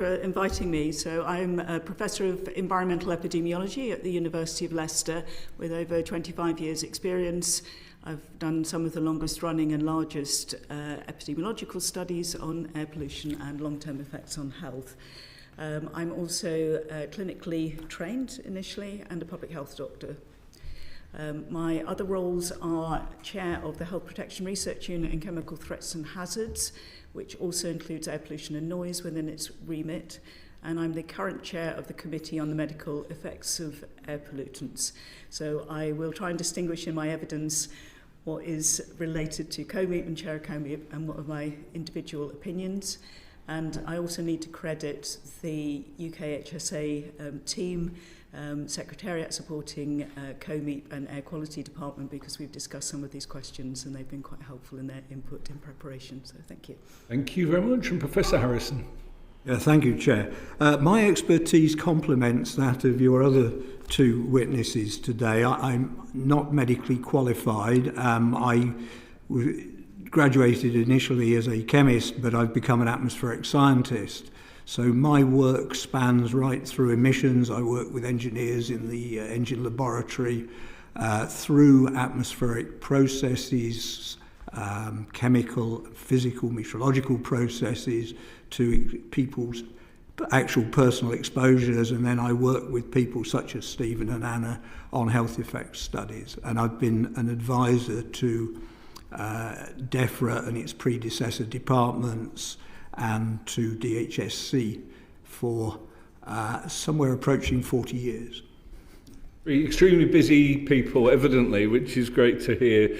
for inviting me. So I'm a Professor of Environmental Epidemiology at the University of Leicester with over 25 years experience. I've done some of the longest running and largest epidemiological studies on air pollution and long-term effects on health. I'm also clinically trained initially and a public health doctor. My other roles are Chair of the Health Protection Research Unit in Chemical Threats and Hazards, which also includes air pollution and noise within its remit. And I'm the current Chair of the Committee on the Medical Effects of Air Pollutants. So I will try and distinguish in my evidence what is related to COMEP and Chair of COMEP and what are my individual opinions. And I also need to credit the UK HSA team, Secretariat supporting COMEP and Air Quality Department, because we've discussed some of these questions and they've been quite helpful in their input in preparation. So thank you. Thank you very much. And Professor Harrison. Yeah, thank you, Chair. My expertise complements that of your other two witnesses today. I'm not medically qualified. I graduated initially as a chemist, but I've become an atmospheric scientist. So my work spans right through emissions. I work with engineers in the engine laboratory, through atmospheric processes, chemical, physical, meteorological processes, to people's actual personal exposures, and then I work with people such as Stephen and Anna on health effects studies. And I've been an advisor to DEFRA and its predecessor departments and to DHSC for somewhere approaching 40 years. Extremely busy people, evidently, which is great to hear.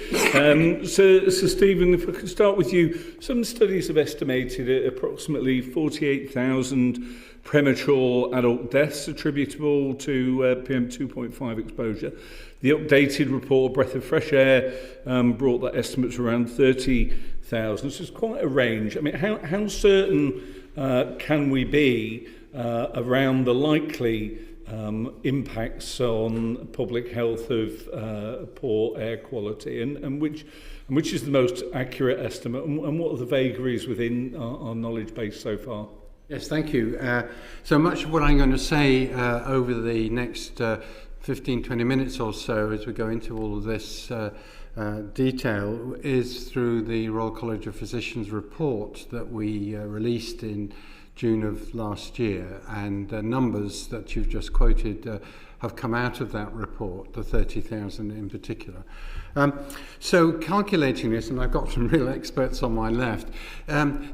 So Stephen, if I could start with you. Some studies have estimated approximately 48,000 premature adult deaths attributable to PM2.5 exposure. The updated report, Breath of Fresh Air, brought that estimate to around 30,000. So it's quite a range. I mean, how certain can we be around the likely impacts on public health of poor air quality, and which is the most accurate estimate, and what are the vagaries within our knowledge base so far? Yes, thank you. So much of what I'm going to say over the next 15-20 minutes or so as we go into all of this detail is through the Royal College of Physicians report that we released in June of last year, and numbers that you've just quoted have come out of that report, the 30,000 in particular. So calculating this, and I've got some real experts on my left,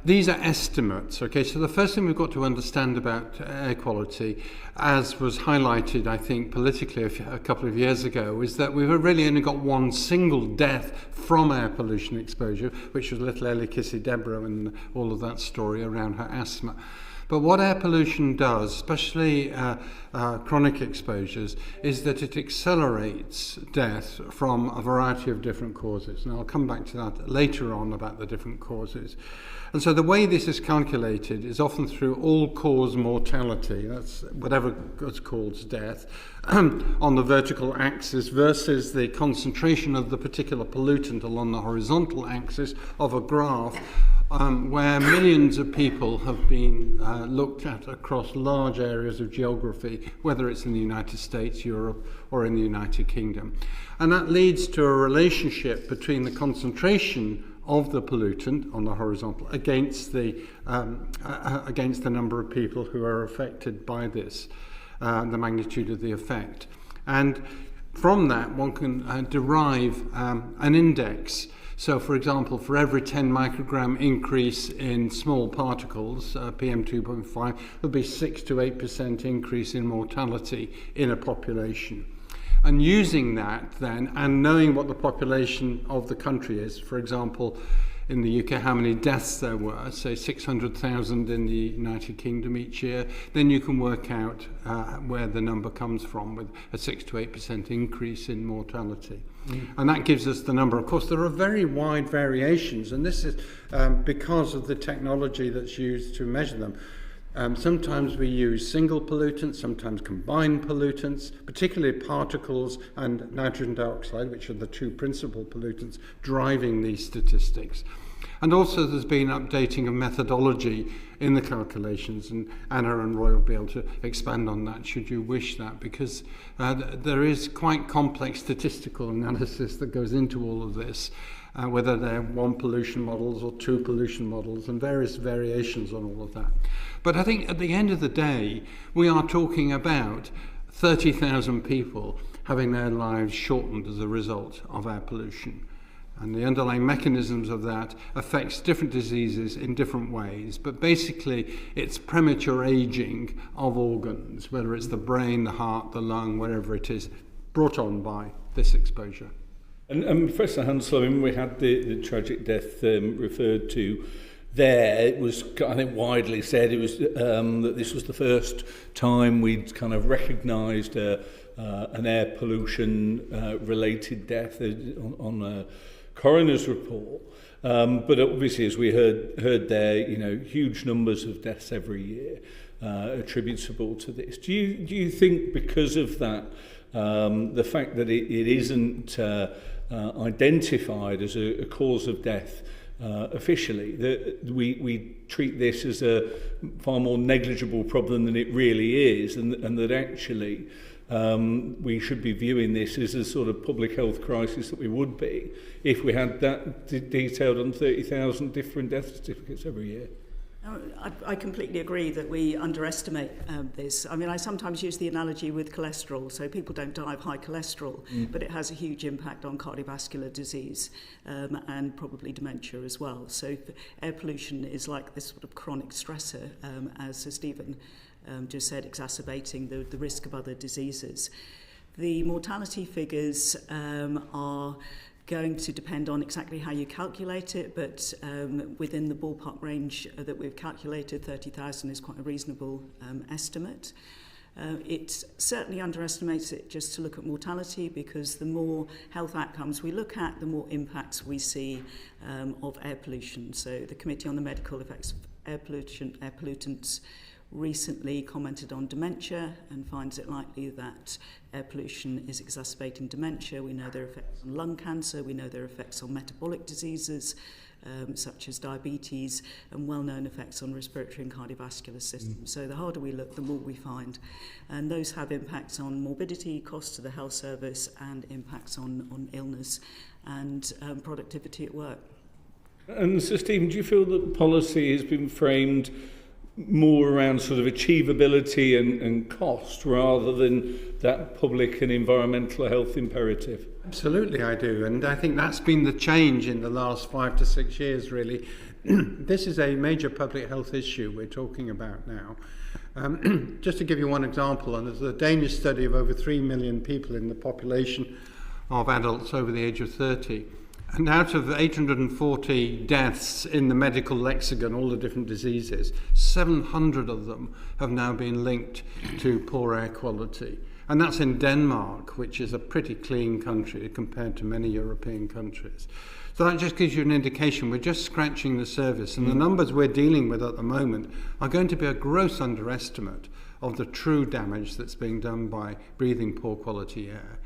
these are estimates, okay? So the first thing we've got to understand about air quality, as was highlighted, I think, politically a couple of years ago, is that we've really only got one single death from air pollution exposure, which was little Ellie Kissy Deborah and all of that story around her asthma. But what air pollution does, especially chronic exposures, is that it accelerates death from a variety of different causes. And I'll come back to that later on about the different causes. And so the way this is calculated is often through all-cause mortality, that's whatever causes death, on the vertical axis versus the concentration of the particular pollutant along the horizontal axis of a graph, where millions of people have been looked at across large areas of geography, whether it's in the United States, Europe, or in the United Kingdom. And that leads to a relationship between the concentration of the pollutant on the horizontal against the number of people who are affected by this, the magnitude of the effect. And from that, one can derive an index. So, for example, for every 10 microgram increase in small particles, PM2.5, there'll be 6 to 8% increase in mortality in a population. And using that then, and knowing what the population of the country is, for example, in the UK, how many deaths there were, say 600,000 in the United Kingdom each year, then you can work out where the number comes from with a 6 to 8% increase in mortality. And that gives us the number. Of course, there are very wide variations, and this is because of the technology that's used to measure them. Sometimes we use single pollutants, sometimes combined pollutants, particularly particles and nitrogen dioxide, which are the two principal pollutants driving these statistics. And also there's been updating of methodology in the calculations, and Anna and Roy will be able to expand on that should you wish that, because there is quite complex statistical analysis that goes into all of this, whether they're 1 pollution models or 2 pollution models, and various variations on all of that. But I think at the end of the day, we are talking about 30,000 people having their lives shortened as a result of air pollution. And the underlying mechanisms of that affects different diseases in different ways. But basically, it's premature aging of organs, whether it's the brain, the heart, the lung, wherever it is, brought on by this exposure. And Professor Hansell, I mean, we had the tragic death referred to there. It was, I think, widely said it was that this was the first time we'd kind of recognised an air pollution related death on a coroner's report. But obviously, as we heard there, you know, huge numbers of deaths every year attributable to this. Do you think because of that, the fact that it isn't identified as a cause of death officially, that we treat this as a far more negligible problem than it really is, and that actually we should be viewing this as a sort of public health crisis that we would be if we had that detailed on 30,000 different death certificates every year? I completely agree that we underestimate this. I mean, I sometimes use the analogy with cholesterol. So people don't die of high cholesterol, but it has a huge impact on cardiovascular disease and probably dementia as well. So air pollution is like this sort of chronic stressor, as Sir Stephen just said, exacerbating the risk of other diseases. The mortality figures are going to depend on exactly how you calculate it, but within the ballpark range that we've calculated, 30,000 is quite a reasonable estimate. It certainly underestimates it just to look at mortality, because the more health outcomes we look at, the more impacts we see of air pollution. So the Committee on the Medical Effects of Air Pollutants recently commented on dementia and finds it likely that air pollution is exacerbating dementia. We know there are effects on lung cancer, we know there are effects on metabolic diseases such as diabetes, and well-known effects on respiratory and cardiovascular systems. So the harder we look, the more we find. And those have impacts on morbidity, costs to the health service, and impacts on illness and productivity at work. And so, Stephen, do you feel that policy has been framed more around sort of achievability and cost rather than that public and environmental health imperative? Absolutely, I do. And I think that's been the change in the last 5 to 6 years, really. This is a major public health issue we're talking about now. Just to give you one example, and there's a Danish study of over 3 million people in the population of adults over the age of 30. And out of 840 deaths in the medical lexicon, all the different diseases, 700 of them have now been linked to poor air quality. And that's in Denmark, which is a pretty clean country compared to many European countries. So that just gives you an indication. We're just scratching the surface. And the numbers we're dealing with at the moment are going to be a gross underestimate of the true damage that's being done by breathing poor quality air.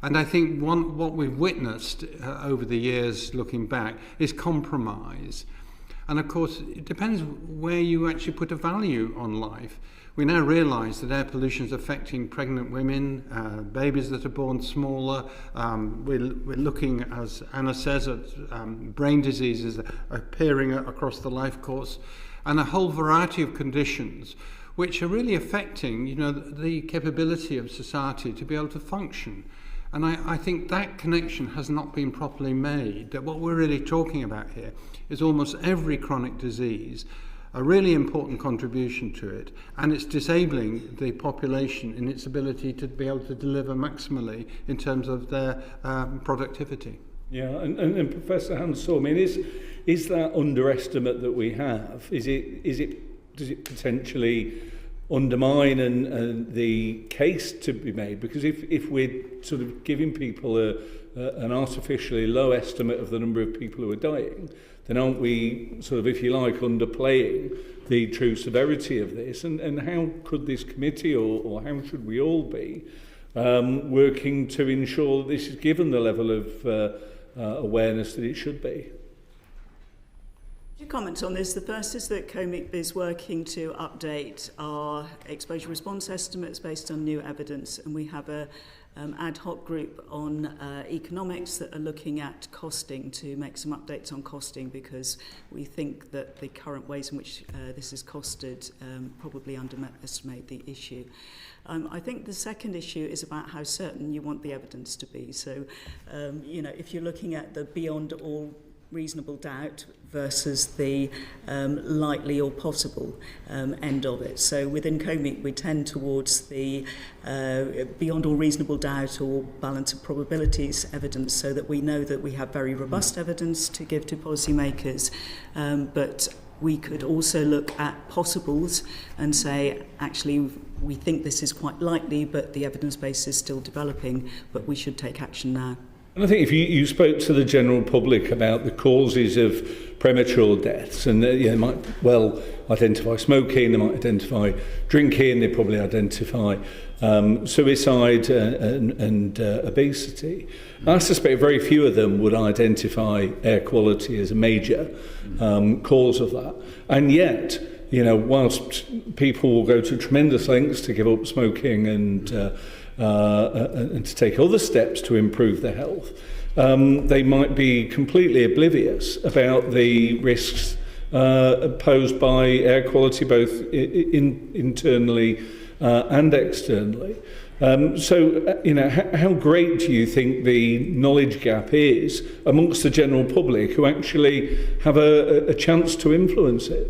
And I think what we've witnessed over the years, looking back, is compromise. And of course, it depends where you actually put a value on life. We now realise that air pollution is affecting pregnant women, babies that are born smaller. We're looking, as Anna says, at brain diseases appearing across the life course, and a whole variety of conditions which are really affecting, you know, the capability of society to be able to function. And I think that connection has not been properly made, that what we're really talking about here is almost every chronic disease, a really important contribution to it, and it's disabling the population in its ability to be able to deliver maximally in terms of their productivity. Yeah, and Professor Hansell, I mean, is that underestimate that we have, does it potentially undermine and the case to be made? Because if we're sort of giving people an artificially low estimate of the number of people who are dying, then aren't we sort of, if you like, underplaying the true severity of this? And how could this committee or how should we all be working to ensure that this is given the level of awareness that it should be? Two comments on this. The first is that COMIC is working to update our exposure response estimates based on new evidence, and we have a ad hoc group on economics that are looking at costing to make some updates on costing, because we think that the current ways in which this is costed probably underestimate the issue. I think the second issue is about how certain you want the evidence to be. So, if you're looking at the beyond all reasonable doubt versus the likely or possible end of it. So within COMIC, we tend towards the beyond all reasonable doubt or balance of probabilities evidence, so that we know that we have very robust evidence to give to policymakers, but we could also look at possibles and say, actually, we think this is quite likely, but the evidence base is still developing, but we should take action now. And I think if you spoke to the general public about the causes of premature deaths, and they might well identify smoking, they might identify drinking, they probably identify suicide and obesity. I suspect very few of them would identify air quality as a major cause of that. And yet, whilst people will go to tremendous lengths to give up smoking and to take other steps to improve their health, they might be completely oblivious about the risks posed by air quality, both internally and externally. How great do you think the knowledge gap is amongst the general public who actually have a chance to influence it?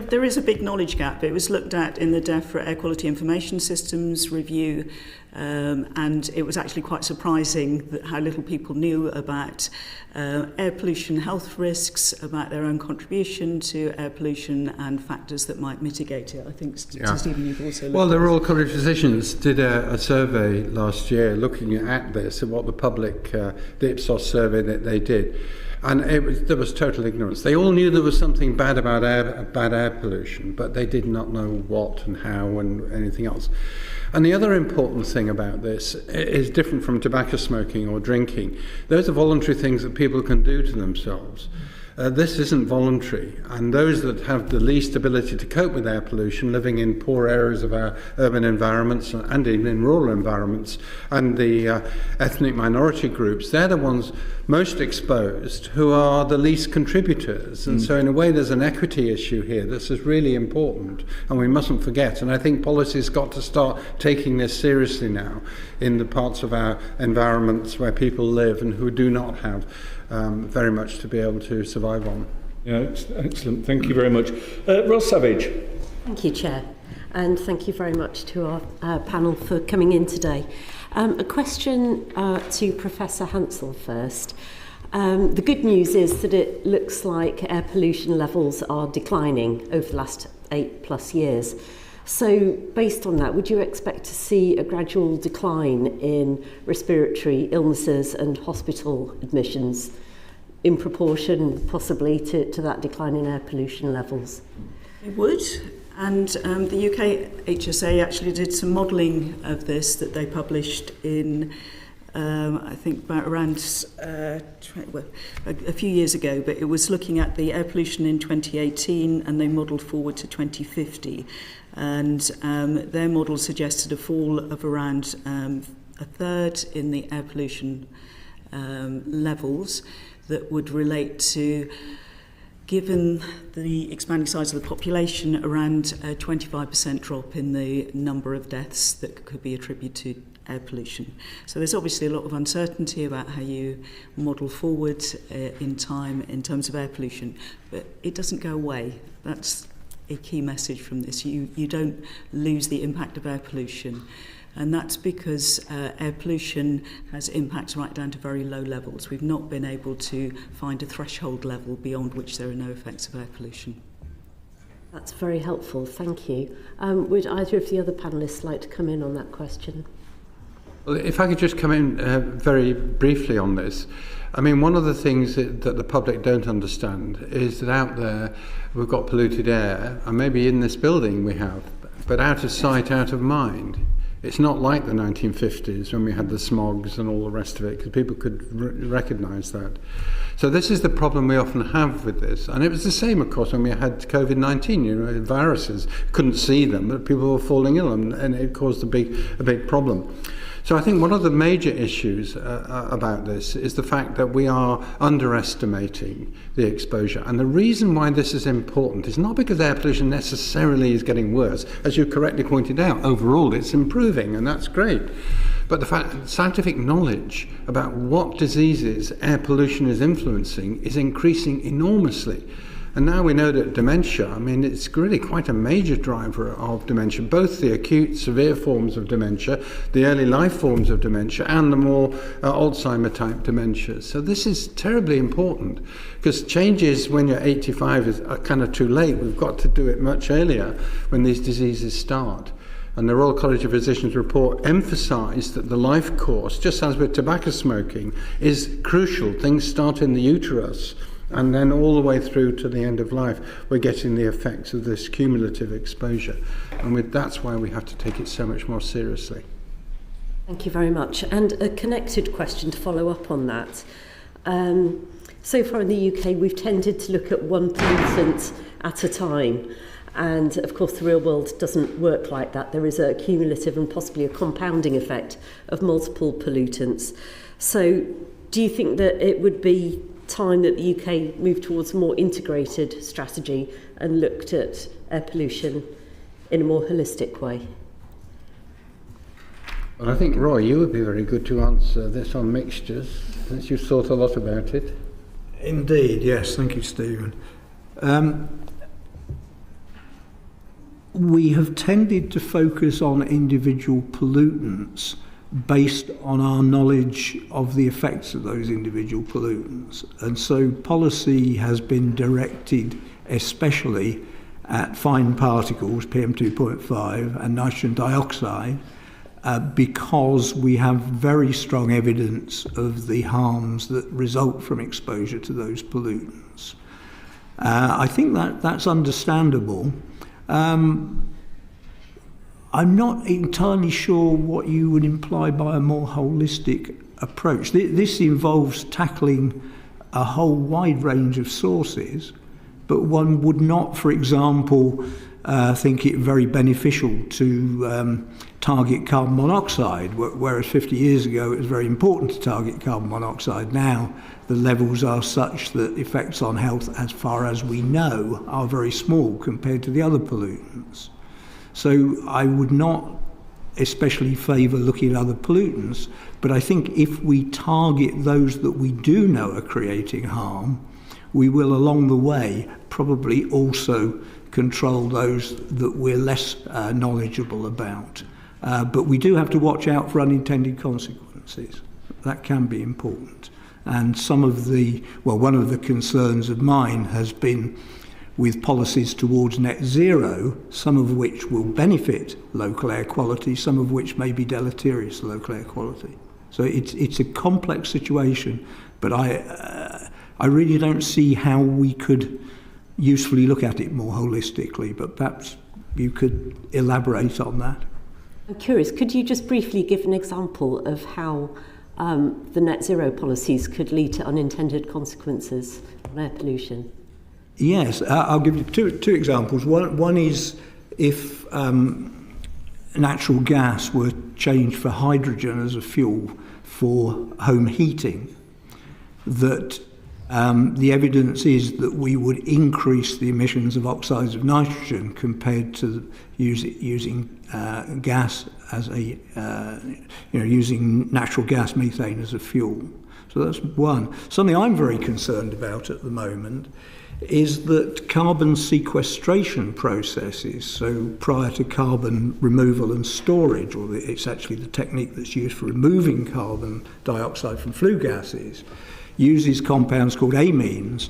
There is a big knowledge gap. It was looked at in the DEFRA Air Quality Information Systems review, and it was actually quite surprising that how little people knew about air pollution health risks, about their own contribution to air pollution and factors that might mitigate it. I think, Stephen, you've also looked the Royal College of Physicians did a survey last year looking at this and what the public, the Ipsos survey that they did. And there was total ignorance. They all knew there was something bad about bad air pollution, but they did not know what and how and anything else. And the other important thing about this is different from tobacco smoking or drinking. Those are voluntary things that people can do to themselves. This isn't voluntary, and those that have the least ability to cope with air pollution, living in poor areas of our urban environments and even in rural environments, and the ethnic minority groups, they're the ones most exposed who are the least contributors. And so in a way there's an equity issue here. This is really important, and we mustn't forget. And I think policy's got to start taking this seriously now in the parts of our environments where people live and who do not have very much to be able to survive on. Yeah, excellent. Thank you very much. Ross Savage. Thank you, Chair, and thank you very much to our panel for coming in today. A question to Professor Hansell first. The good news is that it looks like air pollution levels are declining over the last 8+ years. So based on that, would you expect to see a gradual decline in respiratory illnesses and hospital admissions in proportion possibly to that decline in air pollution levels? It would. And the UK HSA actually did some modelling of this that they published in, I think, about around a few years ago, but it was looking at the air pollution in 2018, and they modelled forward to 2050. And their model suggested a fall of around a third in the air pollution levels that would relate to, given the expanding size of the population, around a 25% drop in the number of deaths that could be attributed to air pollution. So there's obviously a lot of uncertainty about how you model forward in time in terms of air pollution, but it doesn't go away. That's a key message from this. You don't lose the impact of air pollution. And that's because air pollution has impacts right down to very low levels. We've not been able to find a threshold level beyond which there are no effects of air pollution. That's very helpful, thank you. Would either of the other panellists like to come in on that question? Well, if I could just come in very briefly on this. I mean, one of the things that the public don't understand is that out there we've got polluted air, and maybe in this building we have, but out of sight, out of mind. It's not like the 1950s when we had the smogs and all the rest of it, because people could recognise that. So this is the problem we often have with this. And it was the same, of course, when we had COVID-19, viruses. Couldn't see them, but people were falling ill, and it caused a big problem. So I think one of the major issues about this is the fact that we are underestimating the exposure. And the reason why this is important is not because air pollution necessarily is getting worse. As you correctly pointed out, overall it's improving, and that's great. But the fact that scientific knowledge about what diseases air pollution is influencing is increasing enormously. And now we know that dementia, I mean, it's really quite a major driver of dementia, both the acute, severe forms of dementia, the early life forms of dementia, and the more Alzheimer-type dementias. So this is terribly important, because changes when you're 85 are kind of too late. We've got to do it much earlier when these diseases start. And the Royal College of Physicians report emphasised that the life course, just as with tobacco smoking, is crucial. Things start in the uterus, and then all the way through to the end of life, we're getting the effects of this cumulative exposure. And that's why we have to take it so much more seriously. Thank you very much. And a connected question to follow up on that. So far in the UK, we've tended to look at one pollutant at a time. And of course, the real world doesn't work like that. There is a cumulative and possibly a compounding effect of multiple pollutants. So do you think that it would be time that the UK moved towards a more integrated strategy and looked at air pollution in a more holistic way? Well, I think, Roy, you would be very good to answer this on mixtures, since you've thought a lot about it. Indeed, yes. Thank you, Stephen. We have tended to focus on individual pollutants based on our knowledge of the effects of those individual pollutants. And so policy has been directed especially at fine particles, PM2.5, and nitrogen dioxide, because we have very strong evidence of the harms that result from exposure to those pollutants. I think that's understandable. I'm not entirely sure what you would imply by a more holistic approach. This involves tackling a whole wide range of sources, but one would not, for example, think it very beneficial to target carbon monoxide, whereas 50 years ago it was very important to target carbon monoxide. Now the levels are such that effects on health, as far as we know, are very small compared to the other pollutants. So I would not especially favour looking at other pollutants, but I think if we target those that we do know are creating harm, we will along the way probably also control those that we're less knowledgeable about. But we do have to watch out for unintended consequences. That can be important. And one of the concerns of mine has been with policies towards net zero, some of which will benefit local air quality, some of which may be deleterious to local air quality. So it's a complex situation, but I really don't see how we could usefully look at it more holistically, but perhaps you could elaborate on that. I'm curious, could you just briefly give an example of how the net zero policies could lead to unintended consequences on air pollution? Yes, I'll give you two examples. One is if natural gas were changed for hydrogen as a fuel for home heating, that the evidence is that we would increase the emissions of oxides of nitrogen compared to using gas as using natural gas, methane as a fuel. So that's one. Something I'm very concerned about at the moment is that carbon sequestration processes, so prior to carbon removal and storage, or it's actually the technique that's used for removing carbon dioxide from flue gases, uses compounds called amines,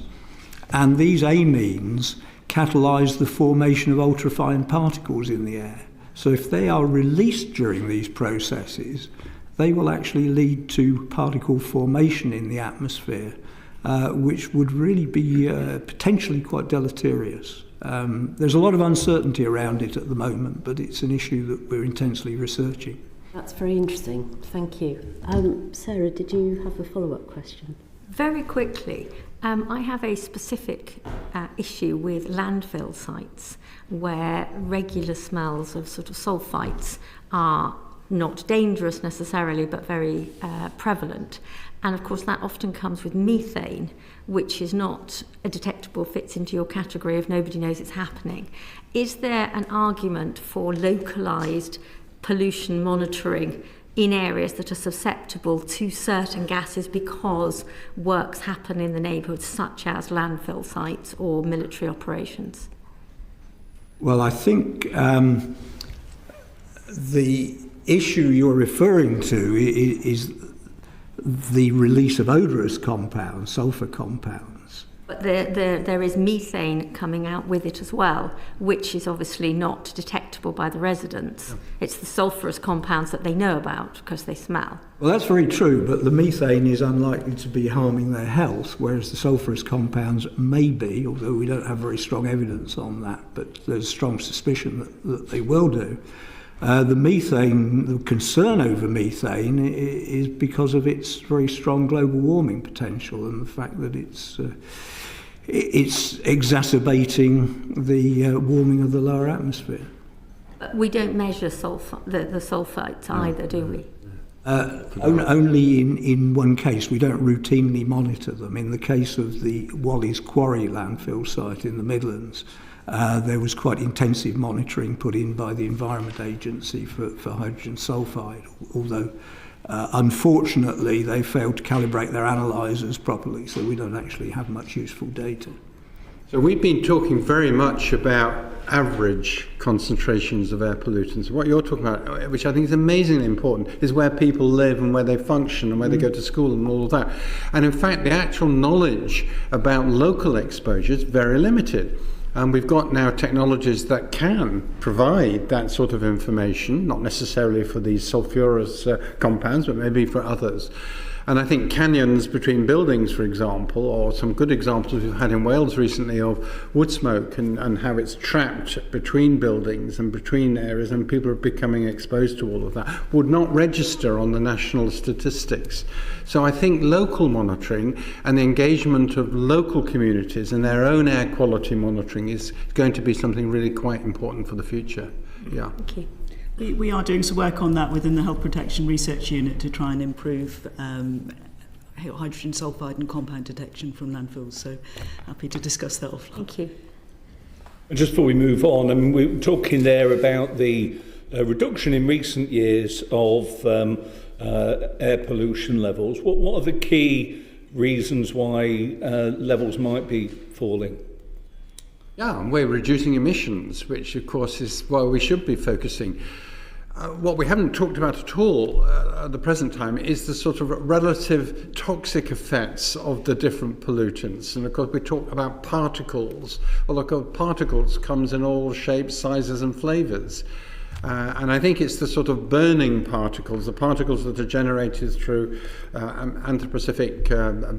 and these amines catalyse the formation of ultrafine particles in the air. So if they are released during these processes, they will actually lead to particle formation in the atmosphere, which would really be potentially quite deleterious. There's a lot of uncertainty around it at the moment, but it's an issue that we're intensely researching. That's very interesting. Thank you. Sarah, did you have a follow-up question? Very quickly, I have a specific issue with landfill sites where regular smells of sort of sulfites are not dangerous necessarily, but very prevalent. And of course, that often comes with methane, which is not a detectable, fits into your category of nobody knows it's happening. Is there an argument for localized pollution monitoring in areas that are susceptible to certain gases because works happen in the neighbourhood, such as landfill sites or military operations? Well, I think the issue you're referring to is the release of odorous compounds, sulfur compounds. But there is methane coming out with it as well, which is obviously not detectable by the residents. Yeah. It's the sulphurous compounds that they know about because they smell. Well, that's very true, but the methane is unlikely to be harming their health, whereas the sulphurous compounds may be, although we don't have very strong evidence on that, but there's strong suspicion that they will do. The concern over methane is because of its very strong global warming potential and the fact that it's exacerbating the warming of the lower atmosphere. But we don't measure the sulfites either, do we? Only in one case. We don't routinely monitor them. In the case of the Wally's Quarry landfill site in the Midlands, there was quite intensive monitoring put in by the Environment Agency for hydrogen sulfide, although unfortunately they failed to calibrate their analysers properly, so we don't actually have much useful data. So we've been talking very much about average concentrations of air pollutants. What you're talking about, which I think is amazingly important, is where people live and where they function and where they go to school and all of that. And in fact, the actual knowledge about local exposure is very limited. And we've got now technologies that can provide that sort of information, not necessarily for these sulfurous compounds, but maybe for others. And I think canyons between buildings, for example, or some good examples we've had in Wales recently of wood smoke and how it's trapped between buildings and between areas, and people are becoming exposed to all of that, would not register on the national statistics. So I think local monitoring and the engagement of local communities and their own air quality monitoring is going to be something really quite important for the future. Yeah. Thank you. We are doing some work on that within the Health Protection Research Unit to try and improve hydrogen sulfide and compound detection from landfills. So happy to discuss that offline. Thank you. And just before we move on, I mean, we were talking there about the reduction in recent years of air pollution levels. What are the key reasons why levels might be falling? Yeah, and we're reducing emissions, which of course is why we should be focusing. What we haven't talked about at all at the present time is the sort of relative toxic effects of the different pollutants. And of course we talk about particles. Well, look, particles comes in all shapes, sizes and flavours. And I think it's the sort of burning particles, the particles that are generated through anthropocentric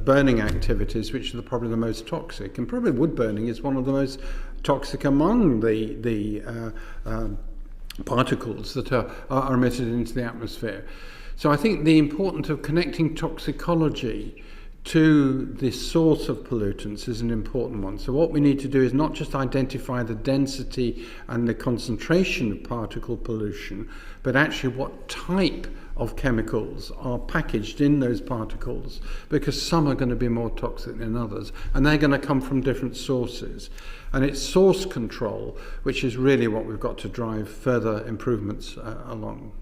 burning activities, which are probably the most toxic. And probably wood burning is one of the most toxic among the particles that are emitted into the atmosphere. So I think the importance of connecting toxicology to the source of pollutants is an important one. So what we need to do is not just identify the density and the concentration of particle pollution, but actually what type of chemicals are packaged in those particles, because some are going to be more toxic than others, and they're going to come from different sources. And it's source control, which is really what we've got to drive further improvements along.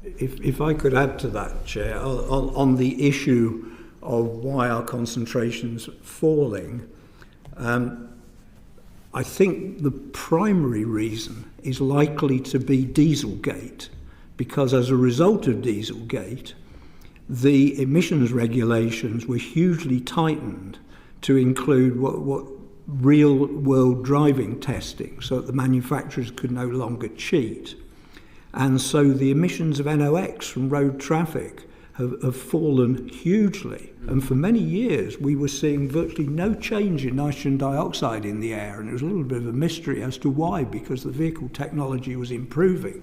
If I could add to that, Chair, on the issue of why our concentration's falling, I think the primary reason is likely to be Dieselgate, because as a result of Dieselgate, the emissions regulations were hugely tightened to include what real-world driving testing, so that the manufacturers could no longer cheat. And so the emissions of NOx from road traffic have fallen hugely. And for many years, we were seeing virtually no change in nitrogen dioxide in the air. And it was a little bit of a mystery as to why, because the vehicle technology was improving.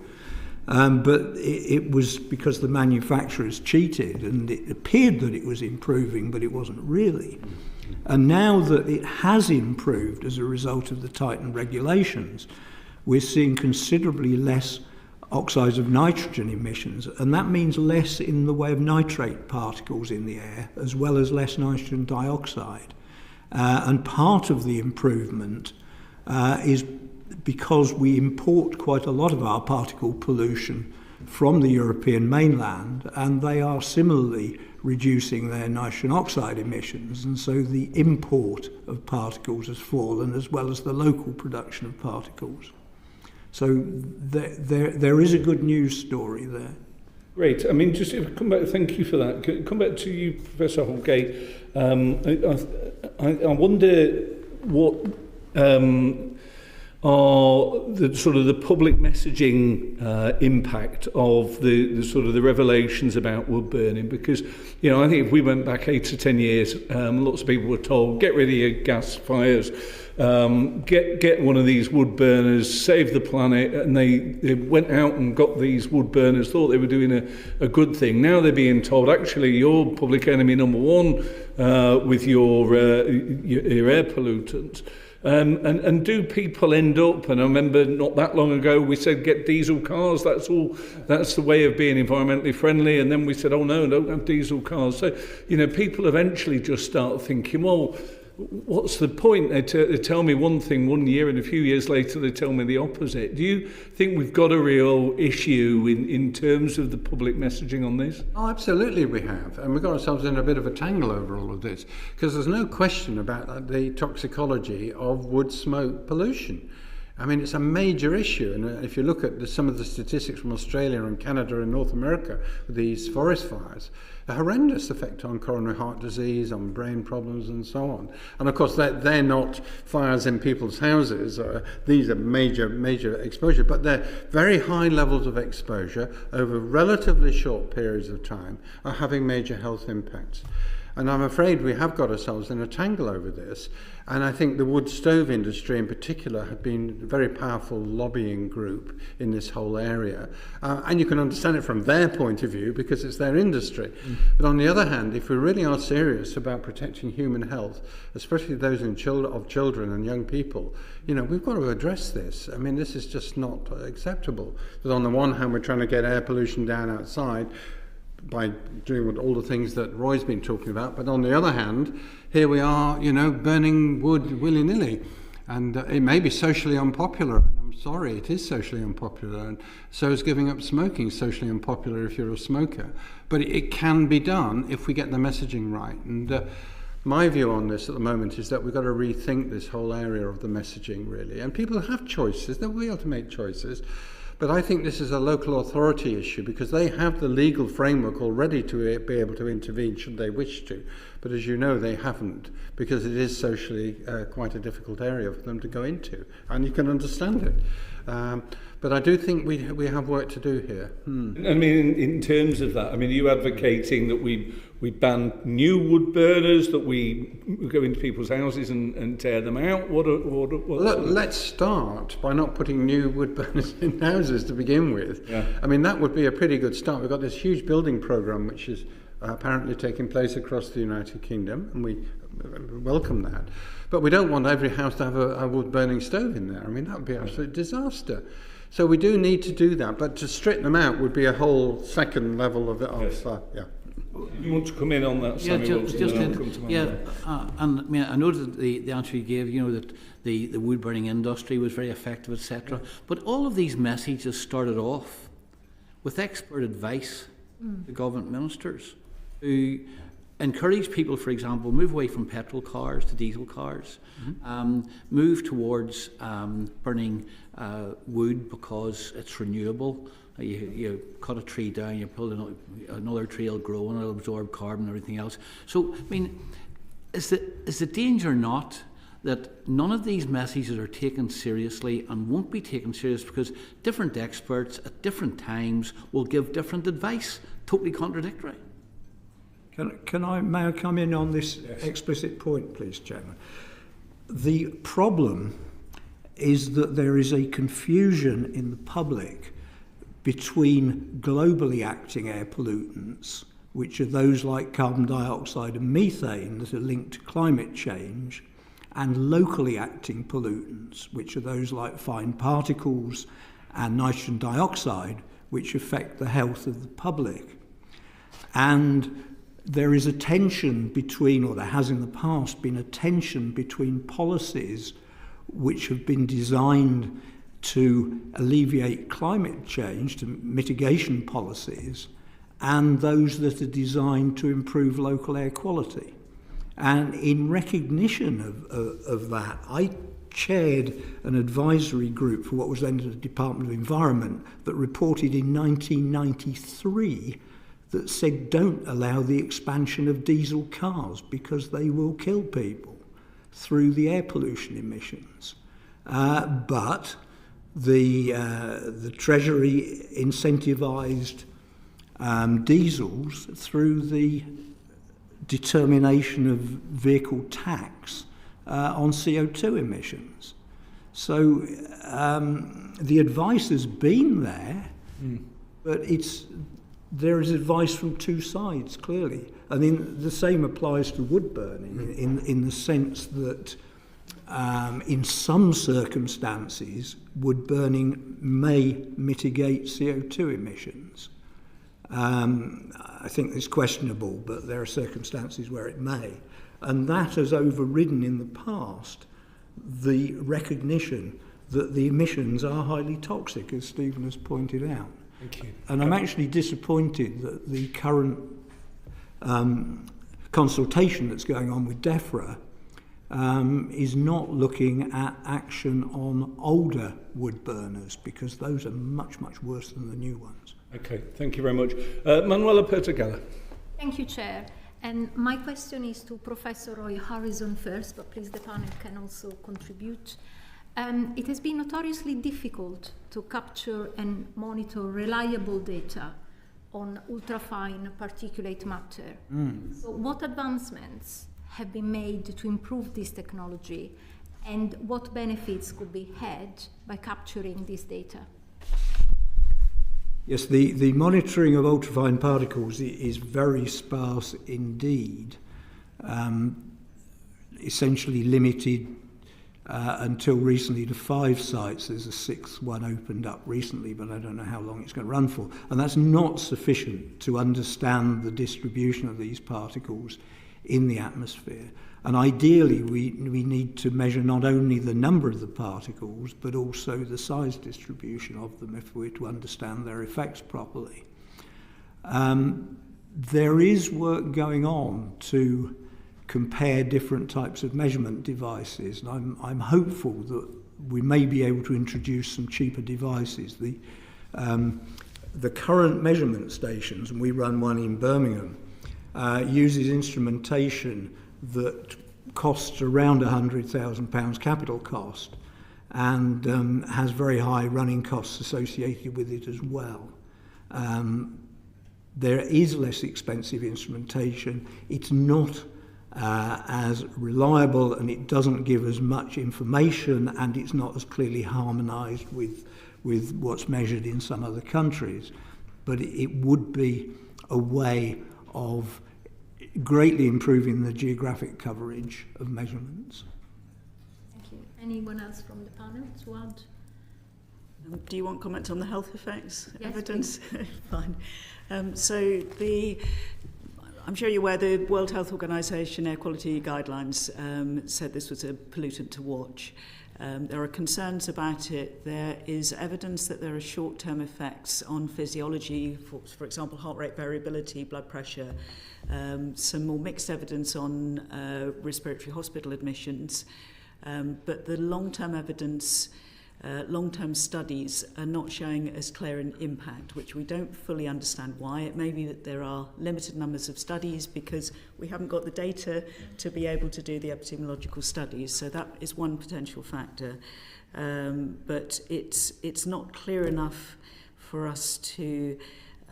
But it was because the manufacturers cheated, and it appeared that it was improving, but it wasn't really. And now that it has improved as a result of the tightened regulations, we're seeing considerably less oxides of nitrogen emissions, and that means less in the way of nitrate particles in the air, as well as less nitrogen dioxide. And part of the improvement is because we import quite a lot of our particle pollution from the European mainland, and they are similarly reducing their nitrogen oxide emissions, and so the import of particles has fallen, as well as the local production of particles. So there is a good news story there. Great. I mean, just if we come back, thank you for that. Come back to you, Professor Holgate. I wonder what are the sort of the public messaging impact of the sort of the revelations about wood burning, because I think if we went back 8 to 10 years, lots of people were told get rid of your gas fires, get one of these wood burners, save the planet, and they went out and got these wood burners, thought they were doing a good thing. Now they're being told actually you're public enemy number one with your air pollutants. And do people end up, and I remember not that long ago we said get diesel cars, that's the way of being environmentally friendly, and then we said, oh no, don't have diesel cars. So, people eventually just start thinking, well, what's the point? They tell me one thing 1 year, and a few years later they tell me the opposite. Do you think we've got a real issue in terms of the public messaging on this? Oh, absolutely we have. And we've got ourselves in a bit of a tangle over all of this, because there's no question about the toxicology of wood smoke pollution. I mean, it's a major issue, and if you look at some of the statistics from Australia and Canada and North America with these forest fires, a horrendous effect on coronary heart disease, on brain problems and so on. And of course they're not fires in people's houses, these are major exposure, but they're very high levels of exposure over relatively short periods of time are having major health impacts. And I'm afraid we have got ourselves in a tangle over this. And I think the wood stove industry in particular have been a very powerful lobbying group in this whole area. And you can understand it from their point of view because it's their industry. But on the other hand, if we really are serious about protecting human health, especially those of children and young people, we've got to address this. I mean, this is just not acceptable. That on the one hand, we're trying to get air pollution down outside by doing all the things that Roy's been talking about, but on the other hand, here we are, burning wood willy-nilly, and it may be socially unpopular, and I'm sorry, it is socially unpopular, and so is giving up smoking socially unpopular if you're a smoker, but it can be done if we get the messaging right. And my view on this at the moment is that we've got to rethink this whole area of the messaging, really, and people have choices, they'll be able to make choices. But I think this is a local authority issue because they have the legal framework already to be able to intervene should they wish to. But as you know, they haven't because it is socially quite a difficult area for them to go into. And you can understand it. But I do think we have work to do here. I mean, in terms of that, are you advocating that we ban new wood burners, that we go into people's houses and tear them out? Let's start by not putting new wood burners in houses to begin with. Yeah. That would be a pretty good start. We've got this huge building programme which is apparently taking place across the United Kingdom, and we welcome that. But we don't want every house to have a wood-burning stove in there. That would be an absolute disaster. So we do need to do that, but to strip them out would be a whole second level of You want to come in on that, Samuel? I noted the answer you gave, that the wood-burning industry was very effective, etc. But all of these messages started off with expert advice to government ministers who encourage people, for example, move away from petrol cars to diesel cars, move towards burning wood because it's renewable. You cut a tree down, you pull another tree will grow and it'll absorb carbon and everything else. So, is the danger not that none of these messages are taken seriously and won't be taken serious because different experts at different times will give different advice, totally contradictory? May I come in on this explicit point, please, Chairman? The problem is that there is a confusion in the public between globally acting air pollutants, which are those like carbon dioxide and methane that are linked to climate change, and locally acting pollutants, which are those like fine particles and nitrogen dioxide, which affect the health of the public. And there is a tension between, or there has in the past been a tension between policies which have been designed to alleviate climate change, to mitigation policies, and those that are designed to improve local air quality. And in recognition of that, I chaired an advisory group for what was then the Department of Environment that reported in 1993 that said don't allow the expansion of diesel cars because they will kill people through the air pollution emissions. But the Treasury incentivised diesels through the determination of vehicle tax on CO2 emissions. So the advice has been there, but there is advice from two sides, clearly. And the same applies to wood burning in the sense that in some circumstances, wood burning may mitigate CO2 emissions. I think it's questionable, but there are circumstances where it may. And that has overridden in the past the recognition that the emissions are highly toxic, as Stephen has pointed out. Thank you. And I'm actually disappointed that the current consultation that's going on with DEFRA is not looking at action on older wood burners, because those are much, much worse than the new ones. Okay, thank you very much. Manuela Pertegala. Thank you, Chair. And my question is to Professor Roy Harrison first, but please the panel can also contribute. It has been notoriously difficult to capture and monitor reliable data on ultrafine particulate matter. So what advancements have been made to improve this technology, and what benefits could be had by capturing this data? Yes, the monitoring of ultrafine particles is very sparse indeed, essentially limited until recently to 5 sites. There's a 6th one opened up recently, but I don't know how long it's going to run for. And that's not sufficient to understand the distribution of these particles in the atmosphere. And ideally, we need to measure not only the number of the particles, but also the size distribution of them if we're to understand their effects properly. There is work going on to compare different types of measurement devices, and I'm hopeful that we may be able to introduce some cheaper devices. The current measurement stations, and we run one in Birmingham, uses instrumentation that costs around £100,000 capital cost, and has very high running costs associated with it as well. There is less expensive instrumentation. It's not as reliable, and it doesn't give as much information, and it's not as clearly harmonised with what's measured in some other countries. But it would be a way of greatly improving the geographic coverage of measurements. Thank you. Anyone else from the panel to add? Do you want comments on the health effects evidence? Please. Fine. I'm sure you're aware the World Health Organization air quality guidelines said this was a pollutant to watch. There are concerns about it. There is evidence that there are short-term effects on physiology, for example, heart rate variability, blood pressure, some more mixed evidence on respiratory hospital admissions. But the long-term evidence, long-term studies are not showing as clear an impact, which we don't fully understand why. It may be that there are limited numbers of studies because we haven't got the data to be able to do the epidemiological studies, so that is one potential factor. But it's not clear enough for us to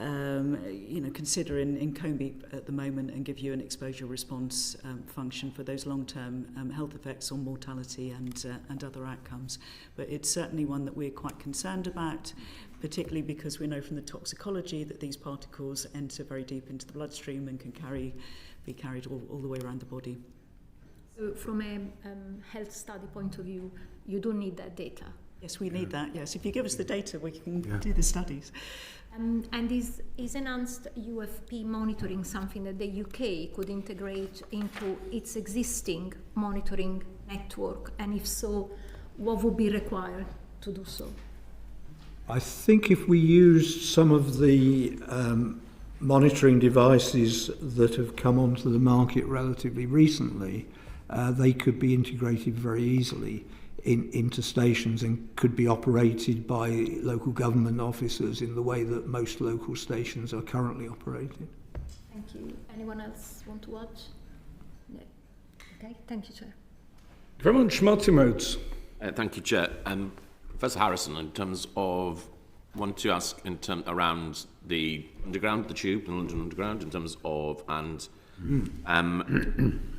consider in COMEEP at the moment and give you an exposure response function for those long-term health effects on mortality and other outcomes. But it's certainly one that we're quite concerned about, particularly because we know from the toxicology that these particles enter very deep into the bloodstream and can be carried all the way around the body. So from a health study point of view, you don't need that data? Yes, we need that, yes. If you give us the data, we can do the studies. And is enhanced UFP monitoring something that the UK could integrate into its existing monitoring network? And if so, what would be required to do so? I think if we use some of the monitoring devices that have come onto the market relatively recently, they could be integrated very easily into stations and could be operated by local government officers in the way that most local stations are currently operated. Thank you. Anyone else want to watch? No. Okay, thank you, Chair. Very much, Martin Rhodes. Thank you, Chair. Professor Harrison, in terms of, want to ask around the underground, the tube, the London Underground, in terms of, and trying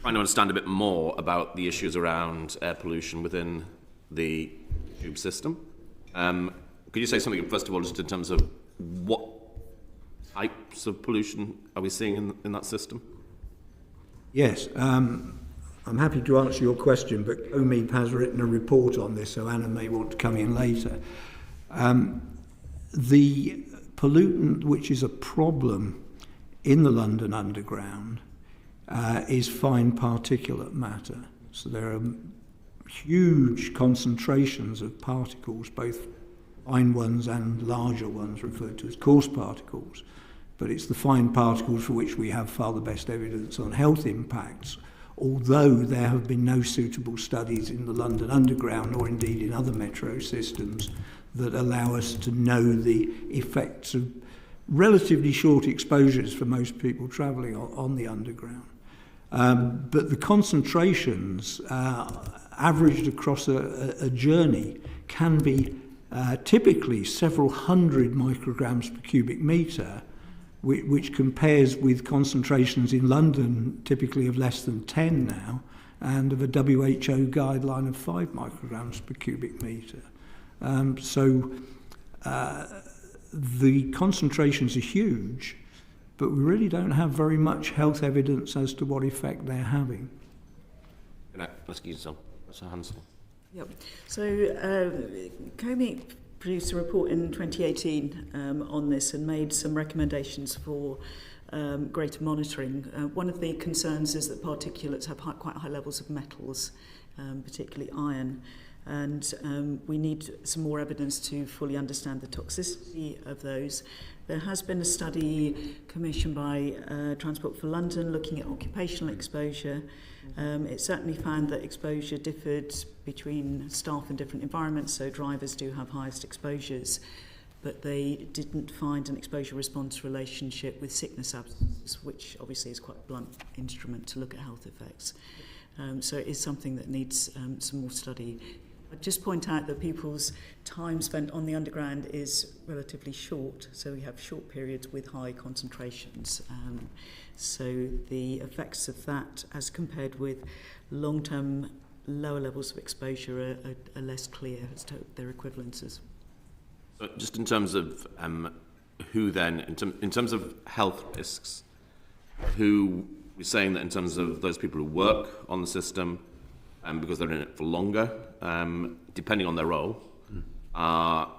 to understand a bit more about the issues around air pollution within the tube system. Could you say something, first of all, just in terms of what types of pollution are we seeing in that system? Yes, I'm happy to answer your question, but COMEEP has written a report on this, so Anna may want to come in later. The pollutant which is a problem in the London Underground is fine particulate matter. So there are huge concentrations of particles, both fine ones and larger ones referred to as coarse particles. But it's the fine particles for which we have far the best evidence on health impacts, although there have been no suitable studies in the London Underground or indeed in other metro systems that allow us to know the effects of relatively short exposures for most people travelling on the Underground. But the concentrations averaged across a journey can be typically several hundred micrograms per cubic metre, which compares with concentrations in London typically of less than 10 now, and of a WHO guideline of 5 micrograms per cubic metre. So the concentrations are huge, but we really don't have very much health evidence as to what effect they're having. Let's use Professor Hansell. Yep. So COMEEP produced a report in 2018 on this and made some recommendations for greater monitoring. One of the concerns is that particulates have quite high levels of metals, particularly iron. And we need some more evidence to fully understand the toxicity of those. There has been a study commissioned by Transport for London looking at occupational exposure. It certainly found that exposure differed between staff in different environments, so drivers do have highest exposures, but they didn't find an exposure-response relationship with sickness absence, which obviously is quite a blunt instrument to look at health effects. So it is something that needs some more study. I'd just point out that people's time spent on the Underground is relatively short, so we have short periods with high concentrations. So the effects of that, as compared with long-term lower levels of exposure, are less clear as to their equivalences. So just in terms of who then, in terms of health risks, who we're saying that in terms of those people who work on the system, because they're in it for longer, depending on their role, are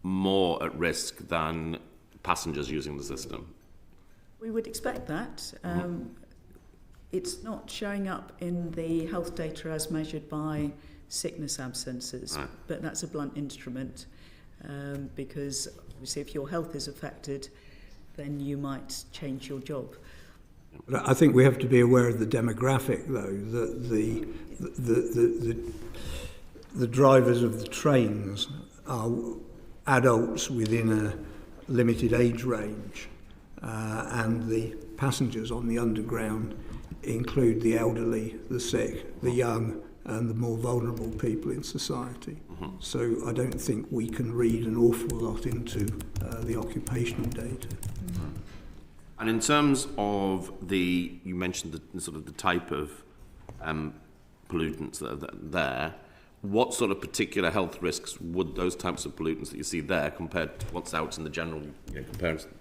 more at risk than passengers using the system. We would expect that. It's not showing up in the health data as measured by sickness absences, right, but that's a blunt instrument because obviously if your health is affected, then you might change your job. But I think we have to be aware of the demographic, though, that the drivers of the trains are adults within a limited age range, and the passengers on the Underground include the elderly, the sick, the young, and the more vulnerable people in society. So I don't think we can read an awful lot into the occupational data. And in terms of you mentioned the sort of the type of pollutants that are there, what sort of particular health risks would those types of pollutants that you see there compared to what's out in the general, comparison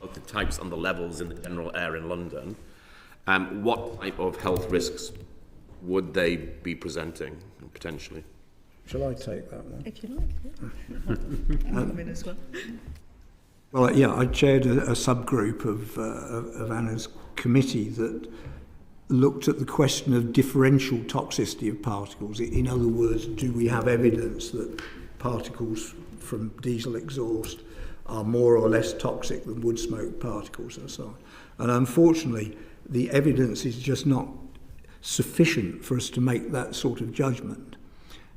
of the types and the levels in the general air in London, what type of health risks would they be presenting potentially? Shall I take that one? If you like. Yeah. Come in as well. Well, yeah, I chaired a subgroup of Anna's committee that looked at the question of differential toxicity of particles. In other words, do we have evidence that particles from diesel exhaust are more or less toxic than wood smoke particles and so on? And unfortunately, the evidence is just not sufficient for us to make that sort of judgment.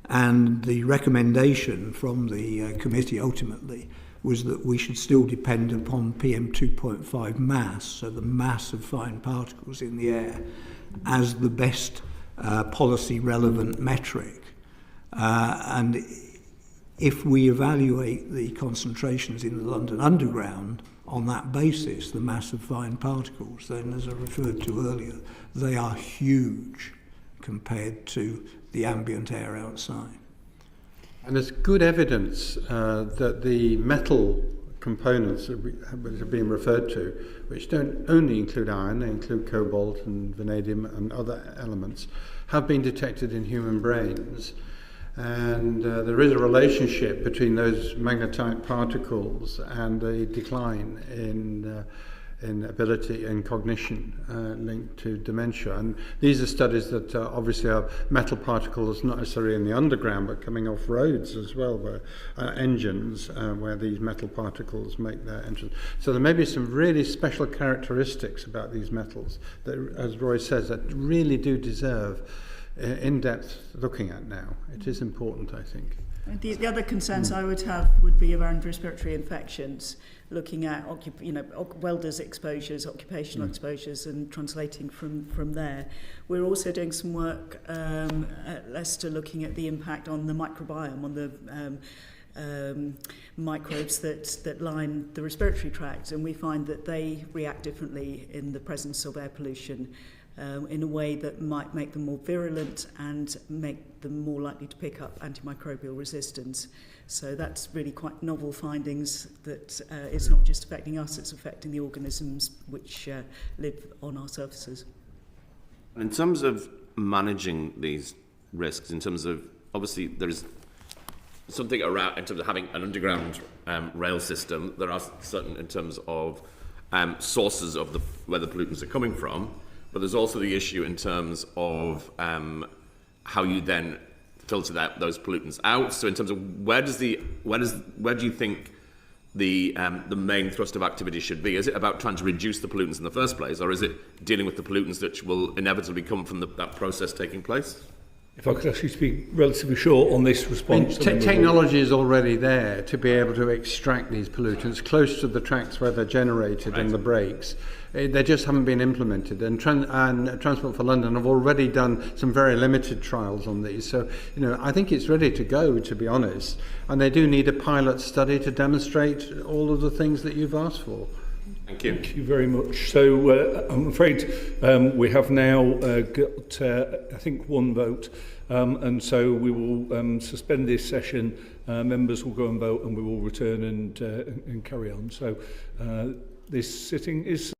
And the recommendation from the committee ultimately was that we should still depend upon PM2.5 mass, so the mass of fine particles in the air, as the best policy relevant metric. And if we evaluate the concentrations in the London Underground on that basis, the mass of fine particles, then as I referred to earlier, they are huge compared to the ambient air outside. And there's good evidence that the metal components that are being referred to, which don't only include iron, they include cobalt and vanadium and other elements, have been detected in human brains. And there is a relationship between those magnetite particles and a decline in ability and cognition linked to dementia. And these are studies that obviously are metal particles, not necessarily in the underground, but coming off roads as well, where engines where these metal particles make their entrance. So there may be some really special characteristics about these metals that, as Roy says, that really do deserve in-depth looking at now. It is important, I think. And the other concerns I would have would be around respiratory infections, looking at welders' exposures, occupational exposures, and translating from there. We're also doing some work at Leicester looking at the impact on the microbiome, on the microbes that line the respiratory tract, and we find that they react differently in the presence of air pollution. In a way that might make them more virulent and make them more likely to pick up antimicrobial resistance. So that's really quite novel findings that it's not just affecting us, it's affecting the organisms which live on our surfaces. In terms of managing these risks, in terms of, obviously there is something around, in terms of having an underground rail system, there are certain, in terms of sources of where the pollutants are coming from. But there's also the issue in terms of how you then filter those pollutants out. So in terms of where do you think the main thrust of activity should be? Is it about trying to reduce the pollutants in the first place, or is it dealing with the pollutants that will inevitably come from that process taking place? If I could actually speak relatively short on this response. Technology is already there to be able to extract these pollutants close to the tracks where they're generated and the breaks. They just haven't been implemented. And Transport for London have already done some very limited trials on these. So, I think it's ready to go, to be honest. And they do need a pilot study to demonstrate all of the things that you've asked for. Thank you. Thank you very much. So I'm afraid we have now got, I think, one vote. And so we will suspend this session. Members will go and vote, and we will return and carry on. So this sitting is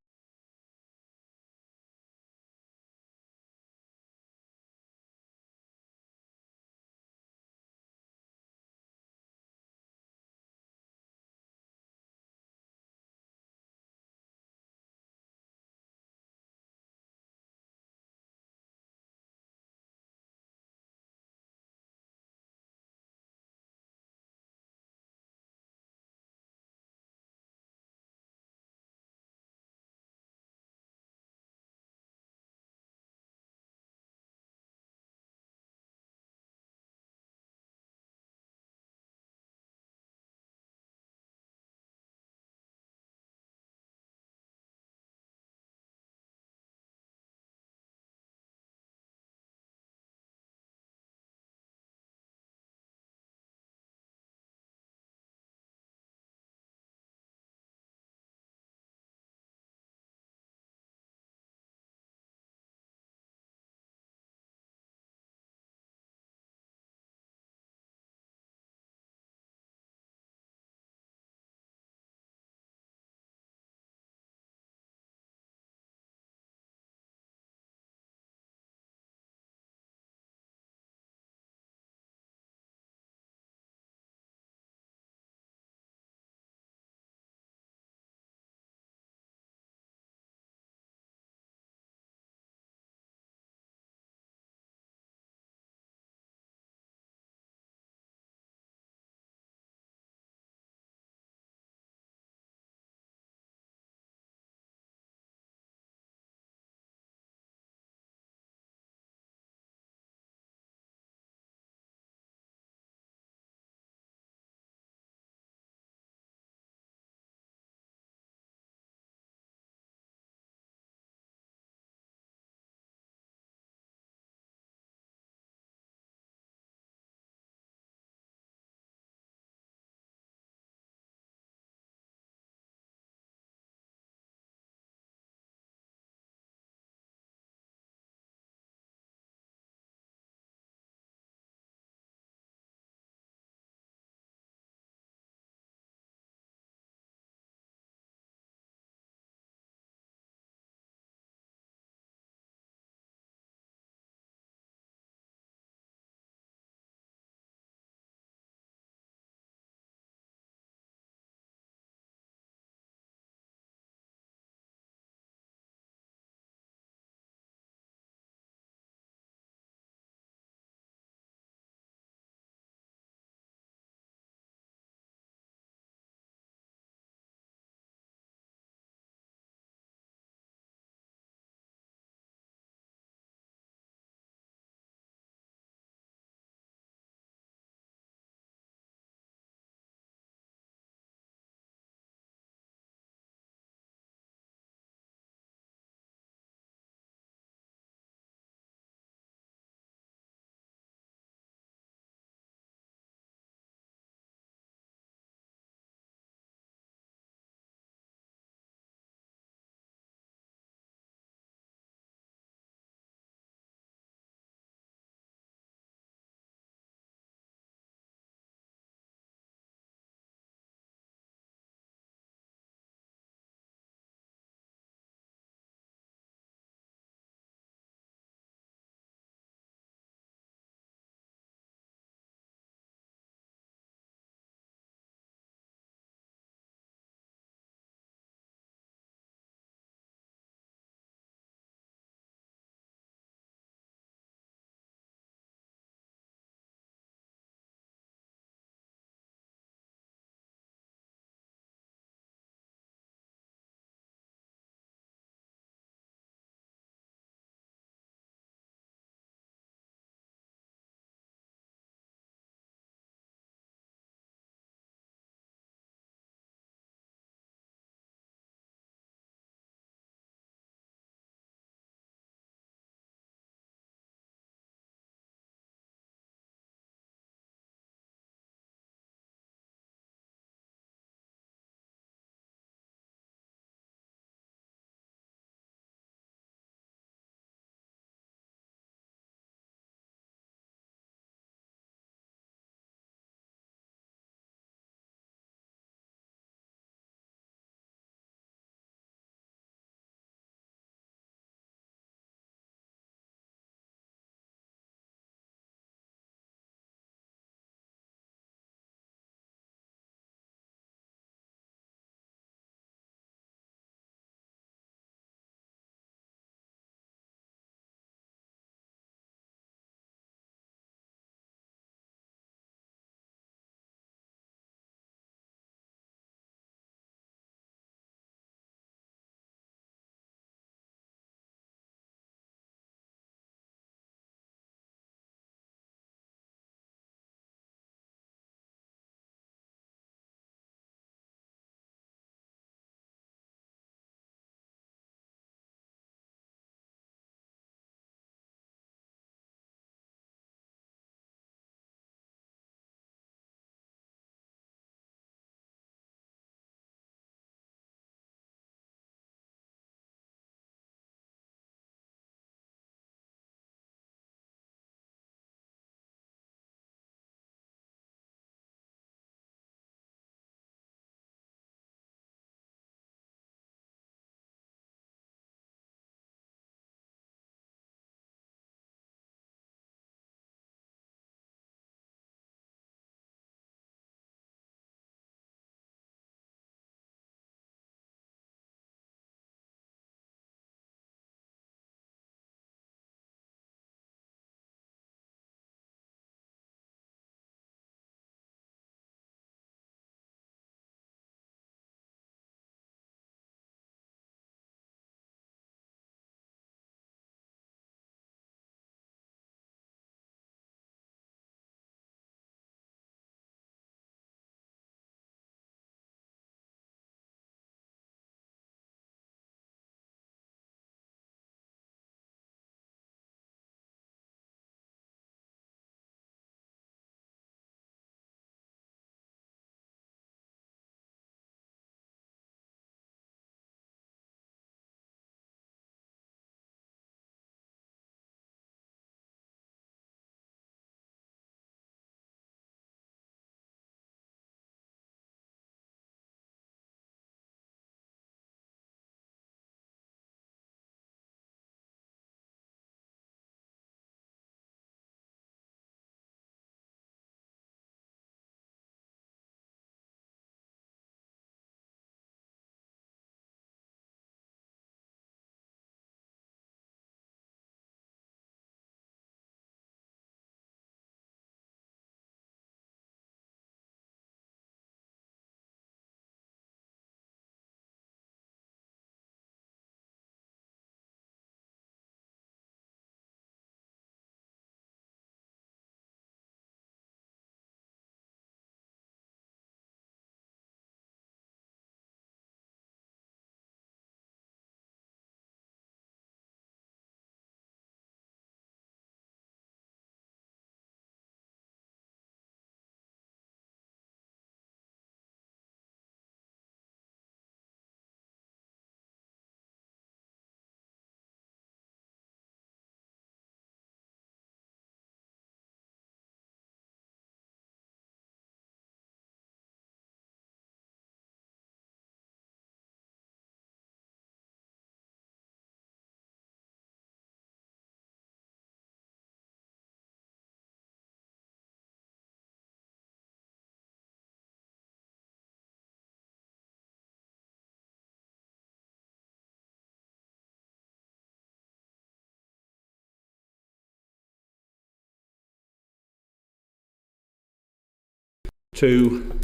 to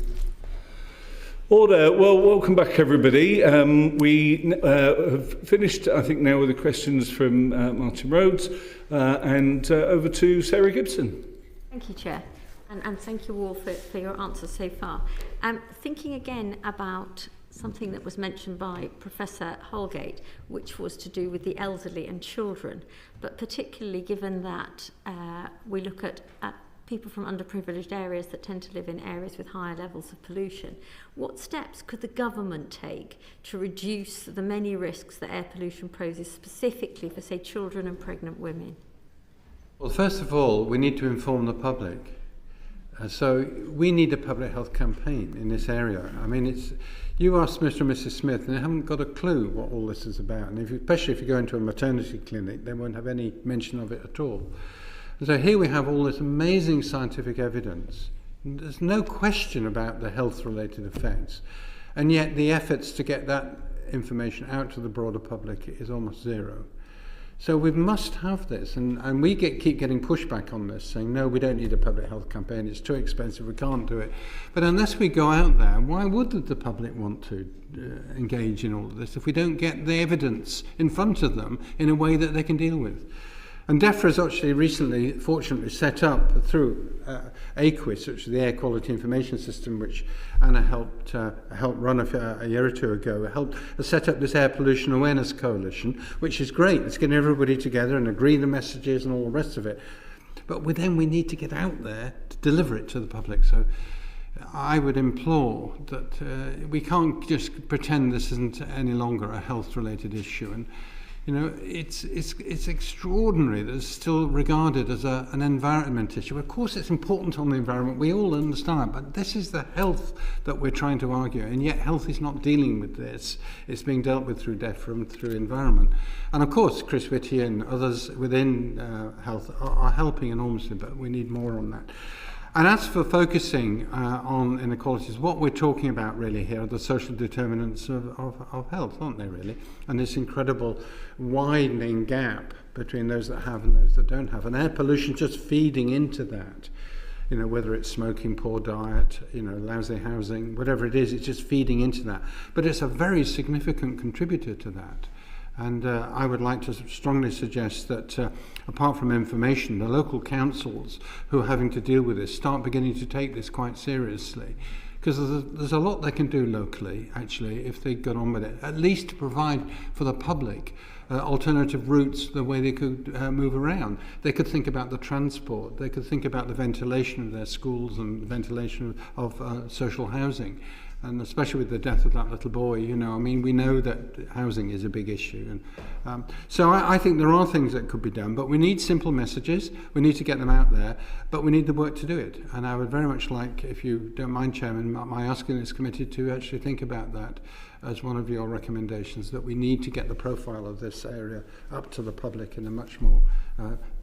order. Well, welcome back, everybody. We have finished, I think, now with the questions from Martin Rhodes, and over to Sarah Gibson. Thank you, Chair, and thank you all for your answers so far. Thinking again about something that was mentioned by Professor Holgate, which was to do with the elderly and children, but particularly given that we look at people from underprivileged areas that tend to live in areas with higher levels of pollution. What steps could the government take to reduce the many risks that air pollution poses specifically for, say, children and pregnant women? Well, first of all, we need to inform the public. So we need a public health campaign in this area. I mean, you ask Mr. and Mrs. Smith, and they haven't got a clue what all this is about. And especially if you go into a maternity clinic, they won't have any mention of it at all. And so here we have all this amazing scientific evidence. And there's no question about the health-related effects. And yet the efforts to get that information out to the broader public is almost zero. So we must have this, and we keep getting pushback on this, saying, no, we don't need a public health campaign, it's too expensive, we can't do it. But unless we go out there, why would the public want to engage in all of this if we don't get the evidence in front of them in a way that they can deal with? And DEFRA has actually recently, fortunately, set up through AQUIS, which is the Air Quality Information System, which Anna helped run a year or two ago, helped set up this Air Pollution Awareness Coalition, which is great. It's getting everybody together and agree the messages and all the rest of it. But then we need to get out there to deliver it to the public. So I would implore that we can't just pretend this isn't any longer a health-related issue. And you know, it's extraordinary that it's still regarded as an environment issue. Of course, it's important on the environment. We all understand, but this is the health that we're trying to argue, and yet health is not dealing with this. It's being dealt with through DEFRA and through environment. And of course, Chris Whitty and others within health are helping enormously, but we need more on that. And as for focusing on inequalities, what we're talking about really here are the social determinants of health, aren't they really? And this incredible widening gap between those that have and those that don't have. And air pollution just feeding into that. You know, whether it's smoking, poor diet, you know, lousy housing, whatever it is, it's just feeding into that. But it's a very significant contributor to that. And I would like to strongly suggest that apart from information, the local councils who are having to deal with this start beginning to take this quite seriously. Because there's a lot they can do locally, actually, if they got on with it, at least to provide for the public alternative routes, the way they could move around. They could think about the transport, they could think about the ventilation of their schools and the ventilation of social housing. And especially with the death of that little boy, you know, I mean, we know that housing is a big issue. And so I think there are things that could be done, but we need simple messages. We need to get them out there, but we need the work to do it. And I would very much like, if you don't mind, Chairman, my asking this committee to actually think about that as one of your recommendations, that we need to get the profile of this area up to the public in a much more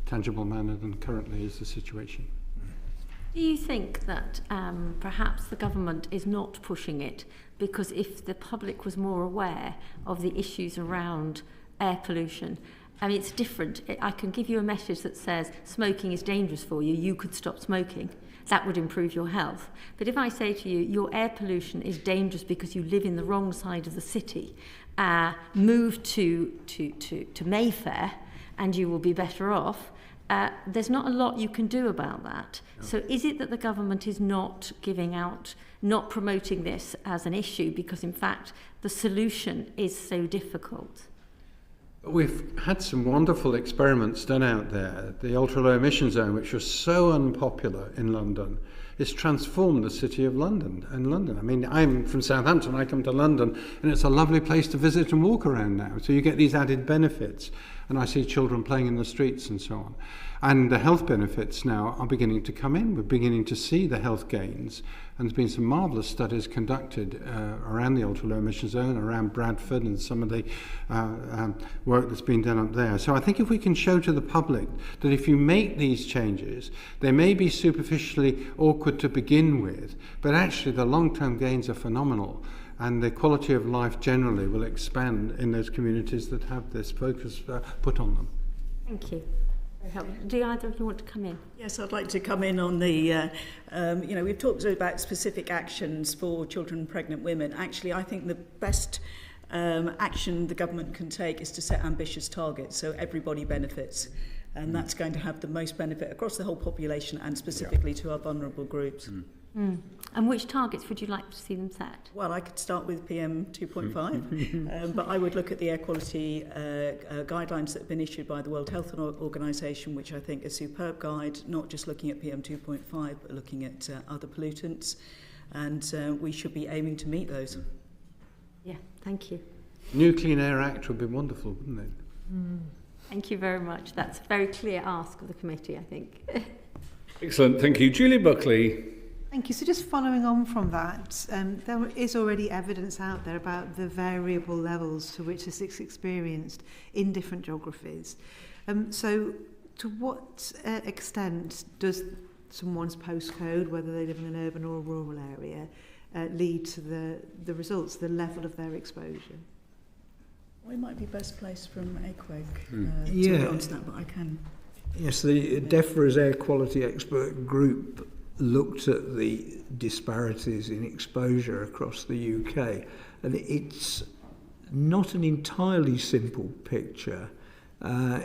tangible manner than currently is the situation. Do you think that perhaps the government is not pushing it because if the public was more aware of the issues around air pollution, I mean, it's different. I can give you a message that says smoking is dangerous for you, you could stop smoking. That would improve your health. But if I say to you, your air pollution is dangerous because you live in the wrong side of the city, move to Mayfair and you will be better off, there's not a lot you can do about that. No. So is it that the government is not not promoting this as an issue because in fact the solution is so difficult? We've had some wonderful experiments done out there. The ultra-low emission zone, which was so unpopular in London, it's transformed the city of London. I mean, I'm from Southampton, I come to London, and it's a lovely place to visit and walk around now. So you get these added benefits. And I see children playing in the streets and so on. And the health benefits now are beginning to come in. We're beginning to see the health gains. And there's been some marvellous studies conducted around the ultra-low emission zone, around Bradford, and some of the work that's been done up there. So I think if we can show to the public that if you make these changes, they may be superficially awkward to begin with, but actually the long-term gains are phenomenal. And the quality of life generally will expand in those communities that have this focus put on them. Thank you. Do either of you want to come in? Yes, I'd like to come in on the, we've talked about specific actions for children and pregnant women. Actually, I think the best action the government can take is to set ambitious targets so everybody benefits. And that's going to have the most benefit across the whole population and specifically to our vulnerable groups. And which targets would you like to see them set? Well, I could start with PM 2.5, but I would look at the air quality guidelines that have been issued by the World Health Organization, which I think is a superb guide, not just looking at PM 2.5, but looking at other pollutants. And we should be aiming to meet those. Yeah, thank you. New Clean Air Act would be wonderful, wouldn't it? Thank you very much. That's a very clear ask of the committee, I think. Excellent, thank you. Julie Buckley. Thank you. So just following on from that, there is already evidence out there about the variable levels to which this is experienced in different geographies. So to what extent does someone's postcode, whether they live in an urban or a rural area, lead to the results, the level of their exposure? We might be best placed from AQUEG to answer that, but I can. Yes, the DEFRA's air quality expert group looked at the disparities in exposure across the UK, and it's not an entirely simple picture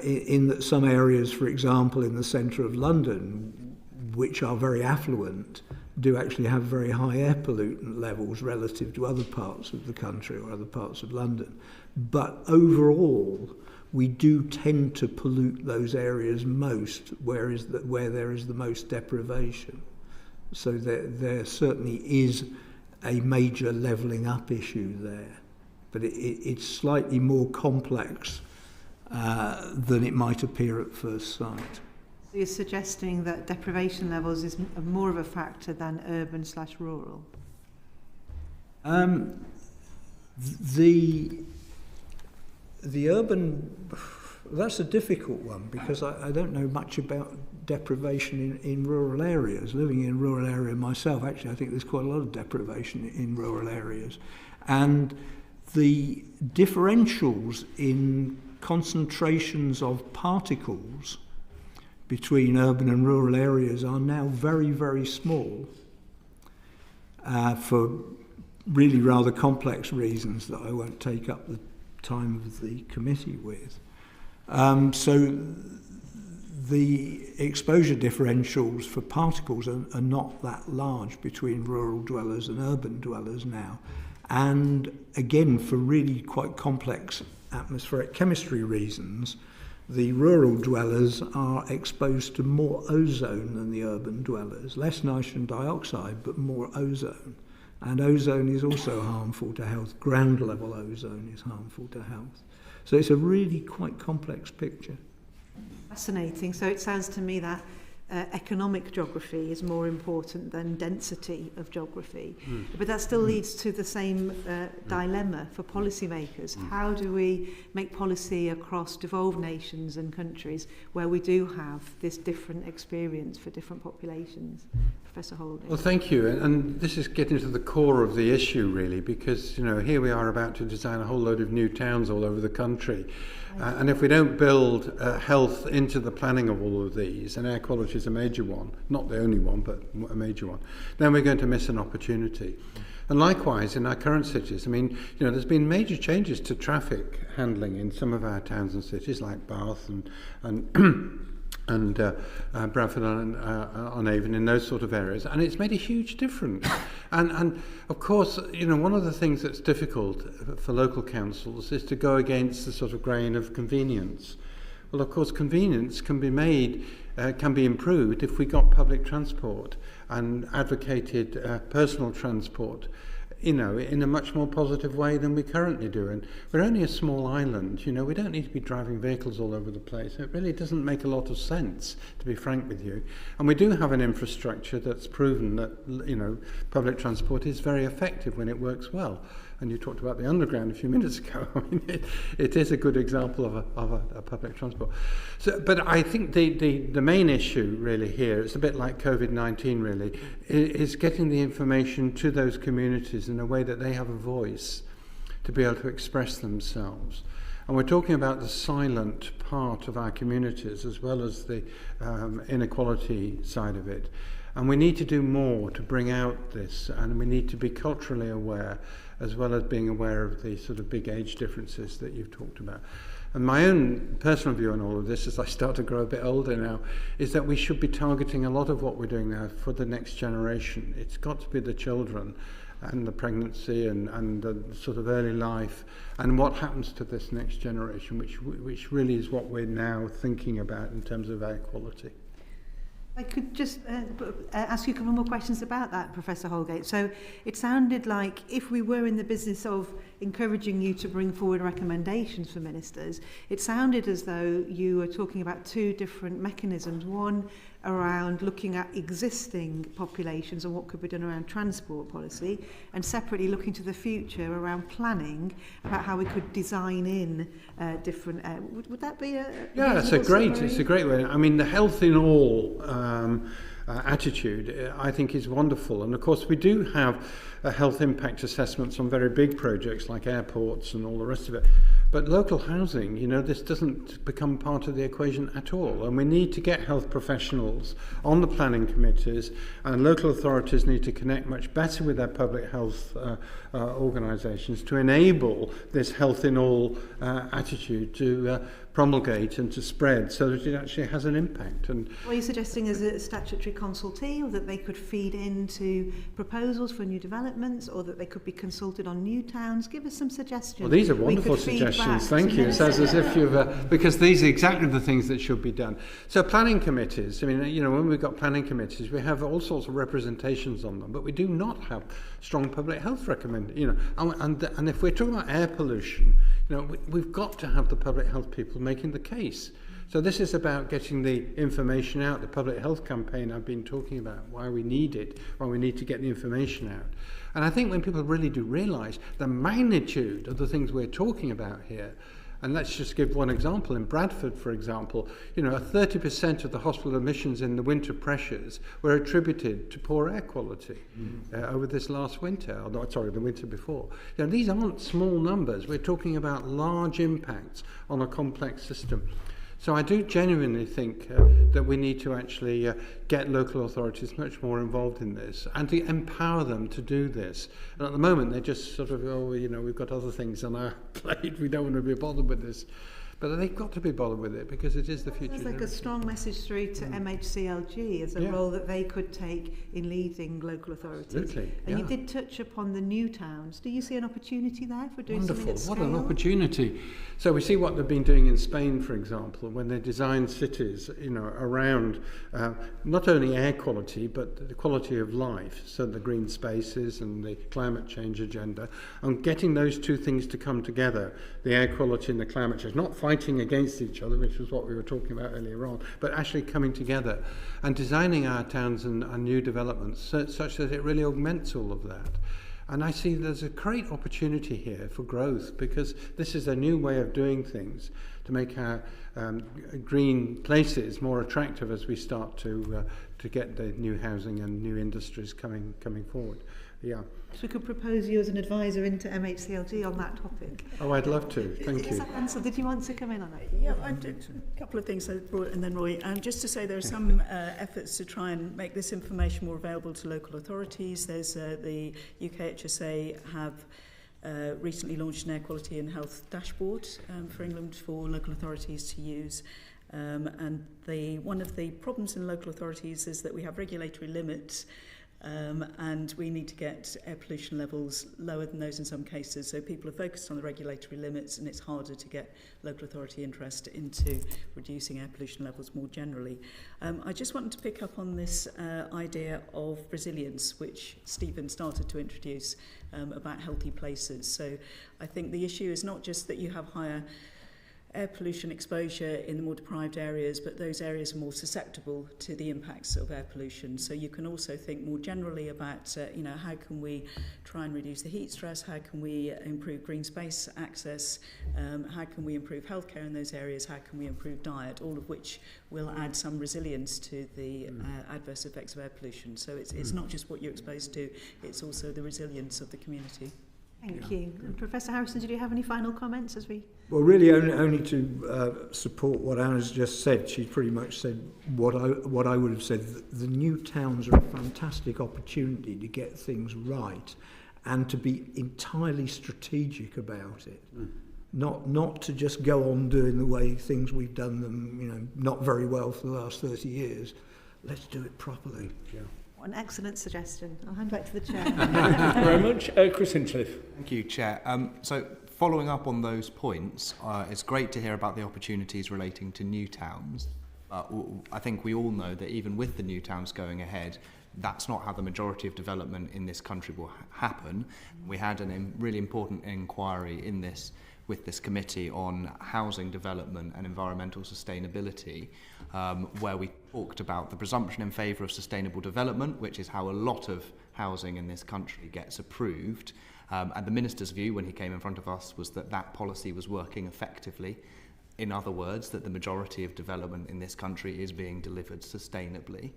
in that some areas, for example, in the centre of London, which are very affluent, do actually have very high air pollutant levels relative to other parts of the country or other parts of London. But overall, we do tend to pollute those areas most where there is the most deprivation. So there certainly is a major levelling up issue there. But it's slightly more complex than it might appear at first sight. So you're suggesting that deprivation levels is more of a factor than urban/rural? The urban, that's a difficult one because I don't know much about deprivation in rural areas. Living in a rural area myself, actually, I think there's quite a lot of deprivation in rural areas. And the differentials in concentrations of particles between urban and rural areas are now very, very small for really rather complex reasons that I won't take up the time of the committee with. So the exposure differentials for particles are not that large between rural dwellers and urban dwellers now. And again, for really quite complex atmospheric chemistry reasons, the rural dwellers are exposed to more ozone than the urban dwellers, less nitrogen dioxide, but more ozone. And ozone is also harmful to health. Ground level ozone is harmful to health. So it's a really quite complex picture. Fascinating. So it sounds to me that economic geography is more important than density of geography. But that still leads to the same dilemma for policymakers. How do we make policy across devolved nations and countries where we do have this different experience for different populations? Professor Holgate. Well, thank you. And this is getting to the core of the issue, really, because, here we are about to design a whole load of new towns all over the country. And if we don't build health into the planning of all of these, and air quality is a major one, not the only one, but a major one, then we're going to miss an opportunity. And likewise, in our current cities, there's been major changes to traffic handling in some of our towns and cities, like Bath and Bradford on Avon, in those sort of areas, and it's made a huge difference. And of course, one of the things that's difficult for local councils is to go against the sort of grain of convenience. Well, of course, convenience can be improved if we got public transport and advocated personal transport, in a much more positive way than we currently do. And we're only a small island, we don't need to be driving vehicles all over the place. It really doesn't make a lot of sense, to be frank with you. And we do have an infrastructure that's proven that, public transport is very effective when it works well. And you talked about the underground a few minutes ago. It is a good example of a public transport. So, but I think the main issue really here, it's a bit like COVID-19 really, is getting the information to those communities in a way that they have a voice to be able to express themselves. And we're talking about the silent part of our communities as well as the inequality side of it. And we need to do more to bring out this, and we need to be culturally aware as well as being aware of the sort of big age differences that you've talked about. And my own personal view on all of this, as I start to grow a bit older now, is that we should be targeting a lot of what we're doing now for the next generation. It's got to be the children and the pregnancy and the sort of early life and what happens to this next generation, which really is what we're now thinking about in terms of air quality. I could just ask you a couple more questions about that, Professor Holgate. So it sounded like if we were in the business of encouraging you to bring forward recommendations for ministers, it sounded as though you were talking about two different mechanisms. One around looking at existing populations and what could be done around transport policy, and separately looking to the future around planning, about how we could design in different... would that be a... Yeah, it's a great way. I mean, the health in all attitude, I think, is wonderful. And of course, we do have health impact assessments on very big projects like airports and all the rest of it. But local housing, you know, this doesn't become part of the equation at all. And we need to get health professionals on the planning committees, and local authorities need to connect much better with their public health organisations to enable this health in all attitude to promulgate and to spread so that it actually has an impact. And what are you suggesting as a statutory consultee, or that they could feed into proposals for new developments, or that they could be consulted on new towns? Give us some suggestions. Well, these are wonderful suggestions. Thank you. It sounds as if you've... because these are exactly the things that should be done. So planning committees, I mean, you know, when we've got planning committees, we have all sorts of representations on them, but we do not have strong public health recommendations, you know. And if we're talking about air pollution, you know, we've got to have the public health people making the case. So this is about getting the information out, the public health campaign I've been talking about, why we need it, why we need to get the information out. And I think when people really do realise the magnitude of the things we're talking about here, and let's just give one example. In Bradford, for example, you know, 30% of the hospital admissions in the winter pressures were attributed to poor air quality over this last winter, or no, sorry, the winter before. You know, these aren't small numbers. We're talking about large impacts on a complex system. So I do genuinely think that we need to actually get local authorities much more involved in this and to empower them to do this. And at the moment, they're just sort of, oh, you know, we've got other things on our plate. We don't want to be bothered with this. But they've got to be bothered with it because it is the future. It's like a strong message through to MHCLG as a role that they could take in leading local authorities. Absolutely, and you did touch upon the new towns. Do you see an opportunity there for doing something at scale? What an opportunity. So we see what they've been doing in Spain, for example, when they design cities, you know, around not only air quality, but the quality of life, so the green spaces and the climate change agenda, and getting those two things to come together, the air quality and the climate change, not fighting against each other, which was what we were talking about earlier on, but actually coming together and designing our towns and new developments such that it really augments all of that. And I see there's a great opportunity here for growth because this is a new way of doing things to make our green places more attractive as we start to get the new housing and new industries coming forward. Yeah. So we could propose you as an advisor into MHCLG on that topic. Oh, I'd love to. Thank you. Hansell, did you want to come in on that? Yeah, I did a couple of things, and then Roy. Just to say there are some efforts to try and make this information more available to local authorities. There's the UK HSA have recently launched an air quality and health dashboard for England for local authorities to use. And one of the problems in local authorities is that we have regulatory limits. And we need to get air pollution levels lower than those in some cases. So people are focused on the regulatory limits, and it's harder to get local authority interest into reducing air pollution levels more generally. I just wanted to pick up on this idea of resilience, which Stephen started to introduce about healthy places. So I think the issue is not just that you have higher air pollution exposure in the more deprived areas, but those areas are more susceptible to the impacts of air pollution. So you can also think more generally about, how can we try and reduce the heat stress? How can we improve green space access? How can we improve healthcare in those areas? How can we improve diet? All of which will add some resilience to the adverse effects of air pollution. So it's not just what you're exposed to, it's also the resilience of the community. Thank you. And Professor Harrison, did you have any final comments as we... Well, really, only to support what Anna's just said. She pretty much said what I would have said. The new towns are a fantastic opportunity to get things right and to be entirely strategic about it. Not to just go on doing the way things we've done them, not very well for the last 30 years. Let's do it properly. Yeah. An excellent suggestion. I'll hand back to the chair. Thank you very much. Chris Hinchcliffe. Thank you, Chair. So following up on those points, it's great to hear about the opportunities relating to new towns. I think we all know that even with the new towns going ahead, that's not how the majority of development in this country will happen. We had a really important inquiry with this committee on housing development and environmental sustainability, where we talked about the presumption in favour of sustainable development, which is how a lot of housing in this country gets approved. And the Minister's view when he came in front of us was that that policy was working effectively. In other words, that the majority of development in this country is being delivered sustainably.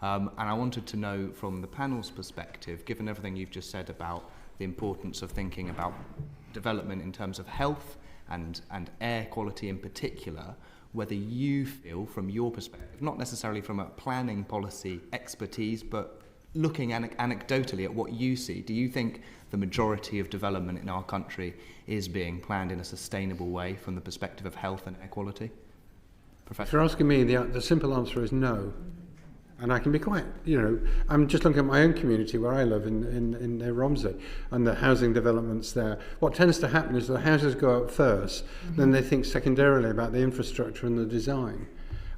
And I wanted to know from the panel's perspective, given everything you've just said about the importance of thinking about development in terms of health and air quality in particular, whether you feel from your perspective, not necessarily from a planning policy expertise, but looking anecdotally at what you see, do you think the majority of development in our country is being planned in a sustainable way from the perspective of health and air quality? Professor? If you're asking me, the simple answer is no. And I can be quite, I'm just looking at my own community where I live in Romsey and the housing developments there. What tends to happen is the houses go up first, then they think secondarily about the infrastructure and the design.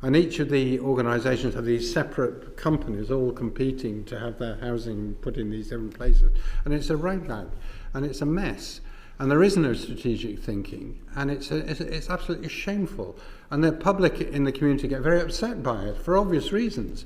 And each of the organisations have these separate companies all competing to have their housing put in these different places. And it's a roadmap and it's a mess. And there is no strategic thinking, and it's absolutely shameful. And the public in the community get very upset by it for obvious reasons.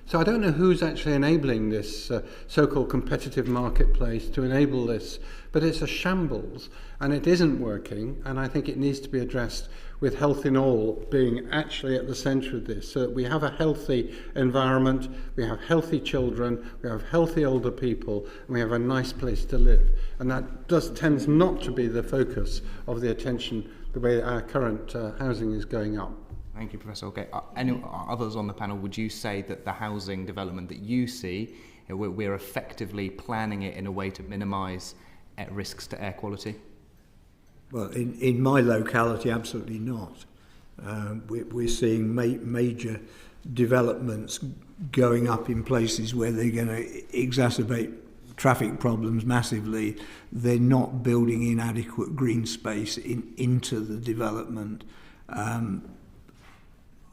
So I don't know who's actually enabling this so-called competitive marketplace to enable this, but it's a shambles, and it isn't working, and I think it needs to be addressed with health in all being actually at the centre of this, so that we have a healthy environment, we have healthy children, we have healthy older people, and we have a nice place to live. And that tends not to be the focus of the attention, the way our current housing is going up. Thank you, Professor Holgate. Any others on the panel, would you say that the housing development that you see, we're effectively planning it in a way to minimise risks to air quality? Well, in my locality, absolutely not. We're seeing major developments going up in places where they're going to exacerbate traffic problems massively. They're not building in adequate green space into the development.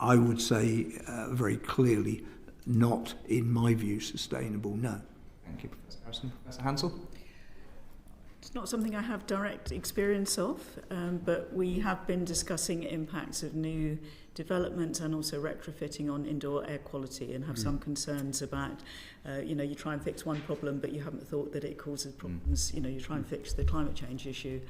I would say very clearly not, in my view, sustainable, no. Thank you, Professor Harrison. Professor Hansell? It's not something I have direct experience of, but we have been discussing impacts of new development and also retrofitting on indoor air quality, and have some concerns about, you try and fix one problem, but you haven't thought that it causes problems. You try and fix the climate change issue,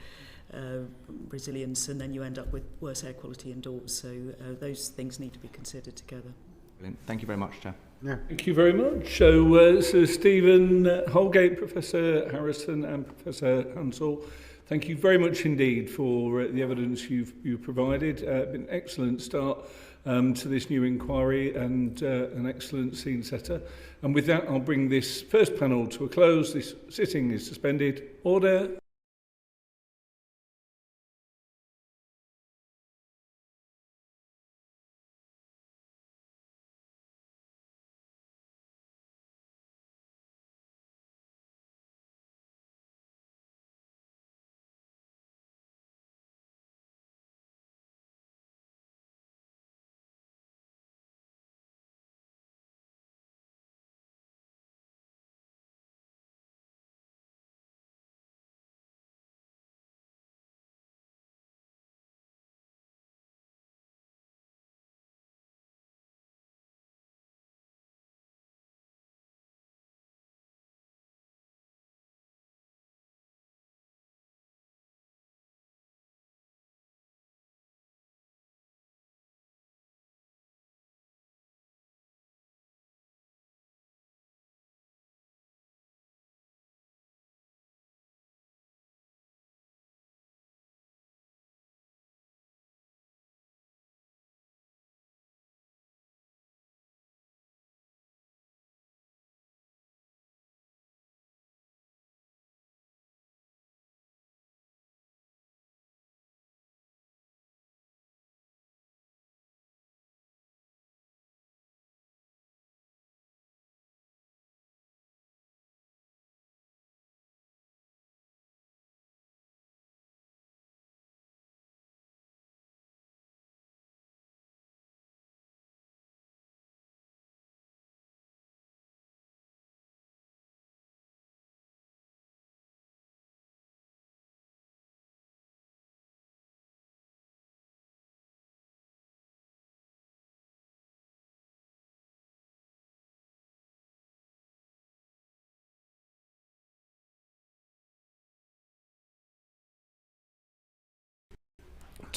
resilience, and then you end up with worse air quality indoors. So those things need to be considered together. Brilliant. Thank you very much, Chair. Yeah. Thank you very much. So Stephen Holgate, Professor Harrison and Professor Hansell, thank you very much indeed for the evidence you've provided. Been an excellent start to this new inquiry and an excellent scene setter. And with that, I'll bring this first panel to a close. This sitting is suspended. Order.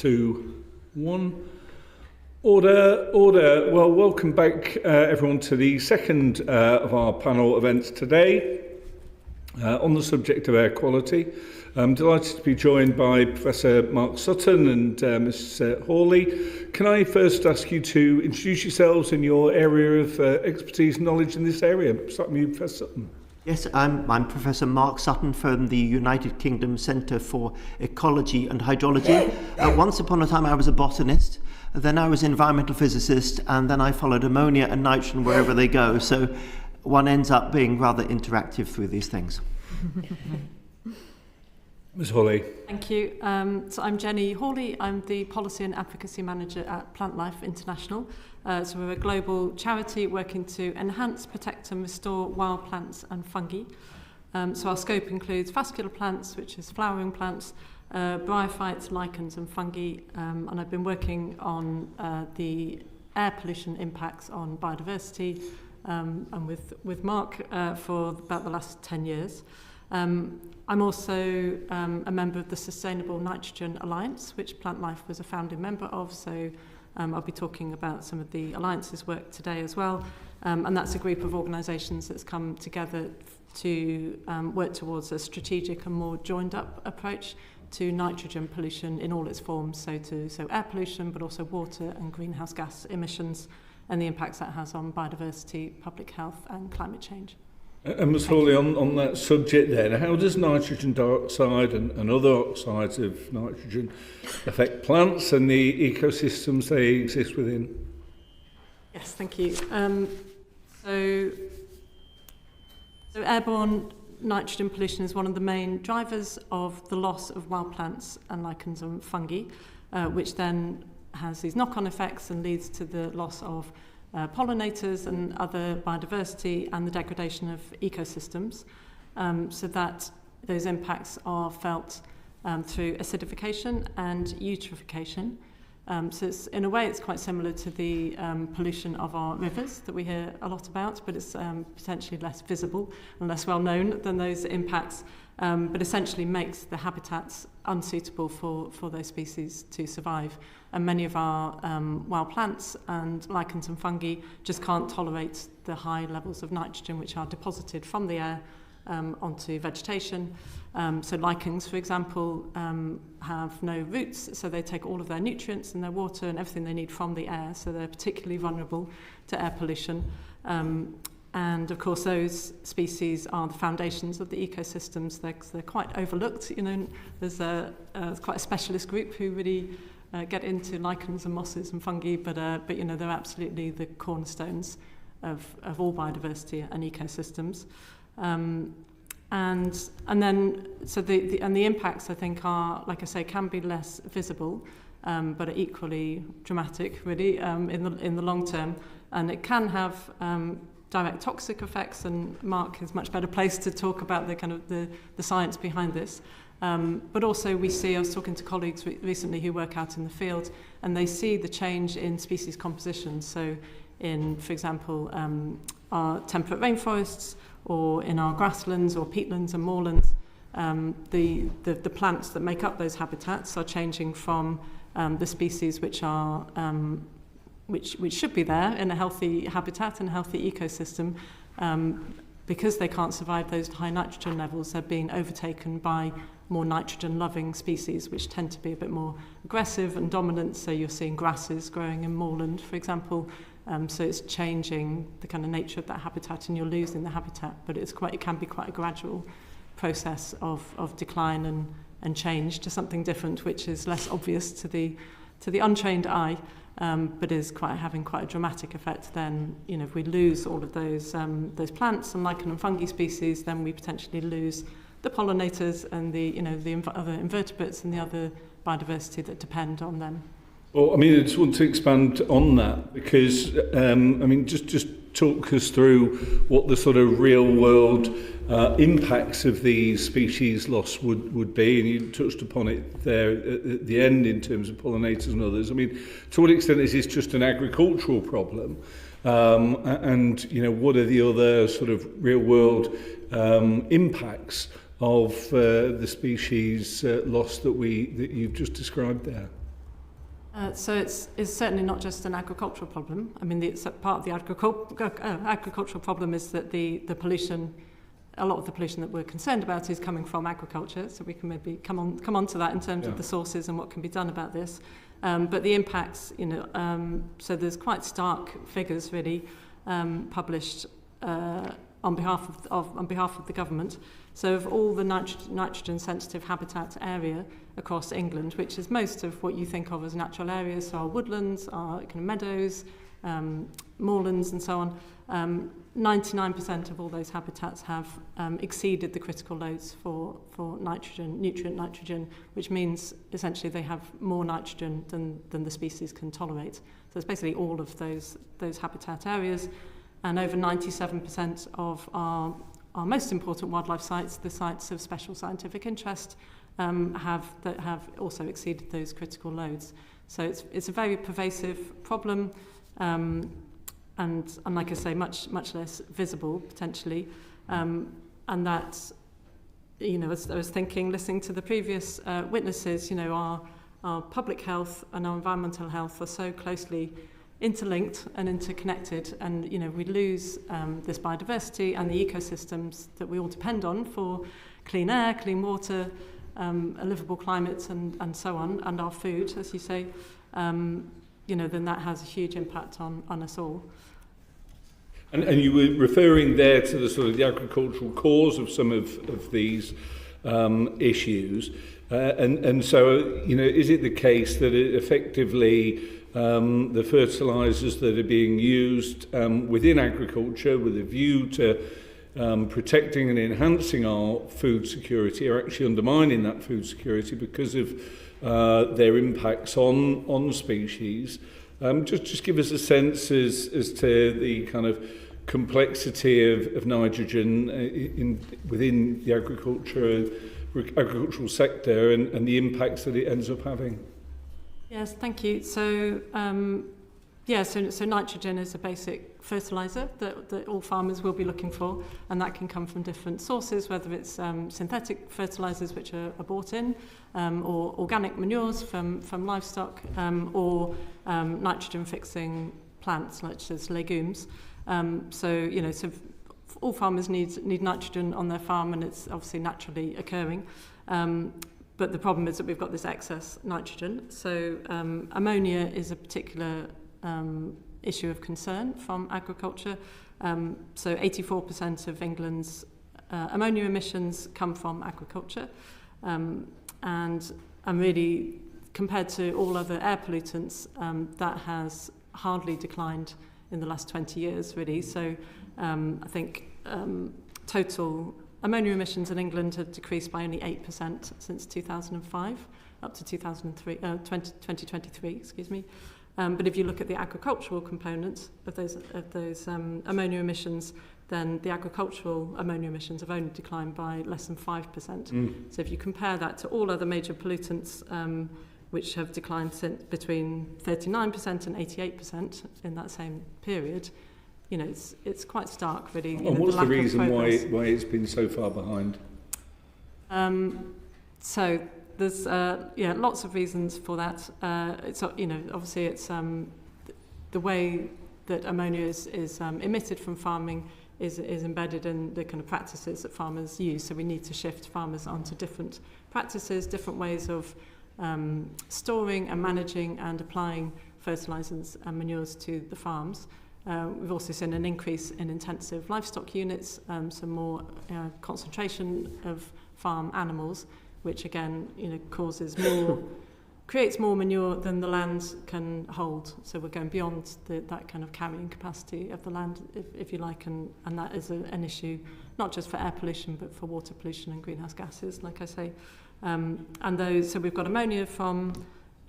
2, 1. Order. Well, welcome back, everyone, to the second of our panel events today on the subject of air quality. I'm delighted to be joined by Professor Mark Sutton and Ms Hawley. Can I first ask you to introduce yourselves and your area of expertise and knowledge in this area? Starting with you, Professor Sutton. Yes, I'm Professor Mark Sutton from the United Kingdom Centre for Ecology and Hydrology. Once upon a time I was a botanist, then I was an environmental physicist, and then I followed ammonia and nitrogen wherever they go. So one ends up being rather interactive through these things. Ms Hawley. Thank you. So I'm Jenny Hawley. I'm the Policy and Advocacy Manager at Plantlife International. So we're a global charity working to enhance, protect and restore wild plants and fungi. So our scope includes vascular plants, which is flowering plants, bryophytes, lichens and fungi. And I've been working on the air pollution impacts on biodiversity and with Mark for about the last 10 years. I'm also a member of the Sustainable Nitrogen Alliance, which Plantlife was a founding member of, so I'll be talking about some of the Alliance's work today as well. And that's a group of organisations that's come together to work towards a strategic and more joined-up approach to nitrogen pollution in all its forms, so air pollution, but also water and greenhouse gas emissions, and the impacts that has on biodiversity, public health and climate change. And Ms Hawley, on that subject then, how does nitrogen dioxide and other oxides of nitrogen affect plants and the ecosystems they exist within? Yes, thank you. So airborne nitrogen pollution is one of the main drivers of the loss of wild plants and lichens and fungi, which then has these knock-on effects and leads to the loss of pollinators and other biodiversity and the degradation of ecosystems, so that those impacts are felt through acidification and eutrophication. So it's, in a way it's quite similar to the pollution of our rivers that we hear a lot about, but it's potentially less visible and less well known than those impacts, but essentially makes the habitats unsuitable for those species to survive. And many of our wild plants and lichens and fungi just can't tolerate the high levels of nitrogen which are deposited from the air onto vegetation. So lichens, for example, have no roots, so they take all of their nutrients and their water and everything they need from the air, so they're particularly vulnerable to air pollution. And of course those species are the foundations of the ecosystems. They're quite overlooked. You know, there's quite a specialist group who really get into lichens and mosses and fungi, but you know, they're absolutely the cornerstones of all biodiversity and ecosystems. And then so the impacts, I think, are, like I say, can be less visible, but are equally dramatic really in the long term, and it can have direct toxic effects, and Mark is much better placed to talk about the kind of the science behind this. But also we see, I was talking to colleagues recently who work out in the field, and they see the change in species composition. So in, for example, our temperate rainforests, or in our grasslands or peatlands and moorlands, the plants that make up those habitats are changing from the species which are which should be there in a healthy habitat and a healthy ecosystem. Because they can't survive those high nitrogen levels, they're being overtaken by more nitrogen-loving species, which tend to be a bit more aggressive and dominant. So you're seeing grasses growing in moorland, for example. So it's changing the kind of nature of that habitat, and you're losing the habitat. But it can be quite a gradual process of decline and change to something different, which is less obvious to the untrained eye. But is having quite a dramatic effect. Then, you know, if we lose all of those plants and lichen and fungi species, then we potentially lose the pollinators and the other invertebrates and the other biodiversity that depend on them. Well, I mean, I just want to expand on that because, just talk us through what the sort of real-world impacts of these species loss would be, and you touched upon it there at the end in terms of pollinators and others. I mean, to what extent is this just an agricultural problem? And, you know, what are the other sort of real-world impacts of the species loss that you've just described there? So it's certainly not just an agricultural problem. I mean, it's part of the agricultural problem is that the pollution, a lot of the pollution that we're concerned about is coming from agriculture. So we can maybe come on to that in terms of the sources and what can be done about this. But the impacts, so there's quite stark figures really published on behalf of the government. So of all the nitrogen sensitive habitat area across England, which is most of what you think of as natural areas, so our woodlands, our kind of meadows, moorlands and so on, 99% of all those habitats have exceeded the critical loads for nutrient nitrogen, which means essentially they have more nitrogen than the species can tolerate. So it's basically all of those habitat areas, and over 97% of our most important wildlife sites, the sites of special scientific interest, have also exceeded those critical loads. So it's a very pervasive problem, and like I say, much less visible potentially, and that, as I was thinking, listening to the previous witnesses, our public health and our environmental health are so closely interlinked and interconnected, and we lose this biodiversity and the ecosystems that we all depend on for clean air, clean water, a livable climate, and so on, and our food, as you say, then that has a huge impact on us all. And you were referring there to the sort of the agricultural cause of some of these issues, and so is it the case that it effectively the fertilisers that are being used within agriculture with a view to protecting and enhancing our food security are actually undermining that food security because of their impacts on species? Just give us a sense as to the kind of complexity of nitrogen within the agricultural sector and the impacts that it ends up having. Yes, thank you. So, so nitrogen is a basic fertiliser that all farmers will be looking for, and that can come from different sources, whether it's synthetic fertilisers which are bought in, or organic manures from livestock, or nitrogen-fixing plants such as legumes. So all farmers need nitrogen on their farm, and it's obviously naturally occurring. But the problem is that we've got this excess nitrogen. So ammonia is a particular issue of concern from agriculture. So 84% of England's ammonia emissions come from agriculture. And really, compared to all other air pollutants, that has hardly declined in the last 20 years, really. So I think total ammonia emissions in England have decreased by only 8% since 2005, up to 2023, excuse me. But if you look at the agricultural component of those ammonia emissions, then the agricultural ammonia emissions have only declined by less than 5%. So if you compare that to all other major pollutants, which have declined between 39% and 88% in that same period, it's quite stark, really. And what's the reason why it's been so far behind? So there's lots of reasons for that. It's obviously it's the way that ammonia is emitted from farming is embedded in the kind of practices that farmers use. So we need to shift farmers onto different practices, different ways of storing and managing and applying fertilisers and manures to the farms. We've also seen an increase in intensive livestock units, some more concentration of farm animals, which again, creates more manure than the land can hold. So we're going beyond that kind of carrying capacity of the land, if you like, and that is an issue not just for air pollution but for water pollution and greenhouse gases, like I say. So we've got ammonia from,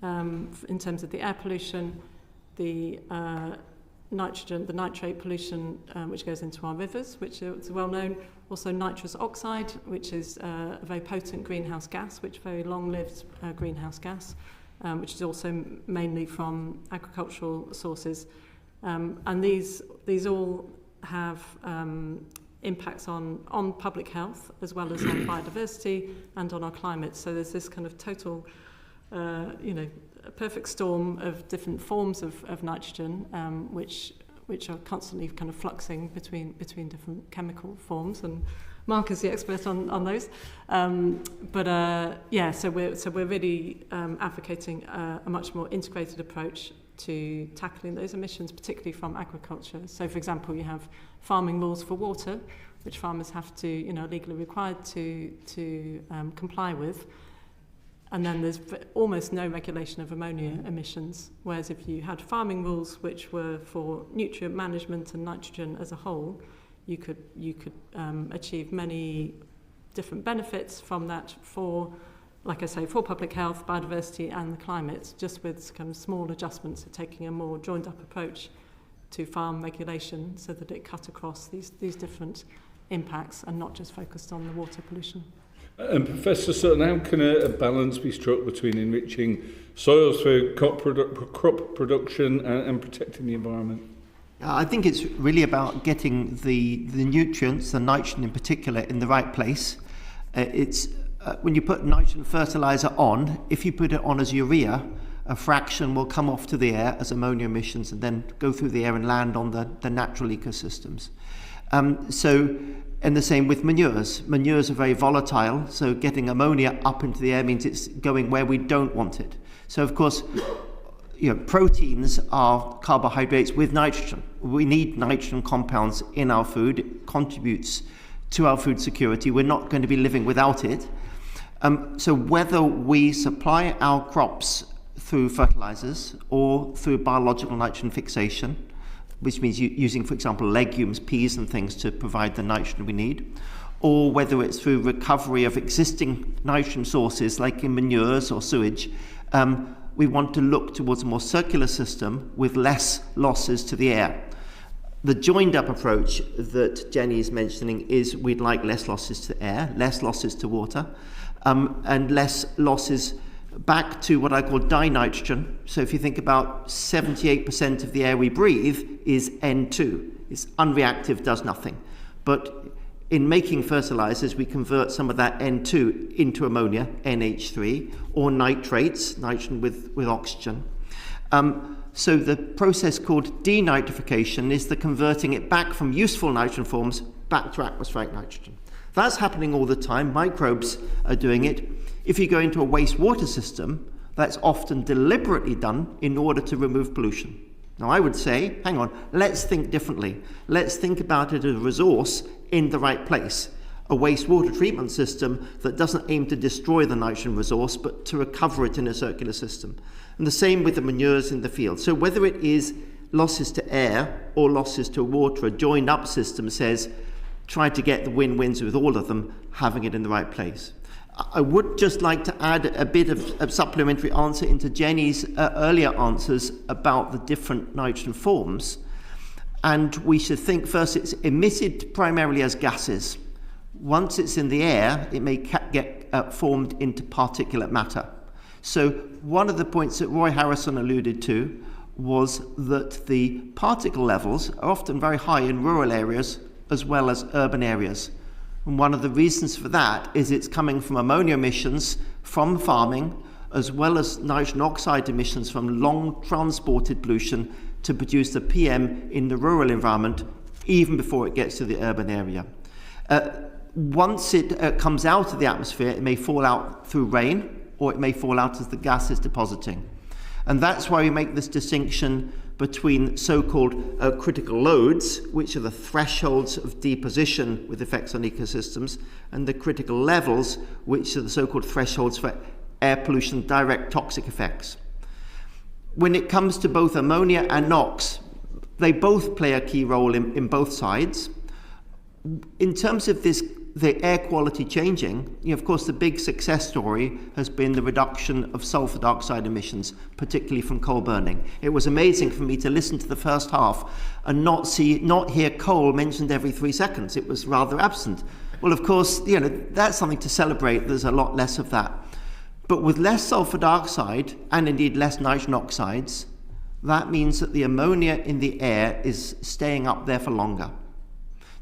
in terms of the air pollution, the nitrogen, the nitrate pollution, which goes into our rivers, which is well known. Also nitrous oxide, which is a very potent greenhouse gas, very long-lived greenhouse gas, which is also mainly from agricultural sources. And these all have impacts on public health as well as on biodiversity and on our climate. So there's this kind of total a perfect storm of different forms of nitrogen, which are constantly kind of fluxing between different chemical forms, and Mark is the expert on those. So we're really advocating a much more integrated approach to tackling those emissions, particularly from agriculture. So, for example, you have farming rules for water, which farmers have to, legally required to comply with. And then there's almost no regulation of ammonia emissions, whereas if you had farming rules which were for nutrient management and nitrogen as a whole, you could achieve many different benefits from that for, like I say, for public health, biodiversity and the climate, just with kind of small adjustments of taking a more joined up approach to farm regulation so that it cut across these different impacts and not just focused on the water pollution. And Professor Sutton, how can a balance be struck between enriching soils for crop production and protecting the environment? I think it's really about getting the nutrients, the nitrogen in particular, in the right place. When you put nitrogen fertilizer on, if you put it on as urea, a fraction will come off to the air as ammonia emissions and then go through the air and land on the natural ecosystems. And the same with manures. Manures are very volatile, so getting ammonia up into the air means it's going where we don't want it. So, of course, proteins are carbohydrates with nitrogen. We need nitrogen compounds in our food. It contributes to our food security. We're not going to be living without it. So whether we supply our crops through fertilizers or through biological nitrogen fixation, which means using, for example, legumes, peas and things to provide the nitrogen we need, or whether it's through recovery of existing nitrogen sources like in manures or sewage, we want to look towards a more circular system with less losses to the air. The joined-up approach that Jenny is mentioning is we'd like less losses to air, less losses to water, and less losses back to what I call dinitrogen. So if you think about 78% of the air we breathe is N2. It's unreactive, does nothing. But in making fertilizers, we convert some of that N2 into ammonia, NH3, or nitrates, nitrogen with oxygen. So the process called denitrification is the converting it back from useful nitrogen forms back to atmospheric nitrogen. That's happening all the time. Microbes are doing it. If you go into a wastewater system, that's often deliberately done in order to remove pollution. Now, I would say, hang on, let's think differently. Let's think about it as a resource in the right place. A wastewater treatment system that doesn't aim to destroy the nitrogen resource, but to recover it in a circular system. And the same with the manures in the field. So whether it is losses to air or losses to water, a joined up system says, try to get the win-wins with all of them, having it in the right place. I would just like to add a bit of a supplementary answer into Jenny's earlier answers about the different nitrogen forms. And we should think first it's emitted primarily as gases. Once it's in the air, it may get formed into particulate matter. So one of the points that Roy Harrison alluded to was that the particle levels are often very high in rural areas as well as urban areas. And one of the reasons for that is it's coming from ammonia emissions from farming, as well as nitrogen oxide emissions from long transported pollution to produce the PM in the rural environment, even before it gets to the urban area. Once it comes out of the atmosphere, it may fall out through rain, or it may fall out as the gas is depositing. And that's why we make this distinction between so-called critical loads, which are the thresholds of deposition with effects on ecosystems, and the critical levels, which are the so-called thresholds for air pollution direct toxic effects. When it comes to both ammonia and NOx, they both play a key role in both sides. In terms of the air quality changing, of course, the big success story has been the reduction of sulfur dioxide emissions, particularly from coal burning. It was amazing for me to listen to the first half and not hear coal mentioned every 3 seconds. It was rather absent. Well, of course, that's something to celebrate. There's a lot less of that. But with less sulfur dioxide and indeed less nitrogen oxides, that means that the ammonia in the air is staying up there for longer.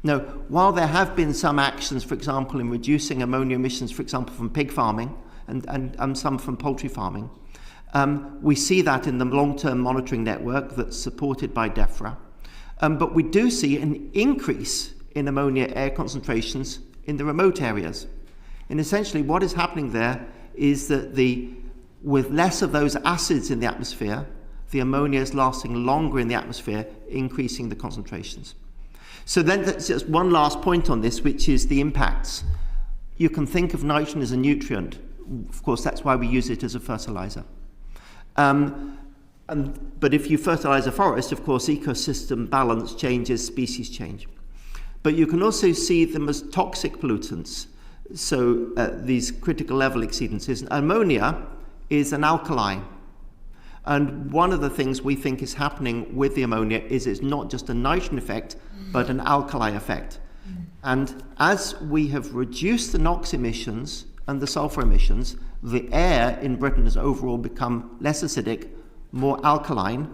Now, while there have been some actions, for example, in reducing ammonia emissions, for example, from pig farming and some from poultry farming, We see that in the long-term monitoring network that's supported by DEFRA. But we do see an increase in ammonia air concentrations in the remote areas. And essentially what is happening there is that with less of those acids in the atmosphere, the ammonia is lasting longer in the atmosphere, increasing the concentrations. So then that's just one last point on this, which is the impacts. You can think of nitrogen as a nutrient. Of course, that's why we use it as a fertilizer. But if you fertilize a forest, of course, ecosystem balance changes, species change. But you can also see them as toxic pollutants. So these critical level exceedances. Ammonia is an alkali. And one of the things we think is happening with the ammonia is it's not just a nitrogen effect, but an alkali effect. And as we have reduced the NOx emissions and the sulfur emissions, the air in Britain has overall become less acidic, more alkaline.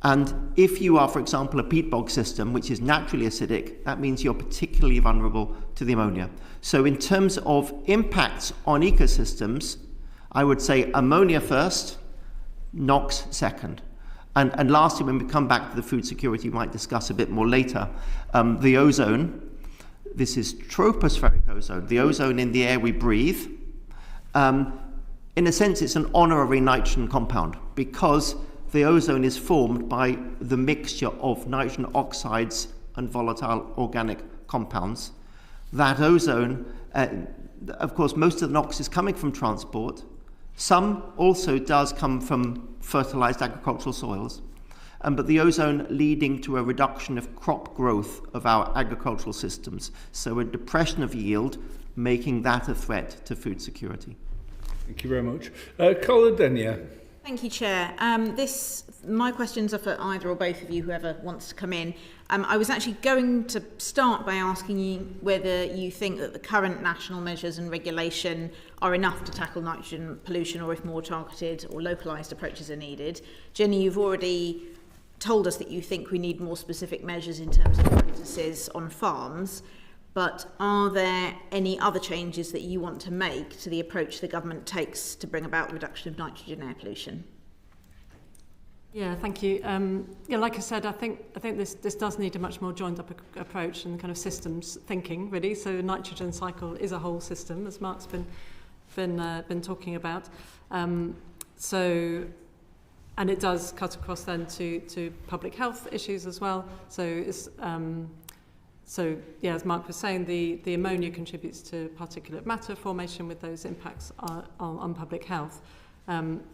And if you are, for example, a peat bog system, which is naturally acidic, that means you're particularly vulnerable to the ammonia. So in terms of impacts on ecosystems, I would say ammonia first, NOx second. And lastly, when we come back to the food security, we might discuss a bit more later, the ozone. This is tropospheric ozone, the ozone in the air we breathe. In a sense, it's an honorary nitrogen compound because the ozone is formed by the mixture of nitrogen oxides and volatile organic compounds. That ozone, of course, most of the NOx is coming from transport. Some also does come from fertilized agricultural soils, but the ozone leading to a reduction of crop growth of our agricultural systems. So a depression of yield, making that a threat to food security. Thank you very much. Colin Denyer. Thank you, Chair. My questions are for either or both of you, whoever wants to come in. I was actually going to start by asking you whether you think that the current national measures and regulation are enough to tackle nitrogen pollution, or if more targeted or localised approaches are needed. Jenny, you've already told us that you think we need more specific measures in terms of practices on farms, but are there any other changes that you want to make to the approach the government takes to bring about the reduction of nitrogen air pollution? Yeah, thank you. Like I said, I think this does need a much more joined up approach and kind of systems thinking, really. So the nitrogen cycle is a whole system, as Mark's been talking about. And it does cut across then to public health issues as well. So it's as Mark was saying, the ammonia contributes to particulate matter formation with those impacts on public health.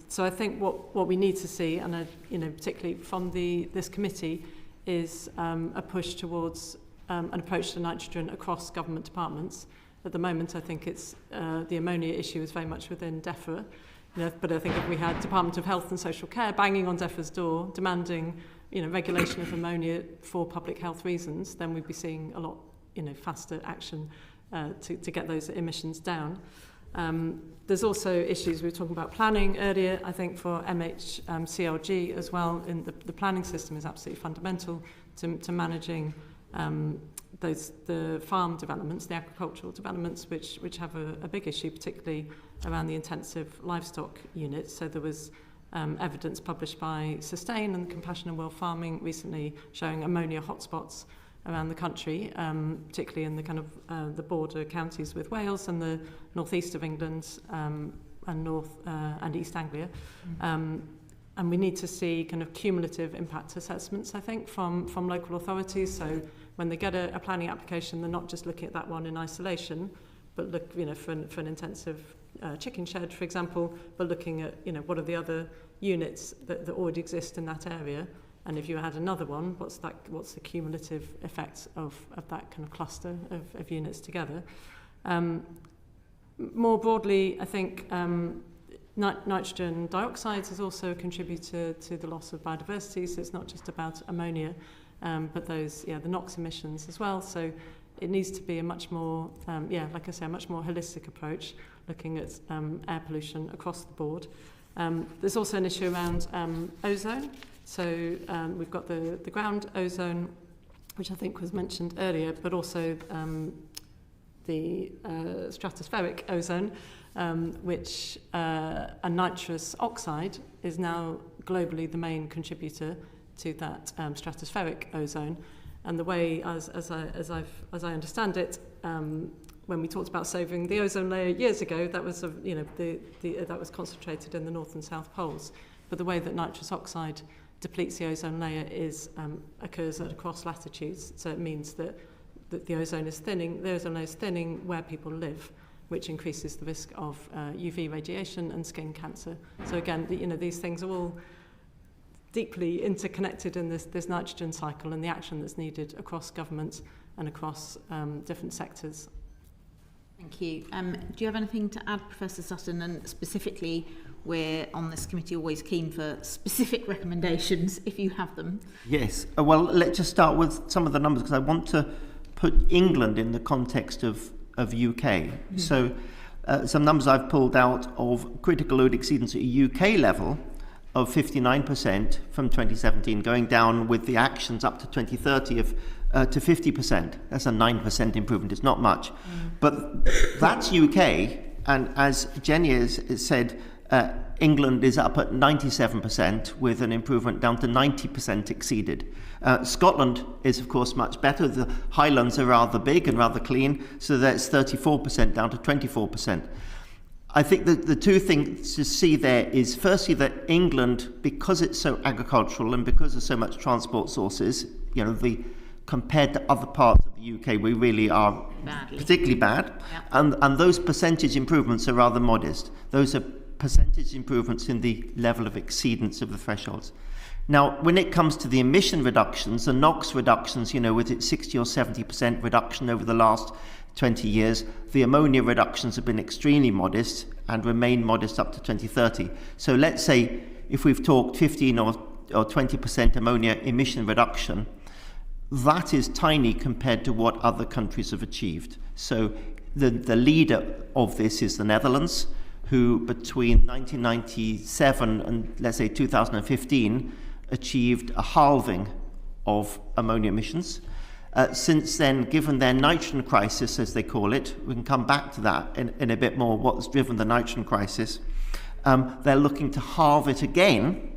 So I think what we need to see, and particularly from this committee, is a push towards an approach to nitrogen across government departments. At the moment, I think it's the ammonia issue is very much within DEFRA, but I think if we had Department of Health and Social Care banging on DEFRA's door, demanding regulation of ammonia for public health reasons, then we'd be seeing a lot faster action to get those emissions down. There's also issues, we were talking about planning earlier, I think for CLG as well, and the planning system is absolutely fundamental to managing the farm developments, the agricultural developments, which have a big issue, particularly around the intensive livestock units. So there was evidence published by Sustain and Compassion and World Farming recently showing ammonia hotspots around the country, particularly in the kind of the border counties with Wales and the northeast of England and north and East Anglia. And we need to see kind of cumulative impact assessments, I think, from local authorities. So when they get a planning application, they're not just looking at that one in isolation, but look, for an intensive chicken shed, for example, but looking at, what are the other units that already exist in that area. And if you add another one, what's the cumulative effect of that kind of cluster of units together? More broadly, I think nitrogen dioxide is also a contributor to the loss of biodiversity. So it's not just about ammonia, but those, the NOx emissions as well. So it needs to be a much more, like I say, a much more holistic approach, looking at air pollution across the board. There's also an issue around ozone. So we've got the ground ozone, which I think was mentioned earlier, but also the stratospheric ozone, which and nitrous oxide is now globally the main contributor to that stratospheric ozone. And the way, as I understand it, when we talked about saving the ozone layer years ago, that was that was concentrated in the north and south poles. But the way that nitrous oxide depletes the ozone layer occurs at across latitudes. So it means that the ozone is thinning. The ozone layer is thinning where people live, which increases the risk of UV radiation and skin cancer. So again, these things are all deeply interconnected in this nitrogen cycle and the action that's needed across government and across different sectors. Thank you. Do you have anything to add, Professor Sutton? And specifically, we're on this committee always keen for specific recommendations, if you have them. Yes. Well, let's just start with some of the numbers, because I want to put England in the context of UK. Mm-hmm. So some numbers I've pulled out of critical load exceedance at a UK level of 59% from 2017, going down with the actions up to 2030 to 50%. That's a 9% improvement. It's not much. But that's UK, and as Jenny has said, England is up at 97% with an improvement down to 90% exceeded. Scotland is, of course, much better. The Highlands are rather big and rather clean, so that's 34% down to 24%. I think that the two things to see there is, firstly, that England, because it's so agricultural and because there's so much transport sources, compared to other parts of the UK, we really are particularly bad. Yep. And those percentage improvements are rather modest. Those are percentage improvements in the level of exceedance of the thresholds. Now, when it comes to the emission reductions, the NOx reductions, with its 60 or 70% reduction over the last 20 years, the ammonia reductions have been extremely modest and remain modest up to 2030. So let's say if we've talked 15 or 20% ammonia emission reduction, that is tiny compared to what other countries have achieved. So the leader of this is the Netherlands, who between 1997 and let's say 2015 achieved a halving of ammonia emissions. Since then, given their nitrogen crisis, as they call it, we can come back to that in a bit more, what's driven the nitrogen crisis, they're looking to halve it again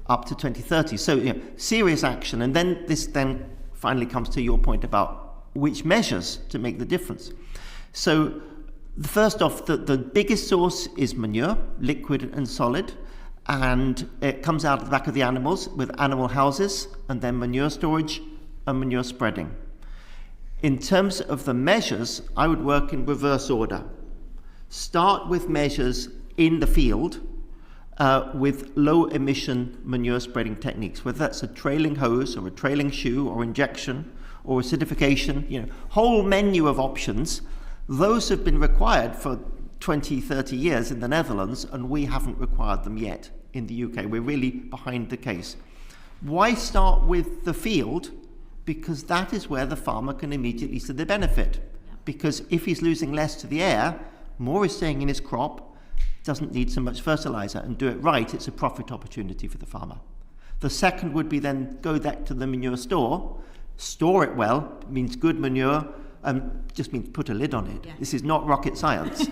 up to 2030. So, serious action. And then this then finally comes to your point about which measures to make the difference. So, first off, the biggest source is manure, liquid and solid, and it comes out of the back of the animals with animal houses, and then manure storage and manure spreading. In terms of the measures, I would work in reverse order. Start with measures in the field with low emission manure spreading techniques, whether that's a trailing hose or a trailing shoe or injection or acidification, whole menu of options. Those have been required for 20, 30 years in the Netherlands, and we haven't required them yet in the UK. We're really behind the case. Why start with the field? Because that is where the farmer can immediately see the benefit. Because if he's losing less to the air, more is staying in his crop, doesn't need so much fertilizer, and do it right, it's a profit opportunity for the farmer. The second would be then go back to the manure store it well, means good manure, just means put a lid on it. Yeah. This is not rocket science.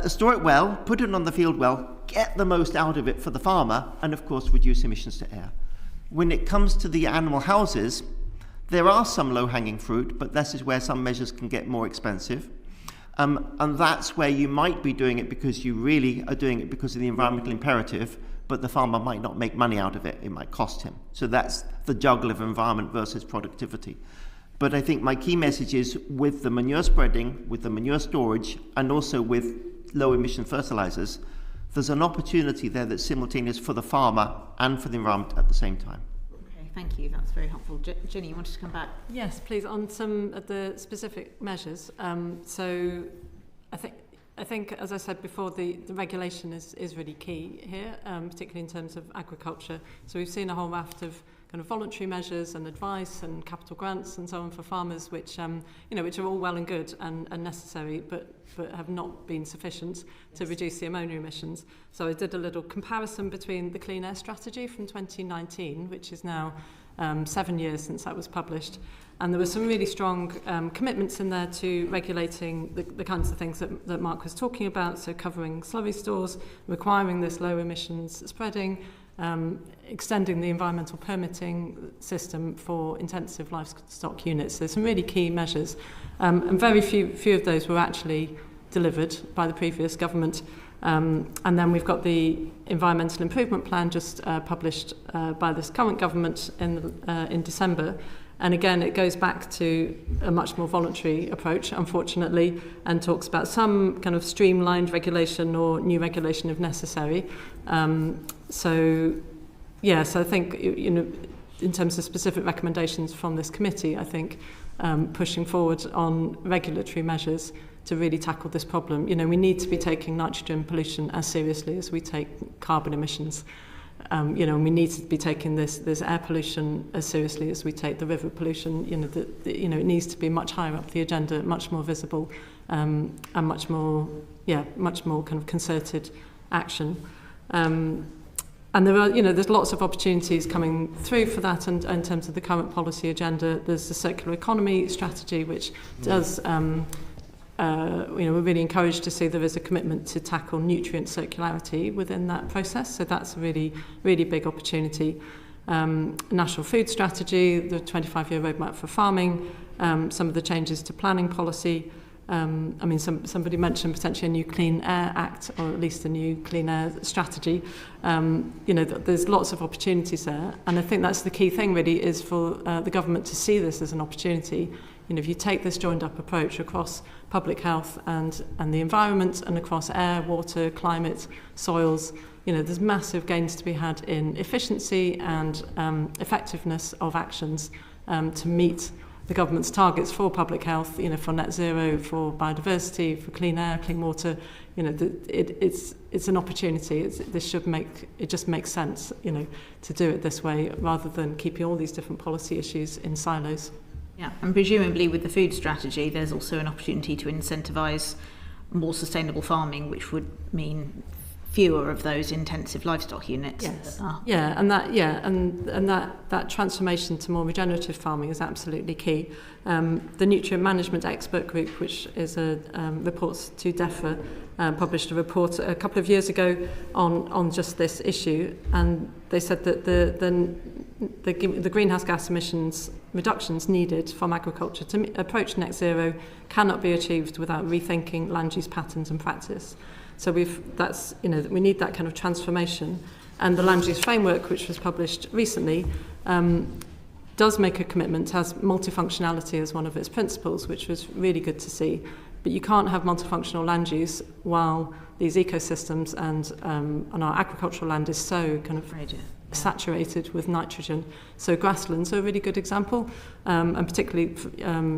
Store it well, put it on the field well, get the most out of it for the farmer, and of course reduce emissions to air. When it comes to the animal houses, there are some low-hanging fruit, but this is where some measures can get more expensive. And that's where you might be doing it because you really are doing it because of the environmental imperative, but the farmer might not make money out of it. It might cost him. So that's the juggle of environment versus productivity. But I think my key message is with the manure spreading, with the manure storage, and also with low-emission fertilizers, there's an opportunity there that's simultaneous for the farmer and for the environment at the same time. Okay, thank you. That's very helpful. Jenny, you wanted to come back? Yes, please. On some of the specific measures. So I think, as I said before, the regulation is really key here, particularly in terms of agriculture. So we've seen a whole raft of kind of voluntary measures and advice and capital grants and so on for farmers, which which are all well and good and necessary, but have not been sufficient to reduce the ammonia emissions. So I did a little comparison between the Clean Air Strategy from 2019, which is now 7 years since that was published. And there were some really strong commitments in there to regulating the kinds of things that Mark was talking about, so covering slurry stores, requiring this low emissions spreading, extending the environmental permitting system for intensive livestock units. So some really key measures. And very few of those were actually delivered by the previous government. And then we've got the Environmental Improvement Plan just published by this current government in December. And again, it goes back to a much more voluntary approach, unfortunately, and talks about some kind of streamlined regulation or new regulation if necessary. So I think, in terms of specific recommendations from this committee, I think pushing forward on regulatory measures to really tackle this problem. We need to be taking nitrogen pollution as seriously as we take carbon emissions. We need to be taking this air pollution as seriously as we take the river pollution. It needs to be much higher up the agenda, much more visible, and much more kind of concerted action. And there are, there's lots of opportunities coming through for that, and in terms of the current policy agenda, there's the circular economy strategy, which does. We're really encouraged to see there is a commitment to tackle nutrient circularity within that process. So that's a really, really big opportunity. National food strategy, the 25-year roadmap for farming, some of the changes to planning policy. Somebody mentioned potentially a new Clean Air Act, or at least a new Clean Air strategy. There's lots of opportunities there. And I think that's the key thing, really, is for the government to see this as an opportunity. If you take this joined-up approach across public health and the environment, and across air, water, climate, soils, there's massive gains to be had in efficiency and effectiveness of actions to meet the government's targets for public health, for net zero, for biodiversity, for clean air, clean water. It's an opportunity. It just makes sense, to do it this way rather than keeping all these different policy issues in silos. Yeah, and presumably with the food strategy, there's also an opportunity to incentivise more sustainable farming, which would mean fewer of those intensive livestock units. Yes. And that transformation to more regenerative farming is absolutely key. The Nutrient Management Expert Group, which is reports to DEFRA, published a report a couple of years ago on just this issue, and they said that the greenhouse gas emissions reductions needed from agriculture to approach net zero cannot be achieved without rethinking land use patterns and practice. So we need that kind of transformation, and the land use framework, which was published recently, does make a commitment, has multifunctionality as one of its principles, which was really good to see. But you can't have multifunctional land use while these ecosystems and our agricultural land is so kind of saturated with nitrogen. So grasslands are a really good example, and particularly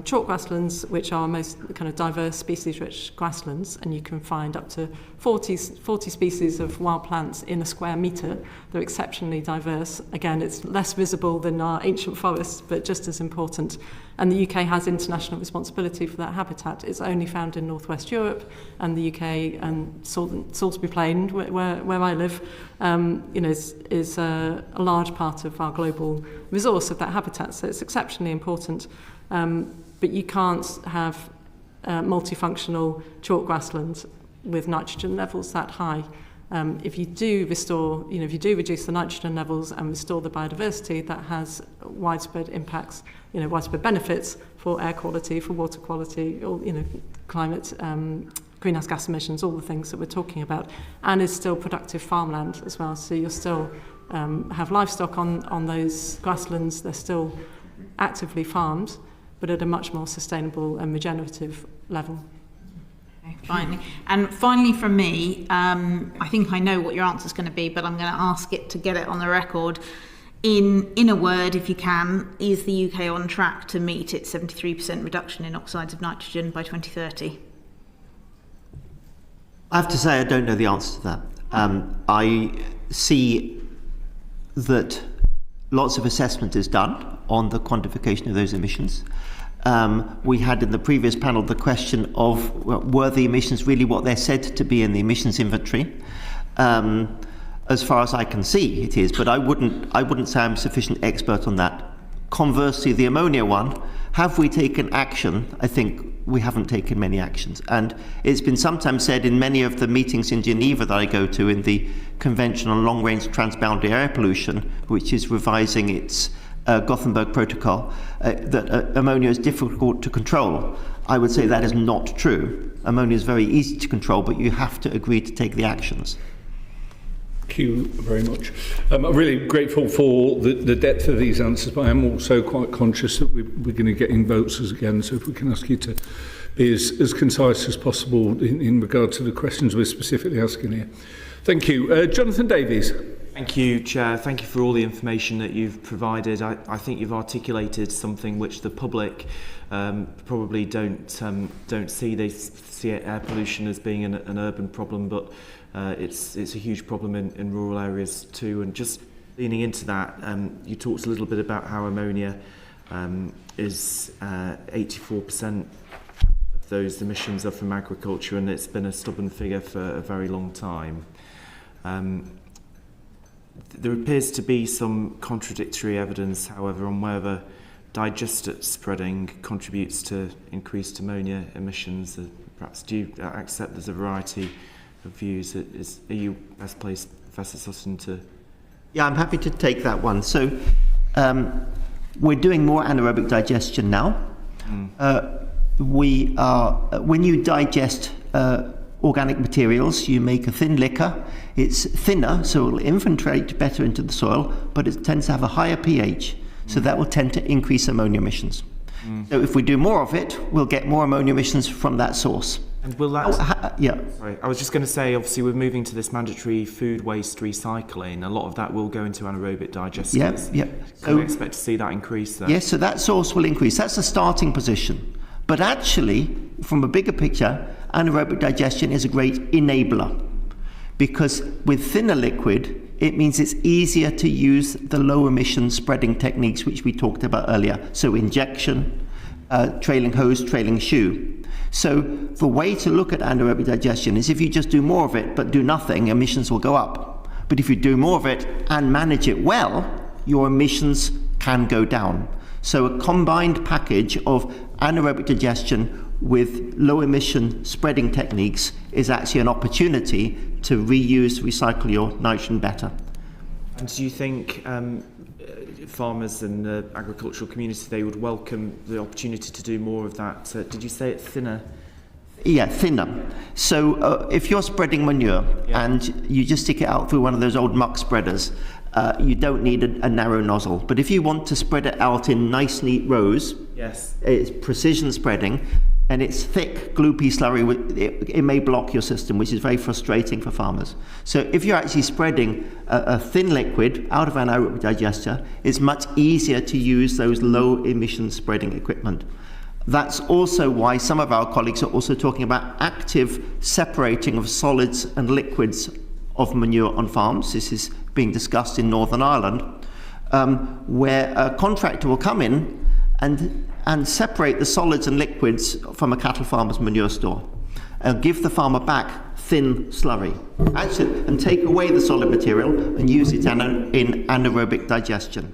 chalk grasslands, which are most kind of diverse species-rich grasslands, and you can find up to 40 species of wild plants in a square metre. They're exceptionally diverse. Again, it's less visible than our ancient forests, but just as important. And the UK has international responsibility for that habitat. It's only found in Northwest Europe, and the UK and Salisbury Plain, where I live, is a large part of our global resource of that habitat. So it's exceptionally important. But you can't have multifunctional chalk grasslands with nitrogen levels that high. If you do restore, if you do reduce the nitrogen levels and restore the biodiversity, that has widespread impacts, widespread benefits for air quality, for water quality, or, climate, greenhouse gas emissions, all the things that we're talking about, and is still productive farmland as well. So you'll still have livestock on those grasslands. They're still actively farmed, but at a much more sustainable and regenerative level. Finally from me, I think I know what your answer is going to be, but I'm going to ask it to get it on the record. In a word, if you can, is the UK on track to meet its 73% reduction in oxides of nitrogen by 2030? I have to say I don't know the answer to that. I see that lots of assessment is done on the quantification of those emissions. We had in the previous panel the question of were the emissions really what they're said to be in the emissions inventory? As far as I can see, it is, but I wouldn't say I'm a sufficient expert on that Conversely, the ammonia one, have we taken action? I think we haven't taken many actions. And it's been sometimes said in many of the meetings in Geneva that I go to in the Convention on Long-Range Transboundary Air Pollution, which is revising its Gothenburg Protocol, that ammonia is difficult to control. I would say that is not true. Ammonia is very easy to control, but you have to agree to take the actions. Thank you very much. I'm really grateful for the depth of these answers, but I'm also quite conscious that we're going to get in votes again, so if we can ask you to be as concise as possible in regard to the questions we're specifically asking here. Thank you. Jonathan Davies. Thank you, Chair. Thank you for all the information that you've provided. I think you've articulated something which the public probably don't see. They see air pollution as being an urban problem, but it's a huge problem in rural areas too. And just leaning into that, you talked a little bit about how ammonia is 84% of those emissions are from agriculture, and it's been a stubborn figure for a very long time. There appears to be some contradictory evidence, however, on whether digestate spreading contributes to increased ammonia emissions. Perhaps do you accept there's a variety of views? Are you best placed, Professor Sutton, to... Yeah, I'm happy to take that one. So we're doing more anaerobic digestion now. When you digest organic materials, you make a thin liquor. It's thinner, so it will infiltrate better into the soil, but it tends to have a higher pH, so that will tend to increase ammonia emissions. So if we do more of it, we'll get more ammonia emissions from that source. And will that... yeah. Sorry, I was just going to say, obviously we're moving to this mandatory food waste recycling. A lot of that will go into anaerobic digesters. Can we expect to see that increase then? Yes, so that source will increase. That's the starting position. But actually, from a bigger picture, anaerobic digestion is a great enabler, because with thinner liquid, it means it's easier to use the low emission spreading techniques which we talked about earlier. So injection, trailing hose, trailing shoe. So the way to look at anaerobic digestion is if you just do more of it but do nothing, emissions will go up. But if you do more of it and manage it well, your emissions can go down. So a combined package of anaerobic digestion with low emission spreading techniques is actually an opportunity to reuse, recycle your nitrogen better. And do you think farmers and the agricultural community, they would welcome the opportunity to do more of that? Did you say it's thinner? Yeah, thinner. So if you're spreading manure and you just stick it out through one of those old muck spreaders, you don't need a narrow nozzle. But if you want to spread it out in nice, neat rows, it's precision spreading, and it's thick, gloopy slurry, it may block your system, which is very frustrating for farmers. So if you're actually spreading a thin liquid out of an anaerobic digester, it's much easier to use those low emission spreading equipment. That's also why some of our colleagues are also talking about active separating of solids and liquids of manure on farms. This is being discussed in Northern Ireland, where a contractor will come in and separate the solids and liquids from a cattle farmer's manure store and give the farmer back thin slurry, actually, and take away the solid material and use it in anaerobic digestion.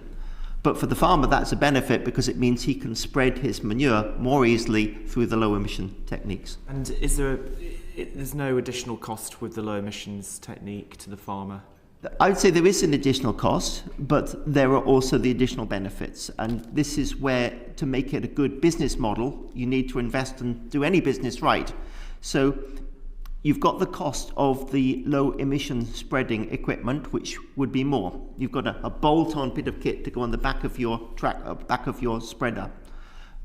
But for the farmer, that's a benefit because it means he can spread his manure more easily through the low emission techniques. And there's no additional cost with the low emissions technique to the farmer? I would say there is an additional cost, but there are also the additional benefits. And this is where, to make it a good business model, you need to invest and do any business right. So you've got the cost of the low emission spreading equipment, which would be more. You've got a bolt-on bit of kit to go on the back of your back of your spreader.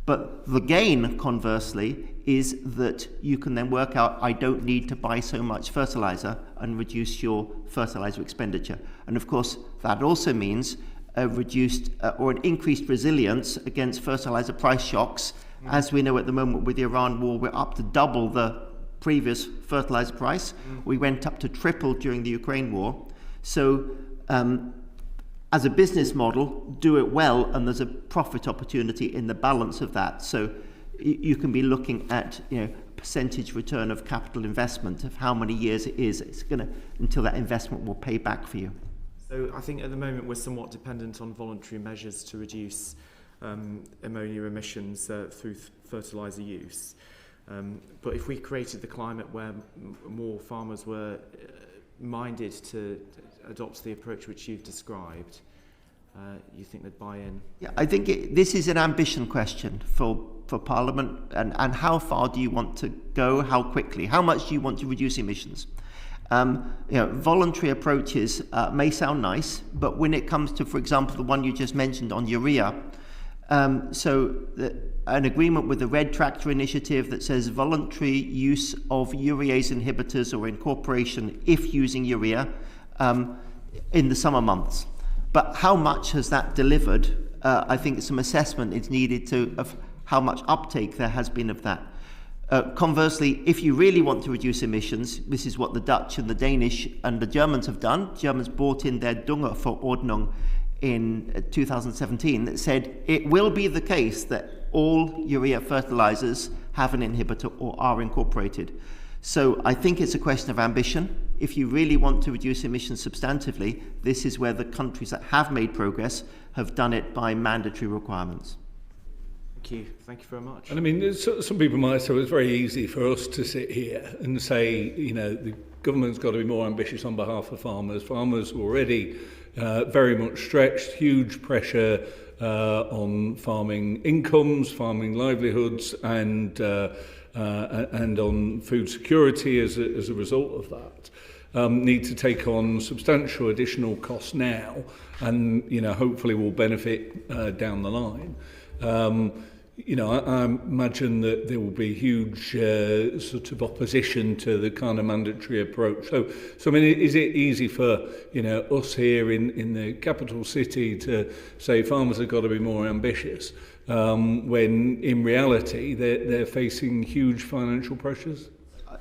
But the gain, conversely, is that you can then work out, I don't need to buy so much fertilizer, and reduce your fertilizer expenditure. And of course, that also means a reduced or an increased resilience against fertilizer price shocks. As we know at the moment with the Iran war, we're up to double the previous fertilizer price. We went up to triple during the Ukraine war. So as a business model, do it well, and there's a profit opportunity in the balance of that. So you can be looking at, percentage return of capital investment of how many years it is. It's going to, until that investment will pay back for you. So I think at the moment we're somewhat dependent on voluntary measures to reduce ammonia emissions through fertiliser use. But if we created the climate where more farmers were minded to adopt the approach which you've described, you think they'd buy in? Yeah, I think this is an ambition question for Parliament, and how far do you want to go, how quickly, how much do you want to reduce emissions? Voluntary approaches may sound nice, but when it comes to, for example, the one you just mentioned on urea, an agreement with the Red Tractor Initiative that says voluntary use of urease inhibitors or incorporation if using urea in the summer months. But how much has that delivered? I think some assessment is needed of how much uptake there has been of that. Conversely, if you really want to reduce emissions, this is what the Dutch and the Danish and the Germans have done. Germans brought in their Dungerverordnung in 2017 that said it will be the case that all urea fertilizers have an inhibitor or are incorporated. So I think it's a question of ambition. If you really want to reduce emissions substantively, this is where the countries that have made progress have done it by mandatory requirements. Thank you very much. And I mean, some people might say it's very easy for us to sit here and say, the government's got to be more ambitious on behalf of farmers. Farmers are already very much stretched, huge pressure on farming incomes, farming livelihoods, and on food security as a result of that. Need to take on substantial additional costs now, and hopefully will benefit down the line. I imagine that there will be huge sort of opposition to the kind of mandatory approach. So I mean, is it easy for us here in the capital city to say farmers have got to be more ambitious when in reality they're facing huge financial pressures?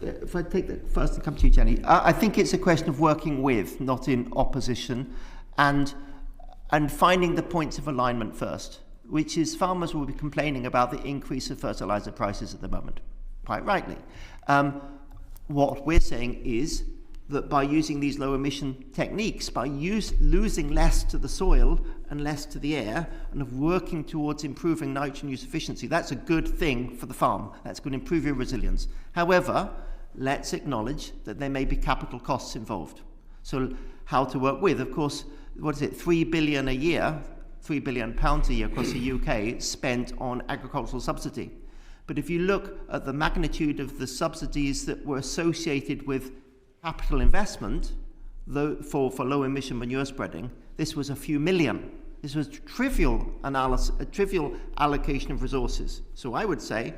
If I take that first and come to you, Jenny, I think it's a question of working with, not in opposition, and finding the points of alignment first, which is farmers will be complaining about the increase of fertiliser prices at the moment, quite rightly. What we're saying is that by using these low emission techniques, by losing less to the soil and less to the air, and of working towards improving nitrogen use efficiency, that's a good thing for the farm. That's going to improve your resilience. However, let's acknowledge that there may be capital costs involved. So how to work with, of course, 3 billion a year, £3 billion a year across the UK spent on agricultural subsidy. But if you look at the magnitude of the subsidies that were associated with capital investment for low emission manure spreading, this was a few million. This was trivial analysis, a trivial allocation of resources. So I would say,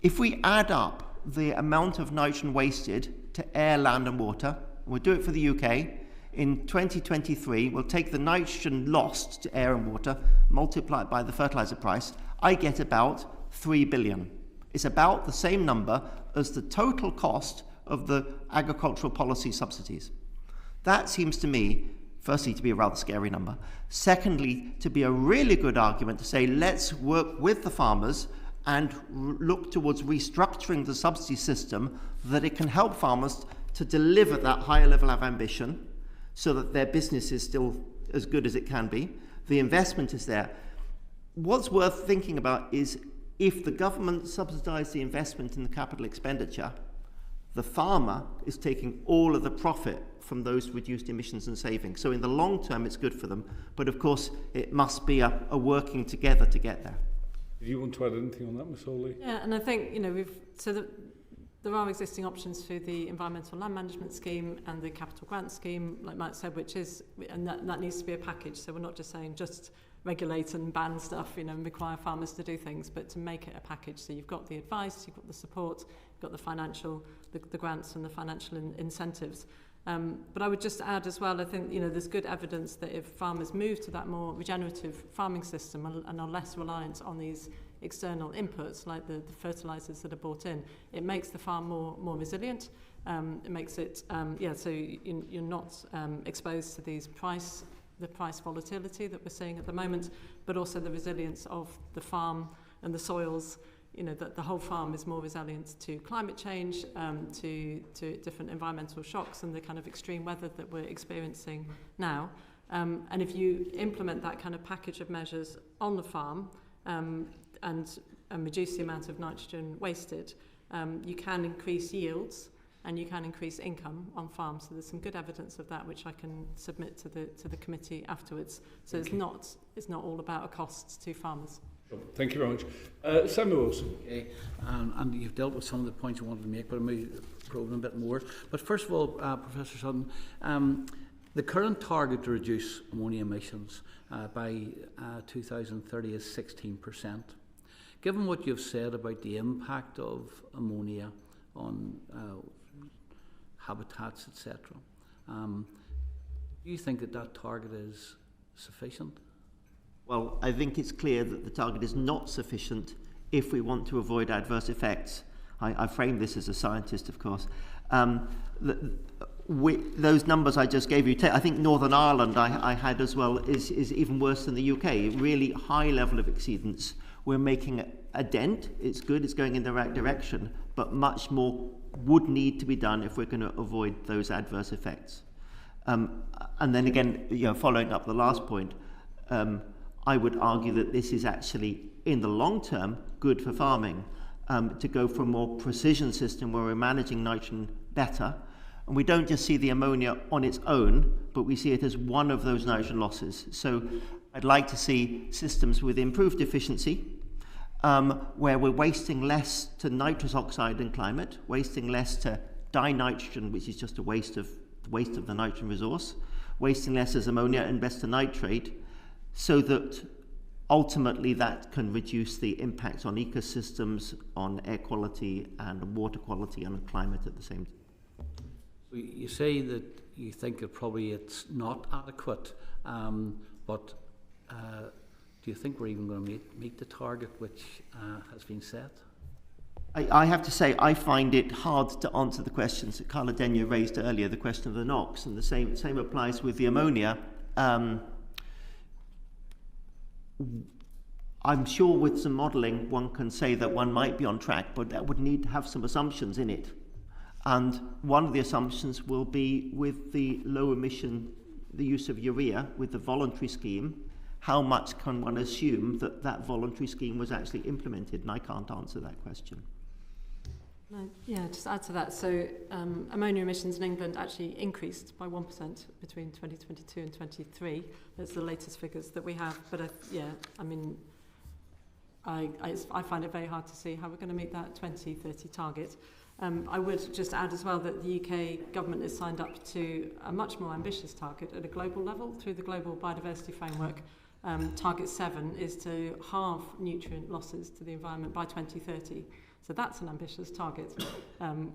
if we add up the amount of nitrogen wasted to air, land and water, we'll do it for the UK, in 2023, we'll take the nitrogen lost to air and water, multiply it by the fertiliser price, I get about 3 billion. It's about the same number as the total cost of the agricultural policy subsidies. That seems to me, firstly, to be a rather scary number. Secondly, to be a really good argument to say, let's work with the farmers and look towards restructuring the subsidy system that it can help farmers to deliver that higher level of ambition, so that their business is still as good as it can be. The investment is there. What's worth thinking about is if the government subsidised the investment in the capital expenditure, the farmer is taking all of the profit from those reduced emissions and savings. So in the long term, it's good for them. But of course, it must be a working together to get there. Do you want to add anything on that, Ms. Hawley? Yeah, and I think, there are existing options through the Environmental Land Management Scheme and the Capital Grant Scheme, like Mike said, and that needs to be a package. So we're not just saying just regulate and ban stuff, and require farmers to do things, but to make it a package. So you've got the advice, you've got the support, you've got the financial, the grants and the financial incentives. But I would just add as well, I think, there's good evidence that if farmers move to that more regenerative farming system and are less reliant on these external inputs like the fertilizers that are bought in, it makes the farm more resilient. It makes it so you're not exposed to the price volatility that we're seeing at the moment, but also the resilience of the farm and the soils. That the whole farm is more resilient to climate change, to different environmental shocks and the kind of extreme weather that we're experiencing now. And if you implement that kind of package of measures on the farm and reduce the amount of nitrogen wasted, you can increase yields and you can increase income on farms. So there's some good evidence of that which I can submit to the committee afterwards. So it's not all about a cost to farmers. Thank you very much. Samuel Wilson. Okay. And you've dealt with some of the points you wanted to make, but I may probe a bit more. But first of all, Professor Sutton, the current target to reduce ammonia emissions by 2030 is 16%. Given what you've said about the impact of ammonia on habitats, etc., do you think that target is sufficient? Well, I think it's clear that the target is not sufficient if we want to avoid adverse effects. I frame this as a scientist, of course. Those numbers I just gave you, I think Northern Ireland I had as well, is even worse than the UK. Really high level of exceedance. We're making a dent. It's good. It's going in the right direction. But much more would need to be done if we're going to avoid those adverse effects. And then again, following up the last point, I would argue that this is actually, in the long term, good for farming, to go for a more precision system where we're managing nitrogen better. And we don't just see the ammonia on its own, but we see it as one of those nitrogen losses. So I'd like to see systems with improved efficiency, where we're wasting less to nitrous oxide and climate, wasting less to dinitrogen, which is just a waste of the nitrogen resource, wasting less as ammonia and best to nitrate, so that ultimately that can reduce the impacts on ecosystems, on air quality and water quality and climate at the same time. You say that you think it's not adequate, but do you think we're even going to meet the target which has been set? I have to say, I find it hard to answer the questions that Carla Denyer raised earlier, the question of the NOx, and the same applies with the ammonia. I'm sure with some modelling one can say that one might be on track, but that would need to have some assumptions in it. And one of the assumptions will be with the low emission, the use of urea with the voluntary scheme, how much can one assume that voluntary scheme was actually implemented? And I can't answer that question. Yeah, just to add to that. So ammonia emissions in England actually increased by 1% between 2022 and 23. That's the latest figures that we have. But I find it very hard to see how we're going to meet that 2030 target. I would just add as well that the UK government has signed up to a much more ambitious target at a global level through the Global Biodiversity Framework. Target 7 is to halve nutrient losses to the environment by 2030. So that's an ambitious target.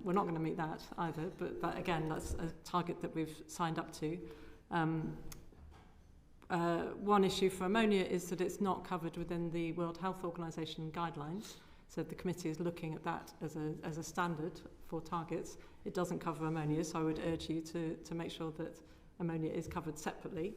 We're not going to meet that either, but that's a target that we've signed up to. One issue for ammonia is that it's not covered within the World Health Organization guidelines. So the committee is looking at that as a standard for targets. It doesn't cover ammonia, so I would urge you to make sure that ammonia is covered separately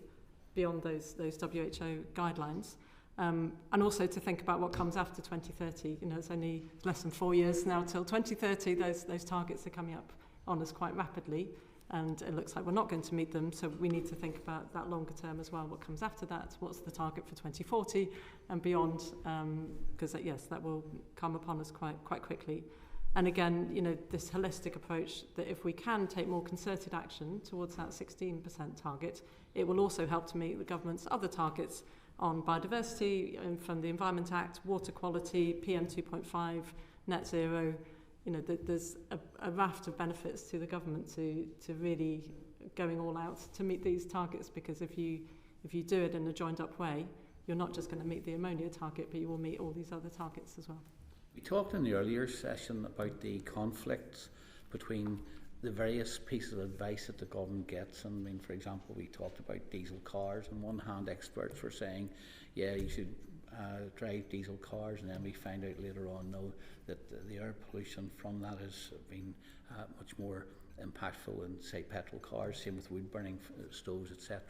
beyond those WHO guidelines. And also to think about what comes after 2030. It's only less than 4 years now till 2030. Those targets are coming up on us quite rapidly, and it looks like we're not going to meet them. So we need to think about that longer term as well. What comes after that? What's the target for 2040 and beyond? Because that will come upon us quite quickly. And again, this holistic approach that if we can take more concerted action towards that 16% target, it will also help to meet the government's other targets on biodiversity from the Environment Act, water quality, PM 2.5, net zero. There's a raft of benefits to the government to really going all out to meet these targets, because if you do it in a joined up way, you're not just going to meet the ammonia target, but you will meet all these other targets as well. We talked in the earlier session about the conflicts between the various pieces of advice that the government gets. And for example, we talked about diesel cars. On one hand, experts were saying, yeah, you should drive diesel cars, and then we find out later on, no, that the air pollution from that has been much more impactful in, say, petrol cars, same with wood-burning stoves, etc.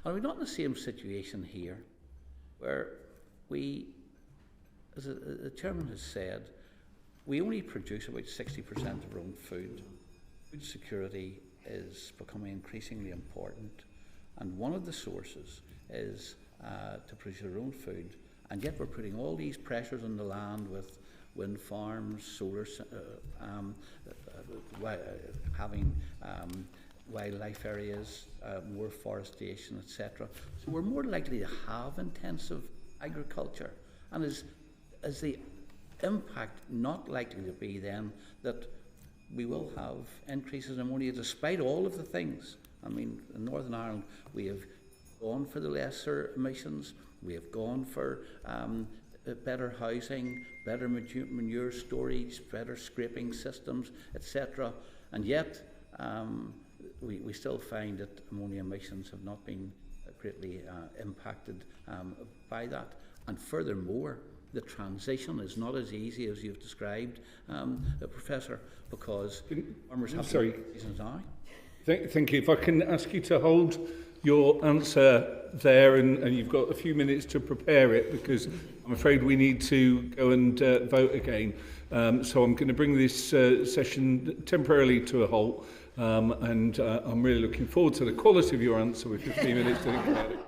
Are we not in the same situation here, where we, as the chairman has said, we only produce about 60% of our own food. Food security is becoming increasingly important. And one of the sources is to produce our own food. And yet we're putting all these pressures on the land with wind farms, solar, having wildlife areas, more forestation, etc. So we're more likely to have intensive agriculture. And is the impact not likely to be then that we will have increases in ammonia despite all of the things? I mean, in Northern Ireland, we have gone for the lesser emissions, we have gone for better housing, better manure storage, better scraping systems, etc. And yet, we still find that ammonia emissions have not been greatly impacted by that. And furthermore, the transition is not as easy as you've described, Professor, because farmers have reasons now. Thank you. If I can ask you to hold your answer there, and you've got a few minutes to prepare it, because I'm afraid we need to go and vote again. So I'm going to bring this session temporarily to a halt, and I'm really looking forward to the quality of your answer with 15 minutes to think about it.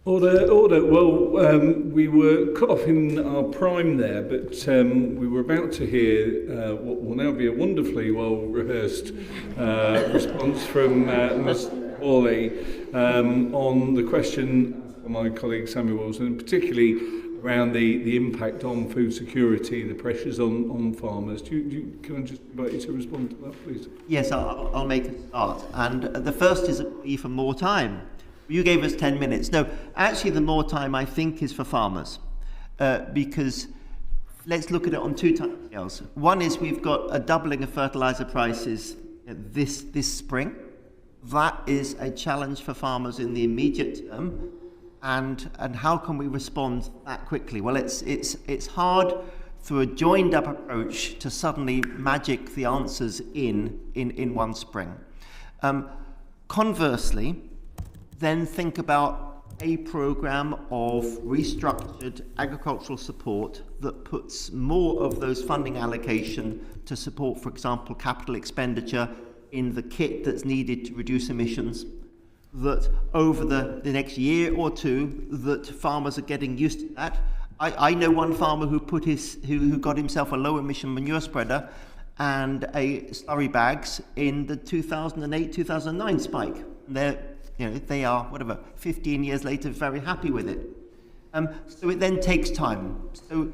Order. Well, we were cut off in our prime there, but we were about to hear what will now be a wonderfully well-rehearsed response from Ms. Hawley on the question from my colleague Samuel Wilson, and particularly around the impact on food security, the pressures on farmers. Can I just invite you to respond to that, please? Yes, I'll make a start. And the first is a plea for more time. You gave us 10 minutes. No, actually the more time I think is for farmers, because let's look at it on two timescales. One is we've got a doubling of fertilizer prices this spring. That is a challenge for farmers in the immediate term. And how can we respond that quickly? Well, it's hard through a joined up approach to suddenly magic the answers in one spring. Conversely, then think about a program of restructured agricultural support that puts more of those funding allocation to support, for example, capital expenditure in the kit that's needed to reduce emissions, that over the next year or two, that farmers are getting used to that. I know one farmer who got himself a low emission manure spreader and a slurry bags in the 2008-2009 spike. They are, 15 years later, very happy with it. So it then takes time. So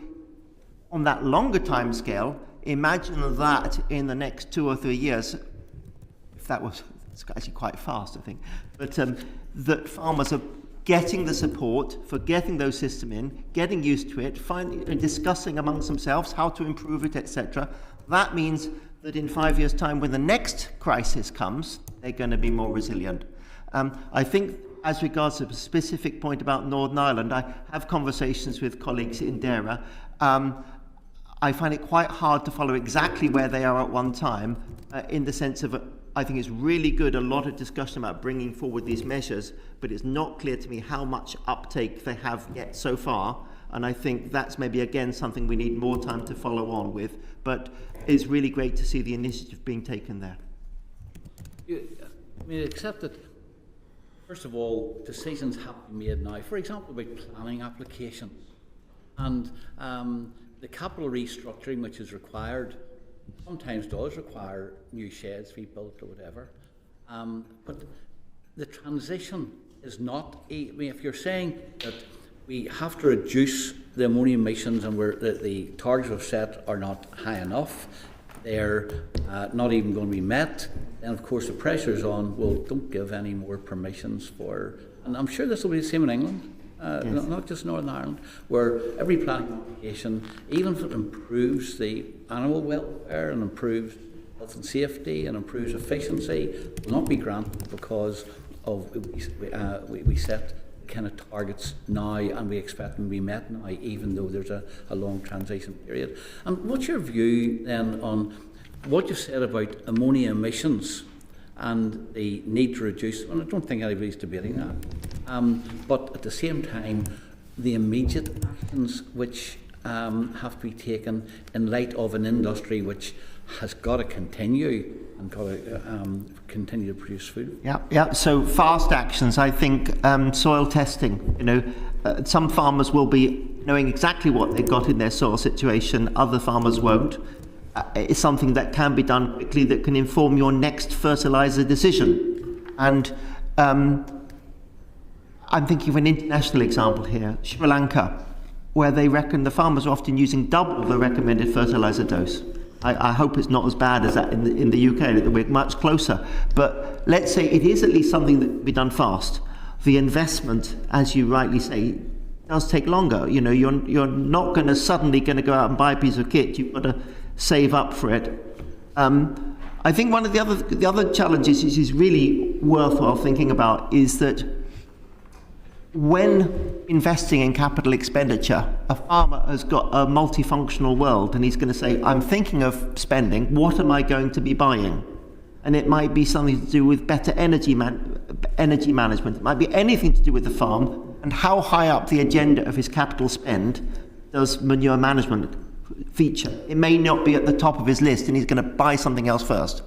on that longer time scale, imagine that in the next 2 or 3 years, if that was, it's actually quite fast, I think, but that farmers are getting the support for getting those systems in, getting used to it, and discussing amongst themselves how to improve it, etc. That means that in 5 years' time, when the next crisis comes, they're going to be more resilient. I think as regards to the specific point about Northern Ireland, I have conversations with colleagues in DERA. I find it quite hard to follow exactly where they are at one time, in the sense of, I think it's really good, a lot of discussion about bringing forward these measures, but it's not clear to me how much uptake they have yet so far. And I think that's maybe, again, something we need more time to follow on with. But it's really great to see the initiative being taken there. Except that, first of all, decisions have to be made now. For example, about planning applications. And the capital restructuring which is required sometimes does require new sheds rebuilt or whatever. But the transition is not, if you're saying that we have to reduce the ammonia emissions and the targets we've set are not high enough, they're not even going to be met, then of course the pressure is on, well, don't give any more permissions for, and I'm sure this will be the same in England, yes. Not just Northern Ireland, where every planning application, even if it improves the animal welfare and improves health and safety and improves efficiency, will not be granted because of we set kind of targets now and we expect them to be met now, even though there's a long transition period. And what's your view then on what you said about ammonia emissions and the need to reduce, and I don't think anybody's debating that, but at the same time, the immediate actions which have to be taken in light of an industry which has got to continue and got to continue to produce food. Yeah. So fast actions. I think soil testing. Some farmers will be knowing exactly what they've got in their soil situation. Other farmers won't. It's something that can be done quickly that can inform your next fertilizer decision. And I'm thinking of an international example here, Sri Lanka, where they reckon the farmers are often using double the recommended fertilizer dose. I hope it's not as bad as that in the UK, that we're much closer. But let's say it is at least something that can be done fast. The investment, as you rightly say, does take longer. You're not going to suddenly go out and buy a piece of kit. You've got to save up for it. I think one of the other challenges is really worthwhile thinking about is that when investing in capital expenditure, a farmer has got a multifunctional world and he's going to say, I'm thinking of spending, what am I going to be buying? And it might be something to do with better energy management. It might be anything to do with the farm and how high up the agenda of his capital spend does manure management feature. It may not be at the top of his list and he's going to buy something else first.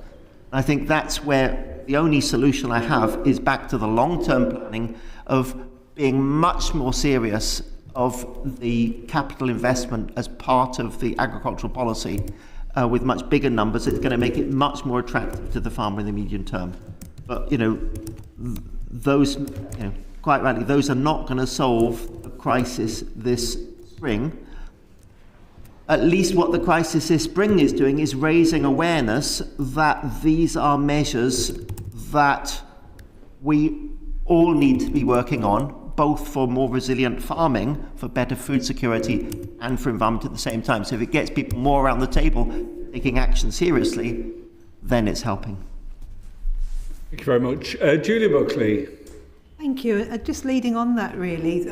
I think that's where the only solution I have is back to the long-term planning of being much more serious of the capital investment as part of the agricultural policy with much bigger numbers. It's going to make it much more attractive to the farmer in the medium term. But, those, quite rightly, those are not going to solve the crisis this spring. At least what the crisis this spring is doing is raising awareness that these are measures that we all need to be working on, both for more resilient farming, for better food security, and for environment at the same time. So if it gets people more around the table taking action seriously, then it's helping. Thank you very much. Julia Buckley. Thank you. Just leading on that, really,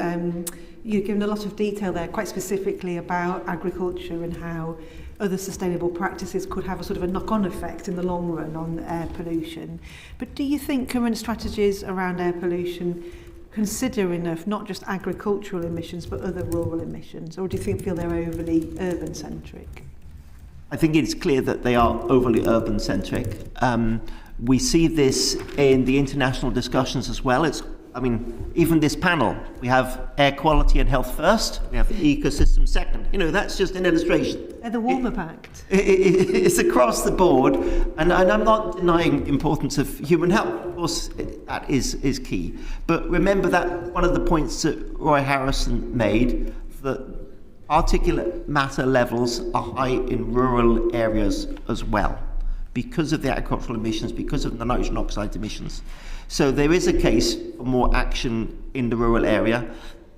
you've given a lot of detail there, quite specifically about agriculture and how other sustainable practices could have a sort of a knock-on effect in the long run on air pollution. But do you think current strategies around air pollution consider enough not just agricultural emissions but other rural emissions, or do you feel they're overly urban-centric? I think it's clear that they are overly urban-centric. We see this in the international discussions as well. Even this panel, we have air quality and health first, we have ecosystem second. That's just an illustration. They're the warm-up act. It's across the board, and I'm not denying the importance of human health. Of course, that is key. But remember that one of the points that Roy Harrison made, that particulate matter levels are high in rural areas as well, because of the agricultural emissions, because of the nitrogen oxide emissions. So there is a case for more action in the rural area.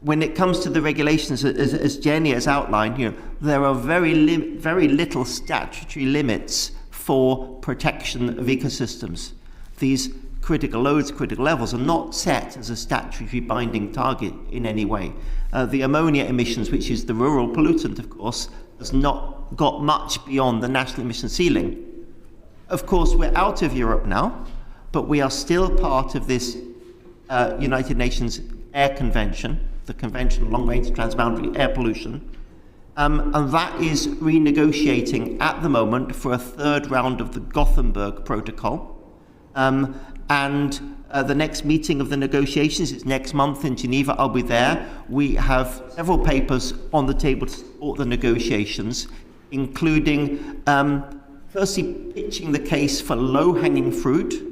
When it comes to the regulations, as Jenny has outlined, there are very little statutory limits for protection of ecosystems. These critical loads, critical levels are not set as a statutory binding target in any way. The ammonia emissions, which is the rural pollutant, of course, has not got much beyond the national emission ceiling. Of course, we're out of Europe now, but we are still part of this United Nations Air Convention, the Convention on Long-Range Transboundary Air Pollution, and that is renegotiating at the moment for a third round of the Gothenburg Protocol. The next meeting of the negotiations is next month in Geneva. I'll be there. We have several papers on the table to support the negotiations, including firstly pitching the case for low-hanging fruit,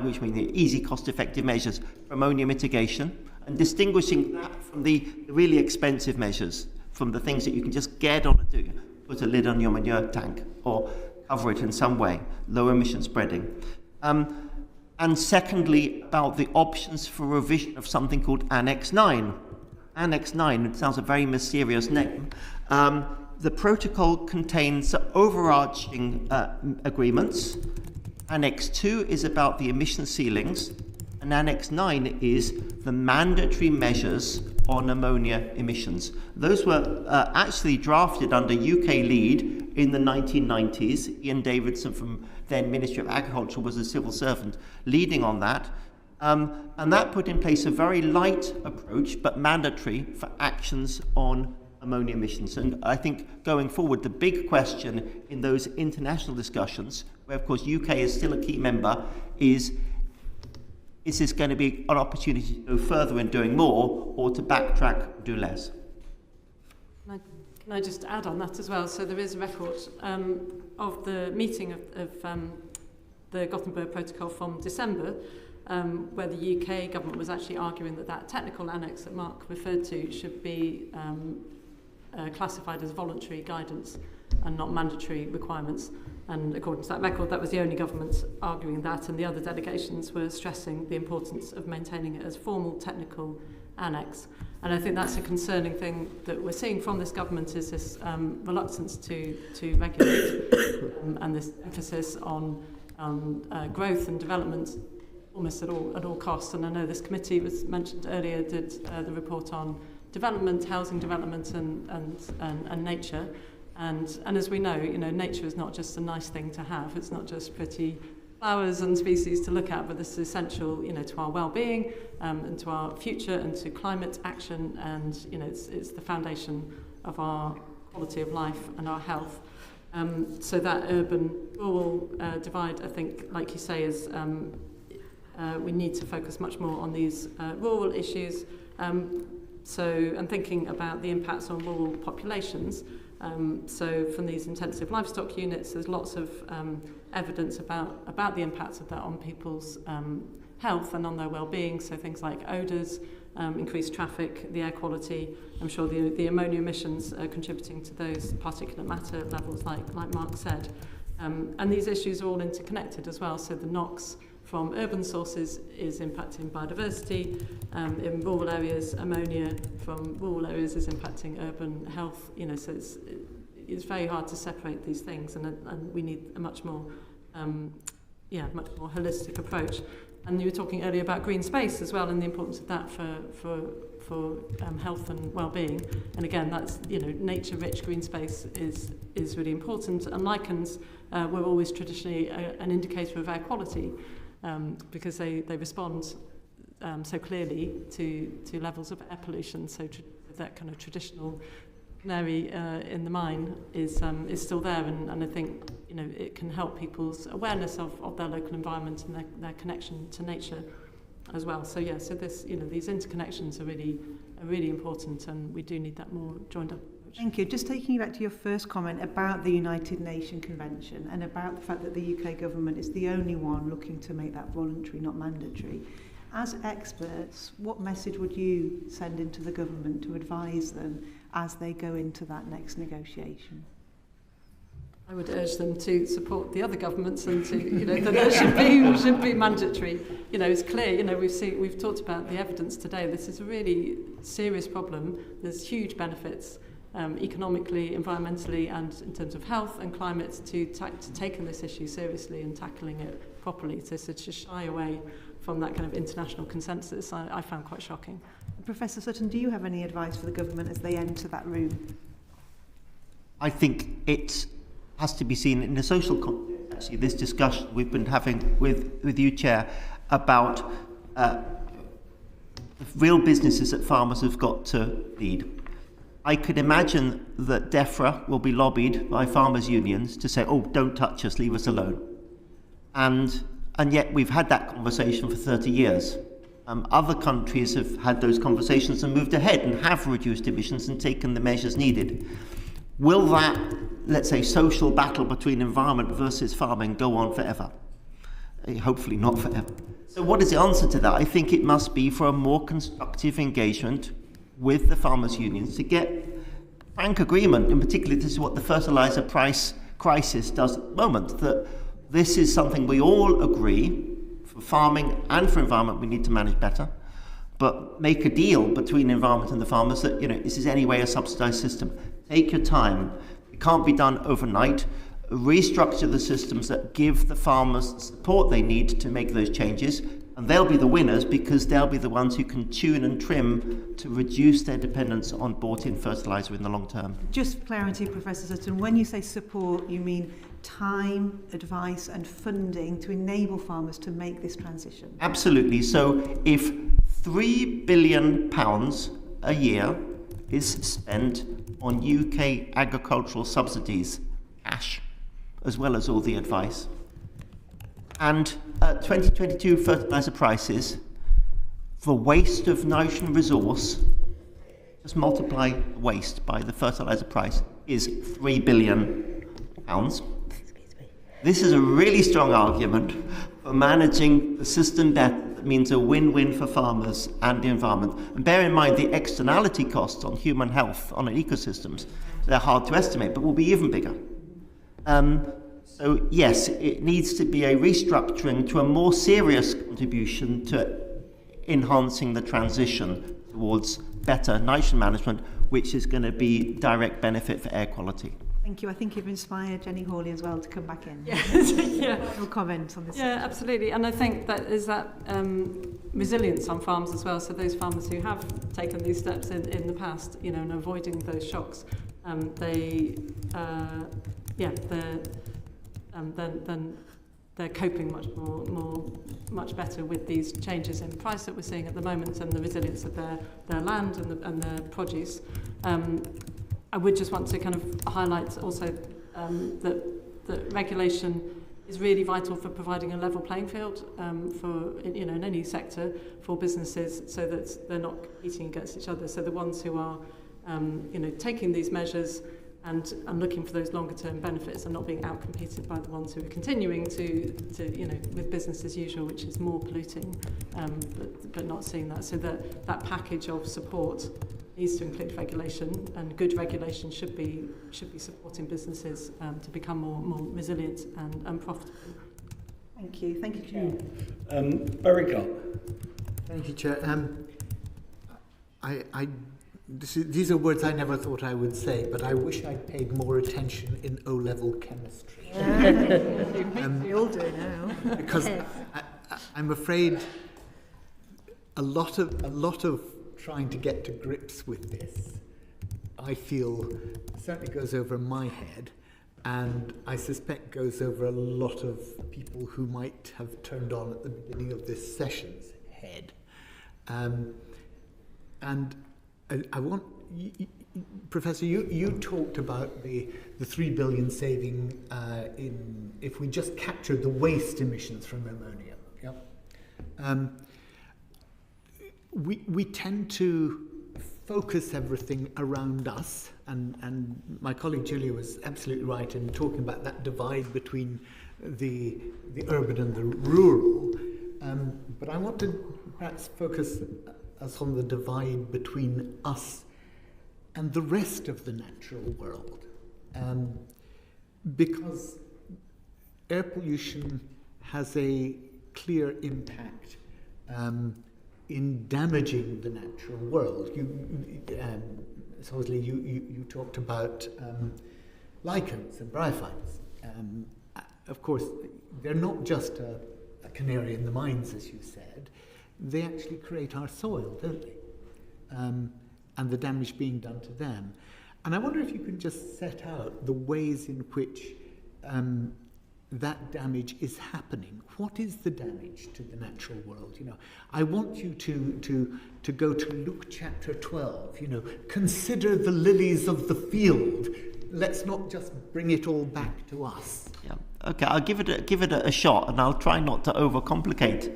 which means the easy, cost-effective measures for ammonia mitigation, and distinguishing that from the really expensive measures, from the things that you can just get on and do. Put a lid on your manure tank or cover it in some way, low emission spreading. And secondly, about the options for revision of something called Annex 9. Annex 9, it sounds a very mysterious name. The protocol contains overarching agreements. Annex 2 is about the emission ceilings, and Annex 9 is the mandatory measures on ammonia emissions. Those were actually drafted under UK lead in the 1990s. Ian Davidson from then Ministry of Agriculture was a civil servant leading on that. And that put in place a very light approach, but mandatory for actions on ammonia emissions. And I think going forward, the big question in those international discussions, where of course UK is still a key member, is this going to be an opportunity to go further in doing more, or to backtrack and do less? Can I just add on that as well? So there is a record of the meeting of the Gothenburg Protocol from December, where the UK government was actually arguing that technical annex that Mark referred to should be classified as voluntary guidance and not mandatory requirements. And according to that record, that was the only government arguing that, and the other delegations were stressing the importance of maintaining it as formal technical annex. And I think that's a concerning thing that we're seeing from this government, is this reluctance to regulate and this emphasis on growth and development almost at all costs. And I know this committee was mentioned earlier, did the report on development, housing development and nature. And as we know, nature is not just a nice thing to have. It's not just pretty flowers and species to look at, but this is essential, to our well-being and to our future and to climate action. And it's the foundation of our quality of life and our health. So that urban-rural divide, I think, like you say, is we need to focus much more on these rural issues. And thinking about the impacts on rural populations. So from these intensive livestock units, there's lots of evidence about the impacts of that on people's health and on their well-being. So things like odours, increased traffic, the air quality. I'm sure the ammonia emissions are contributing to those particulate matter levels, like Mark said. And these issues are all interconnected as well. So the NOx from urban sources is impacting biodiversity. In rural areas, ammonia from rural areas is impacting urban health. So it's very hard to separate these things, and we need a much more holistic approach. And you were talking earlier about green space as well, and the importance of that for health and well-being. And again, that's nature-rich green space is really important. And lichens were always traditionally an indicator of air quality. Because they respond so clearly to levels of air pollution. So that kind of traditional canary in the mine is still there, and I think it can help people's awareness of their local environment and their connection to nature as well. So so this these interconnections are really important, and we do need that more joined up. Thank you. Just taking you back to your first comment about the United Nations Convention and about the fact that the UK government is the only one looking to make that voluntary, not mandatory. As experts, what message would you send into the government to advise them as they go into that next negotiation? I would urge them to support the other governments and to, that it should be mandatory. It's clear. We've talked about the evidence today. This is a really serious problem. There's huge benefits. Economically, environmentally, and in terms of health and climate, to taking this issue seriously and tackling it properly. So to shy away from that kind of international consensus, I found quite shocking. Professor Sutton, do you have any advice for the government as they enter that room? I think it has to be seen in a social context. Actually, this discussion we've been having with you, Chair, about real businesses that farmers have got to lead. I could imagine that DEFRA will be lobbied by farmers' unions to say, oh, don't touch us, leave us alone. And yet we've had that conversation for 30 years. Other countries have had those conversations and moved ahead and have reduced emissions and taken the measures needed. Will that, let's say, social battle between environment versus farming go on forever? Hopefully not forever. So what is the answer to that? I think it must be for a more constructive engagement with the farmers' unions to get frank agreement. In particular, this is what the fertiliser price crisis does at the moment, that this is something we all agree, for farming and for environment we need to manage better, but make a deal between the environment and the farmers that, this is anyway a subsidised system. Take your time. It can't be done overnight. Restructure the systems that give the farmers the support they need to make those changes, and they'll be the winners because they'll be the ones who can tune and trim to reduce their dependence on bought-in fertiliser in the long term. Just for clarity, Professor Sutton, when you say support, you mean time, advice and funding to enable farmers to make this transition? Absolutely. So if £3 billion a year is spent on UK agricultural subsidies, cash, as well as all the advice, and 2022 fertiliser prices for waste of nitrogen resource, just multiply waste by the fertiliser price, is £3 billion. This is a really strong argument for managing the system better. That means a win-win for farmers and the environment. And bear in mind the externality costs on human health, on ecosystems. They're hard to estimate, but will be even bigger. So yes, it needs to be a restructuring to a more serious contribution to enhancing the transition towards better nitrogen management, which is going to be direct benefit for air quality. Thank you. I think you've inspired Jenny Hawley as well to come back in. Yes. Yeah. Your comments on this. Yeah, absolutely. And I think that is that resilience on farms as well. So those farmers who have taken these steps in the past, and avoiding those shocks, they're coping much better with these changes in price that we're seeing at the moment and the resilience of their land and their produce. I would just want to kind of highlight also that regulation is really vital for providing a level playing field for, you know, in any sector for businesses, so that they're not competing against each other. So the ones who are, you know, taking these measures and looking for those longer term benefits are not being outcompeted by the ones who are continuing to you know, with business as usual, which is more polluting, but not seeing that. So that package of support needs to include regulation, and good regulation should be supporting businesses to become more resilient and profitable. Thank you. Thank you, Chair. Barry Gott. Thank you, Chair. These are words I never thought I would say, but I wish I'd paid more attention in O-level chemistry. We all do now. Because I'm afraid a lot of trying to get to grips with this, I feel, certainly goes over my head, and I suspect goes over a lot of people who might have turned on at the beginning of this session's head. And I want, Professor, you talked about the 3 billion saving if we just captured the waste emissions from ammonia. Yep. We tend to focus everything around us, and my colleague Julia was absolutely right in talking about that divide between the urban and the rural. But I want to perhaps focus us on the divide between us and the rest of the natural world, because air pollution has a clear impact in damaging the natural world. Supposedly you talked about lichens and bryophytes. Of course, they're not just a canary in the mines, as you said. They actually create our soil, don't they? And the damage being done to them. And I wonder if you can just set out the ways in which that damage is happening. What is the damage to the natural world? You know, I want you to go to Luke chapter 12. You know, consider the lilies of the field. Let's not just bring it all back to us. Yeah. Okay, I'll give it a shot, and I'll try not to overcomplicate.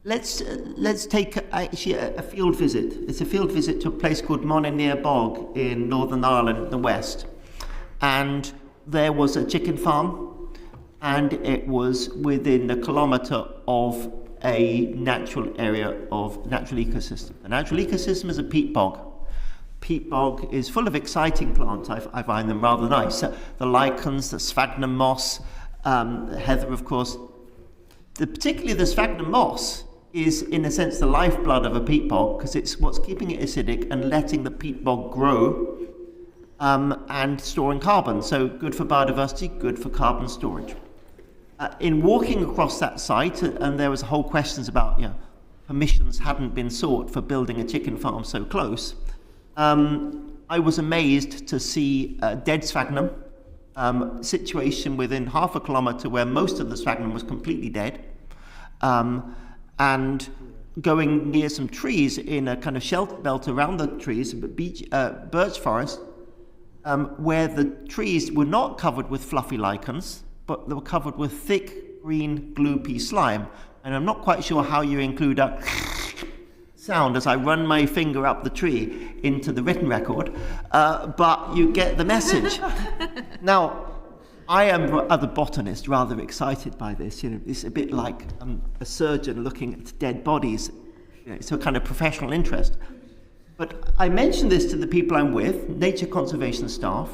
Let's take actually a field visit. It's a field visit to a place called Monaneer Bog in Northern Ireland, in the west. And there was a chicken farm, and it was within a kilometre of a natural area of natural ecosystem. The natural ecosystem is a peat bog. Peat bog is full of exciting plants. I find them rather nice. The lichens, the sphagnum moss, heather, of course. Particularly the sphagnum moss is, in a sense, the lifeblood of a peat bog, because it's what's keeping it acidic and letting the peat bog grow and storing carbon. So good for biodiversity, good for carbon storage. In walking across that site, and there was whole questions about, you know, permissions hadn't been sought for building a chicken farm so close. I was amazed to see dead sphagnum, situation within half a kilometre where most of the sphagnum was completely dead, and going near some trees in a kind of shelter belt around the trees, birch forest, where the trees were not covered with fluffy lichens, but they were covered with thick green gloopy slime. And I'm not quite sure how you include a sound as I run my finger up the tree into the written record, but you get the message. Now, I am, as a botanist, rather excited by this. You know, it's a bit like a surgeon looking at dead bodies. You know, it's a kind of professional interest. But I mention this to the people I'm with, nature conservation staff,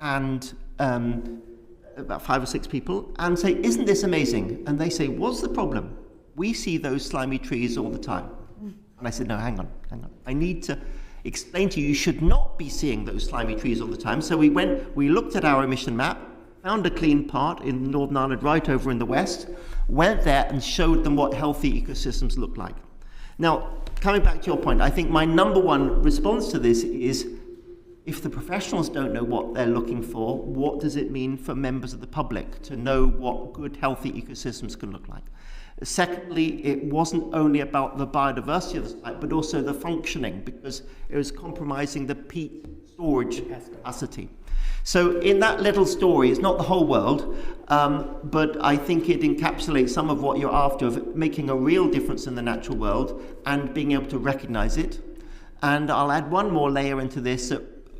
and about 5 or 6 people, and say, isn't this amazing? And they say, what's the problem? We see those slimy trees all the time. And I said, no, hang on. I need to explain to you, you should not be seeing those slimy trees all the time. So we looked at our emission map, found a clean part in Northern Ireland right over in the west, went there and showed them what healthy ecosystems look like. Now, coming back to your point, I think my number one response to this is, if the professionals don't know what they're looking for, what does it mean for members of the public to know what good, healthy ecosystems can look like? Secondly, it wasn't only about the biodiversity of the site, but also the functioning, because it was compromising the peat storage capacity. So in that little story, it's not the whole world, but I think it encapsulates some of what you're after, of making a real difference in the natural world and being able to recognize it. And I'll add one more layer into this,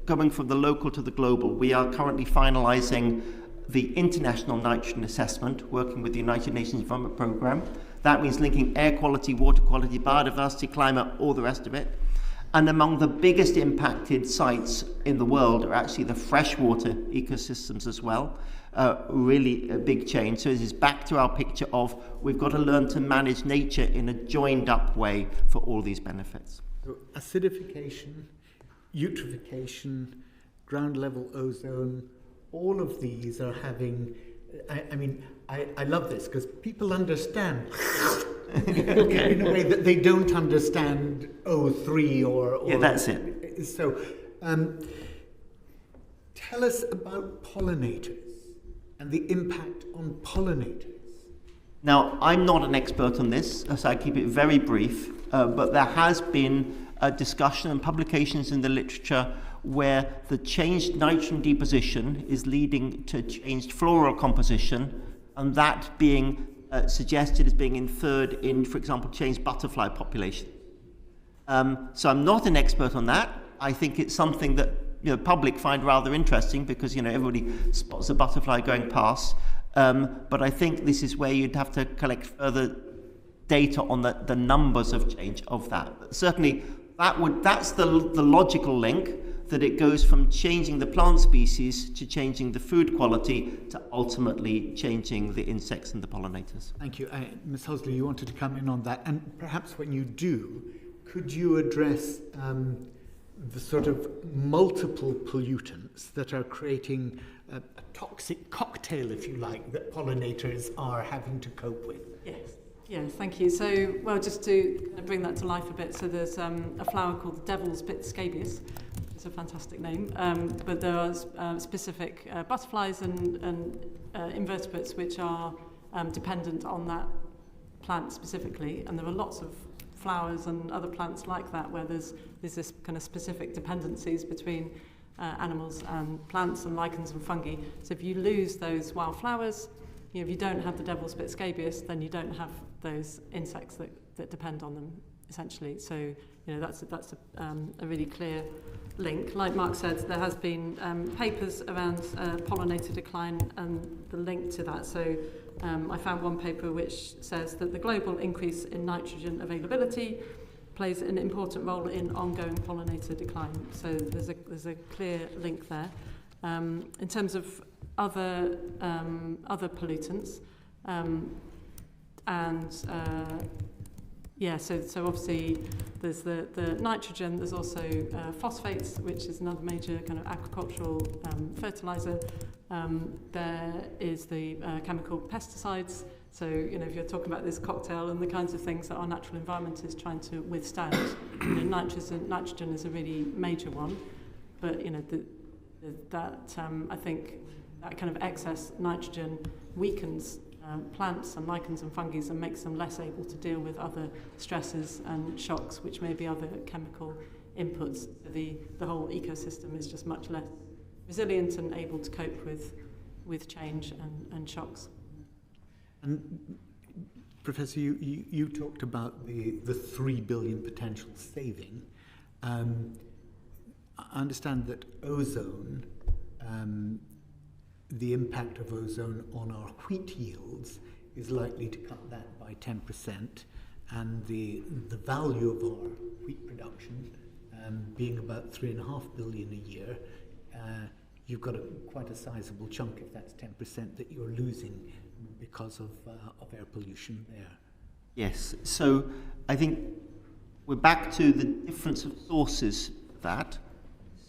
going from the local to the global. We are currently finalizing the international nitrogen assessment, working with the United Nations Environment Programme. That means linking air quality, water quality, biodiversity, climate, all the rest of it. And among the biggest impacted sites in the world are actually the freshwater ecosystems as well. Really a big change. So this is back to our picture of we've got to learn to manage nature in a joined up way for all these benefits. So acidification, eutrophication, ground level ozone, all of these are having, I love this because people understand in a way that they don't understand O3 or yeah, that's it. So tell us about pollinators and the impact on pollinators. Now, I'm not an expert on this, so I keep it very brief, but there has been a discussion and publications in the literature where the changed nitrogen deposition is leading to changed floral composition, and that being suggested as being inferred in, for example, changed butterfly population. So I'm not an expert on that. I think it's something that public find rather interesting because everybody spots a butterfly going past. But I think this is where you'd have to collect further data on the numbers of change of that. But certainly, that's the logical link, that it goes from changing the plant species to changing the food quality to ultimately changing the insects and the pollinators. Thank you. Ms. Hosley, you wanted to come in on that. And perhaps when you do, could you address the sort of multiple pollutants that are creating a toxic cocktail, if you like, that pollinators are having to cope with? Yes, thank you. So, well, just to bring that to life a bit, so there's a flower called the devil's bit scabious. It's a fantastic name, but there are specific butterflies and invertebrates which are dependent on that plant specifically, and there are lots of flowers and other plants like that where there's this kind of specific dependencies between animals and plants and lichens and fungi. So if you lose those wildflowers, if you don't have the devil's bit scabious, then you don't have those insects that depend on them, essentially. So that's a really clear link. Like Mark said, there has been papers around pollinator decline and the link to that. So I found one paper which says that the global increase in nitrogen availability plays an important role in ongoing pollinator decline. So there's a clear link there. In terms of other pollutants, so obviously there's the nitrogen, there's also phosphates, which is another major kind of agricultural fertilizer. There is the chemical pesticides. So, if you're talking about this cocktail and the kinds of things that our natural environment is trying to withstand, nitrogen is a really major one. But, I think that kind of excess nitrogen weakens plants and lichens and fungi and makes them less able to deal with other stresses and shocks, which may be other chemical inputs. The whole ecosystem is just much less resilient and able to cope with change and shocks. And Professor, you talked about the 3 billion potential saving. I understand that ozone, the impact of ozone on our wheat yields is likely to cut that by 10%, and the value of our wheat production being about 3.5 billion a year, you've got quite a sizable chunk, if that's 10%, that you're losing because of air pollution there. Yes, so I think we're back to the difference of sources of that.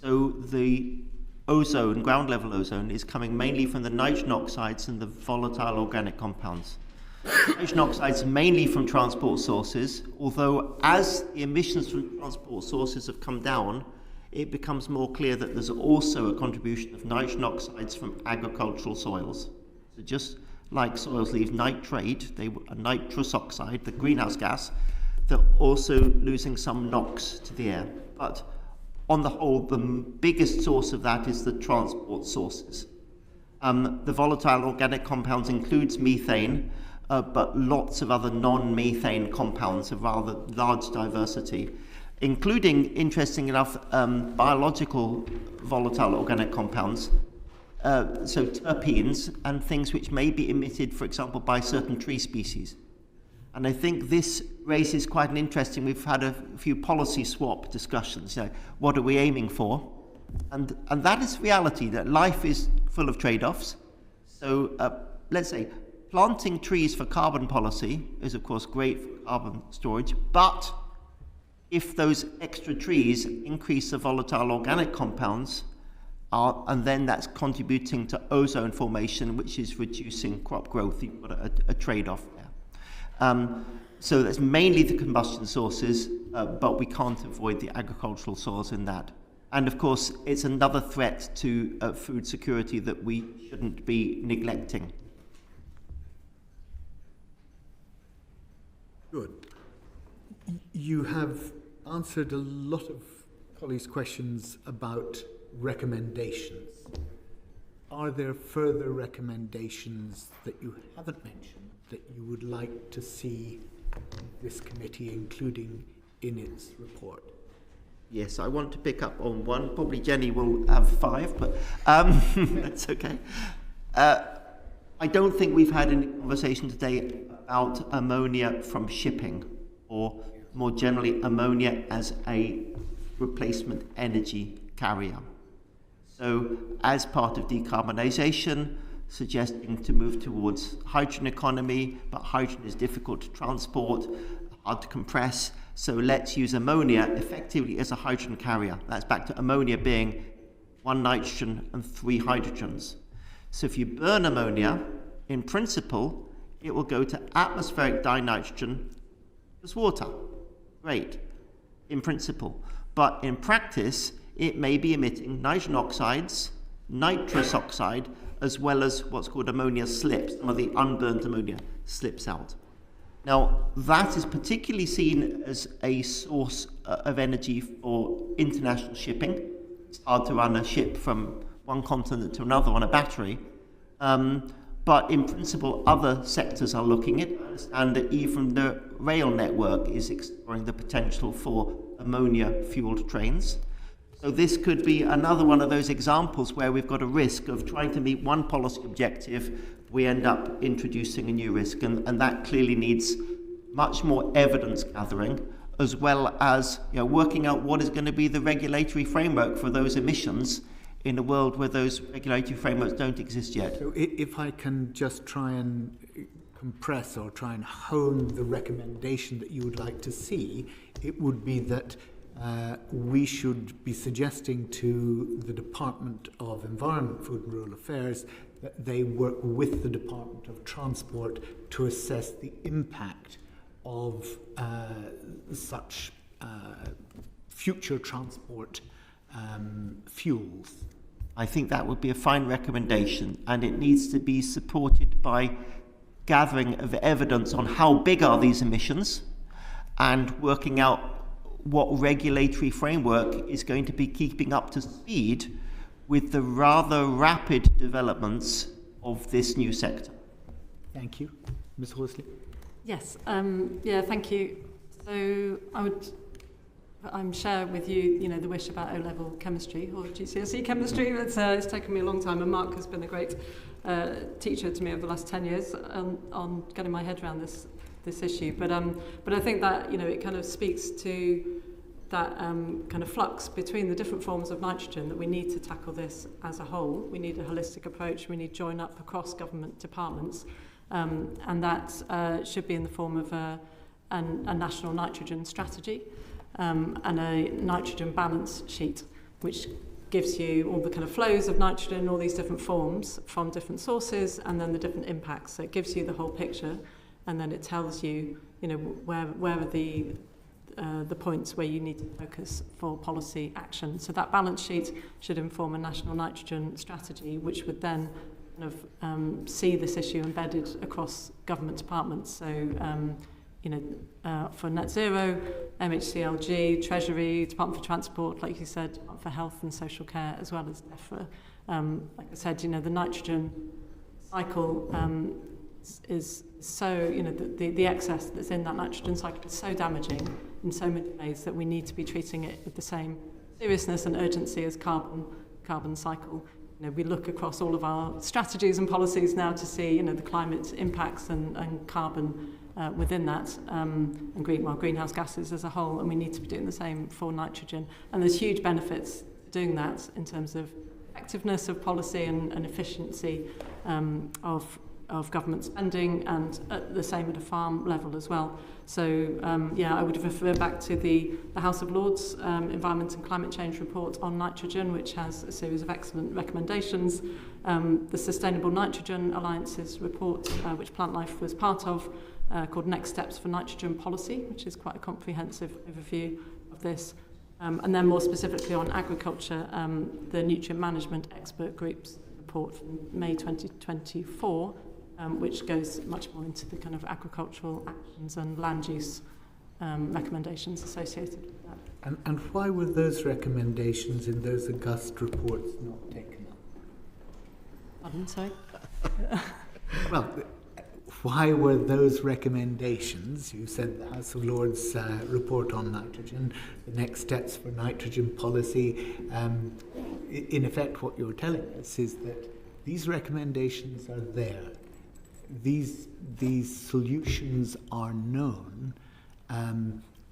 So the ozone, ground level ozone, is coming mainly from the nitrogen oxides and the volatile organic compounds. Nitrogen oxides mainly from transport sources, although as the emissions from transport sources have come down, it becomes more clear that there's also a contribution of nitrogen oxides from agricultural soils. So just like soils leave nitrate, a nitrous oxide, the greenhouse gas. They're also losing some NOx to the air. But on the whole, the biggest source of that is the transport sources. The volatile organic compounds includes methane, but lots of other non-methane compounds of rather large diversity, including, interesting enough, biological volatile organic compounds, so terpenes and things which may be emitted, for example, by certain tree species. And I think this raises quite an interesting, we've had a few policy swap discussions, what are we aiming for? And that is reality, that life is full of trade-offs. So let's say planting trees for carbon policy is of course great for carbon storage, but if those extra trees increase the volatile organic compounds, and then that's contributing to ozone formation, which is reducing crop growth, you've got a trade-off there. So that's mainly the combustion sources, but we can't avoid the agricultural soils in that. And of course, it's another threat to food security that we shouldn't be neglecting. Good. You have answered a lot of colleagues' questions about recommendations. Are there further recommendations that you haven't mentioned that you would like to see this committee including in its report? Yes, I want to pick up on one. Probably Jenny will have 5, but that's okay. I don't think we've had any conversation today about ammonia from shipping, or more generally ammonia as a replacement energy carrier. So as part of decarbonisation, suggesting to move towards hydrogen economy, but hydrogen is difficult to transport, hard to compress, so let's use ammonia effectively as a hydrogen carrier. That's back to ammonia being 1 nitrogen and 3 hydrogens. So if you burn ammonia, in principle, it will go to atmospheric dinitrogen plus water. Great, in principle. But in practice, it may be emitting nitrogen oxides, nitrous oxide, as well as what's called ammonia slips. Some of the unburnt ammonia slips out. Now, that is particularly seen as a source of energy for international shipping. It's hard to run a ship from one continent to another on a battery. But in principle, other sectors are looking at it, and even the rail network is exploring the potential for ammonia-fueled trains. So this could be another one of those examples where we've got a risk of trying to meet one policy objective, we end up introducing a new risk, and that clearly needs much more evidence gathering, as well as working out what is going to be the regulatory framework for those emissions in a world where those regulatory frameworks don't exist yet. So if I can just try and compress or try and hone the recommendation that you would like to see, it would be that we should be suggesting to the Department of Environment, Food and Rural Affairs that they work with the Department of Transport to assess the impact of such future transport fuels. I think that would be a fine recommendation, and it needs to be supported by gathering of evidence on how big are these emissions and working out what regulatory framework is going to be keeping up to speed with the rather rapid developments of this new sector. Thank you. Ms. Horsley? Yes, thank you. So I'm share with you, the wish about O-level chemistry or GCSE chemistry. It's taken me a long time, and Mark has been a great teacher to me over the last 10 years on getting my head around this issue. But I think that it kind of speaks to that kind of flux between the different forms of nitrogen, that we need to tackle this as a whole. We need a holistic approach. We need join up across government departments, and that should be in the form of a national nitrogen strategy. And a nitrogen balance sheet, which gives you all the kind of flows of nitrogen, all these different forms from different sources, and then the different impacts. So it gives you the whole picture, and then it tells you, where are the points where you need to focus for policy action. So that balance sheet should inform a national nitrogen strategy, which would then kind of see this issue embedded across government departments. So, for net zero, MHCLG, Treasury, Department for Transport, like you said, Department for Health and Social Care, as well as DEFRA. Like I said, the nitrogen cycle is so, the excess that's in that nitrogen cycle is so damaging in so many ways that we need to be treating it with the same seriousness and urgency as carbon cycle. We look across all of our strategies and policies now to see, the climate impacts and carbon within that, and greenhouse gases as a whole, and we need to be doing the same for nitrogen. And there's huge benefits to doing that in terms of effectiveness of policy and efficiency of government spending, and the same at a farm level as well. So, I would refer back to the House of Lords Environment and Climate Change report on nitrogen, which has a series of excellent recommendations. The Sustainable Nitrogen Alliance's report, which Plantlife was part of, called Next Steps for Nitrogen Policy, which is quite a comprehensive overview of this. And then more specifically on agriculture, the Nutrient Management Expert Group's report from May 2024, which goes much more into the kind of agricultural actions and land use recommendations associated with that. And why were those recommendations in those august reports not taken up? Pardon, sorry? Well, why were those recommendations, you said the House of Lords report on nitrogen, the next steps for nitrogen policy, in effect what you're telling us is that these recommendations are there. These solutions are known.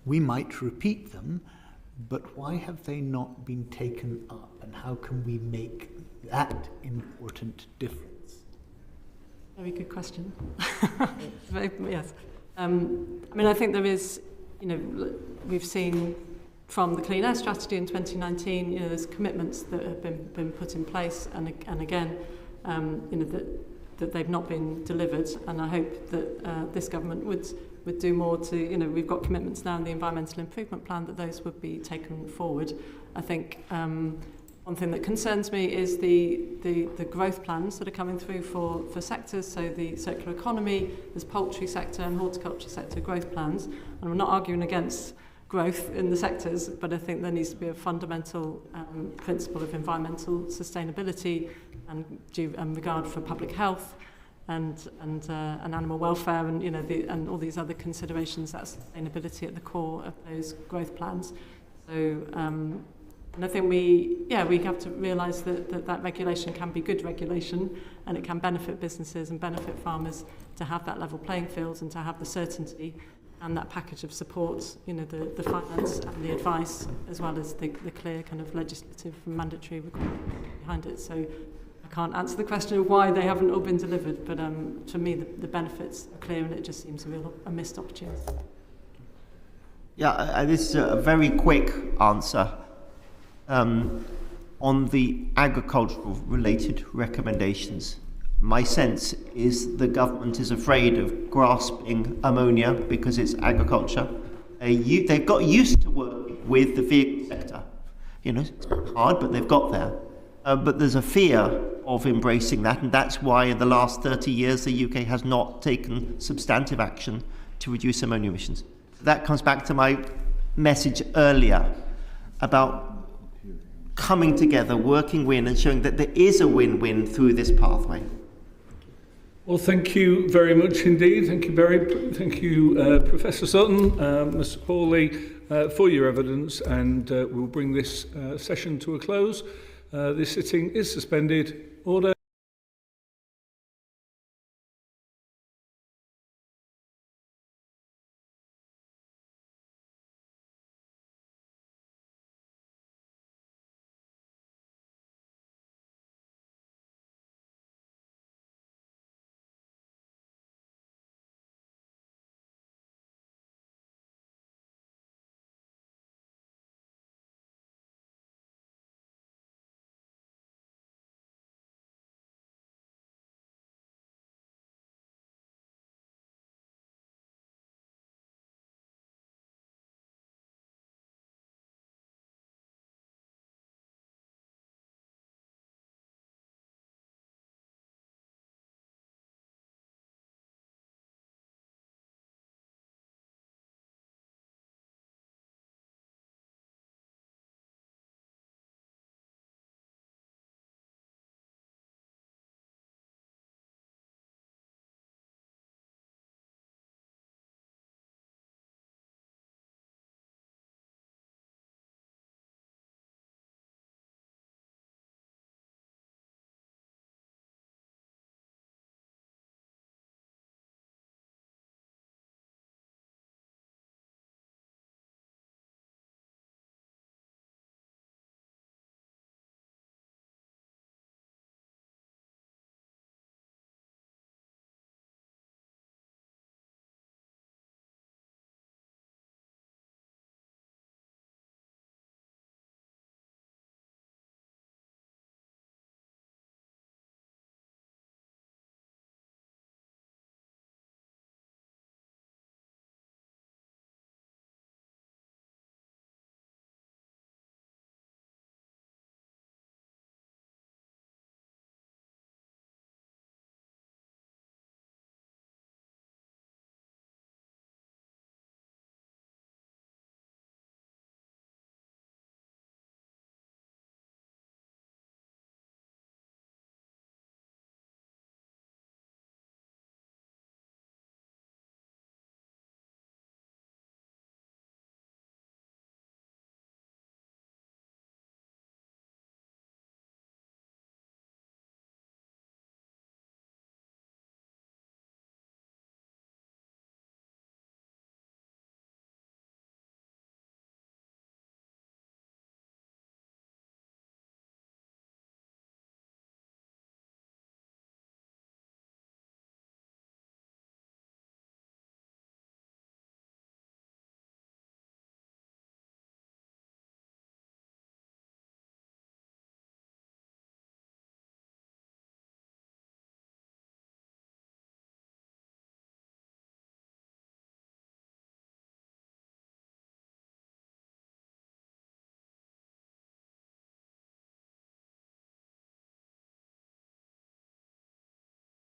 We might repeat them, but why have they not been taken up, and how can we make that important difference? Very good question. Yes. I think there is, we've seen from the Clean Air Strategy in 2019, there's commitments that have been put in place, and again, that they've not been delivered, and I hope that this government would do more to, we've got commitments now in the Environmental Improvement Plan that those would be taken forward. I think one thing that concerns me is the growth plans that are coming through for sectors, so the circular economy, there's poultry sector and horticulture sector growth plans, and I'm not arguing against growth in the sectors, but I think there needs to be a fundamental principle of environmental sustainability and regard for public health and animal welfare, and and all these other considerations. That sustainability at the core of those growth plans. So, and I think we have to realise that regulation can be good regulation, and it can benefit businesses and benefit farmers to have that level playing field and to have the certainty and that package of support, the finance and the advice, as well as the clear kind of legislative and mandatory requirement behind it. So I can't answer the question of why they haven't all been delivered, but to me the benefits are clear, and it just seems a missed opportunity. Yeah, this is a very quick answer. On the agricultural related recommendations, my sense is the government is afraid of grasping ammonia because it's agriculture. They've got used to working with the vehicle sector. It's hard, but they've got there. But there's a fear of embracing that, and that's why in the last 30 years the UK has not taken substantive action to reduce ammonia emissions. That comes back to my message earlier about coming together, working win, and showing that there is a win-win through this pathway. Well, thank you very much indeed. Thank you, Professor Sutton, Mr. Hawley, for your evidence, and we'll bring this session to a close. This sitting is suspended. Order.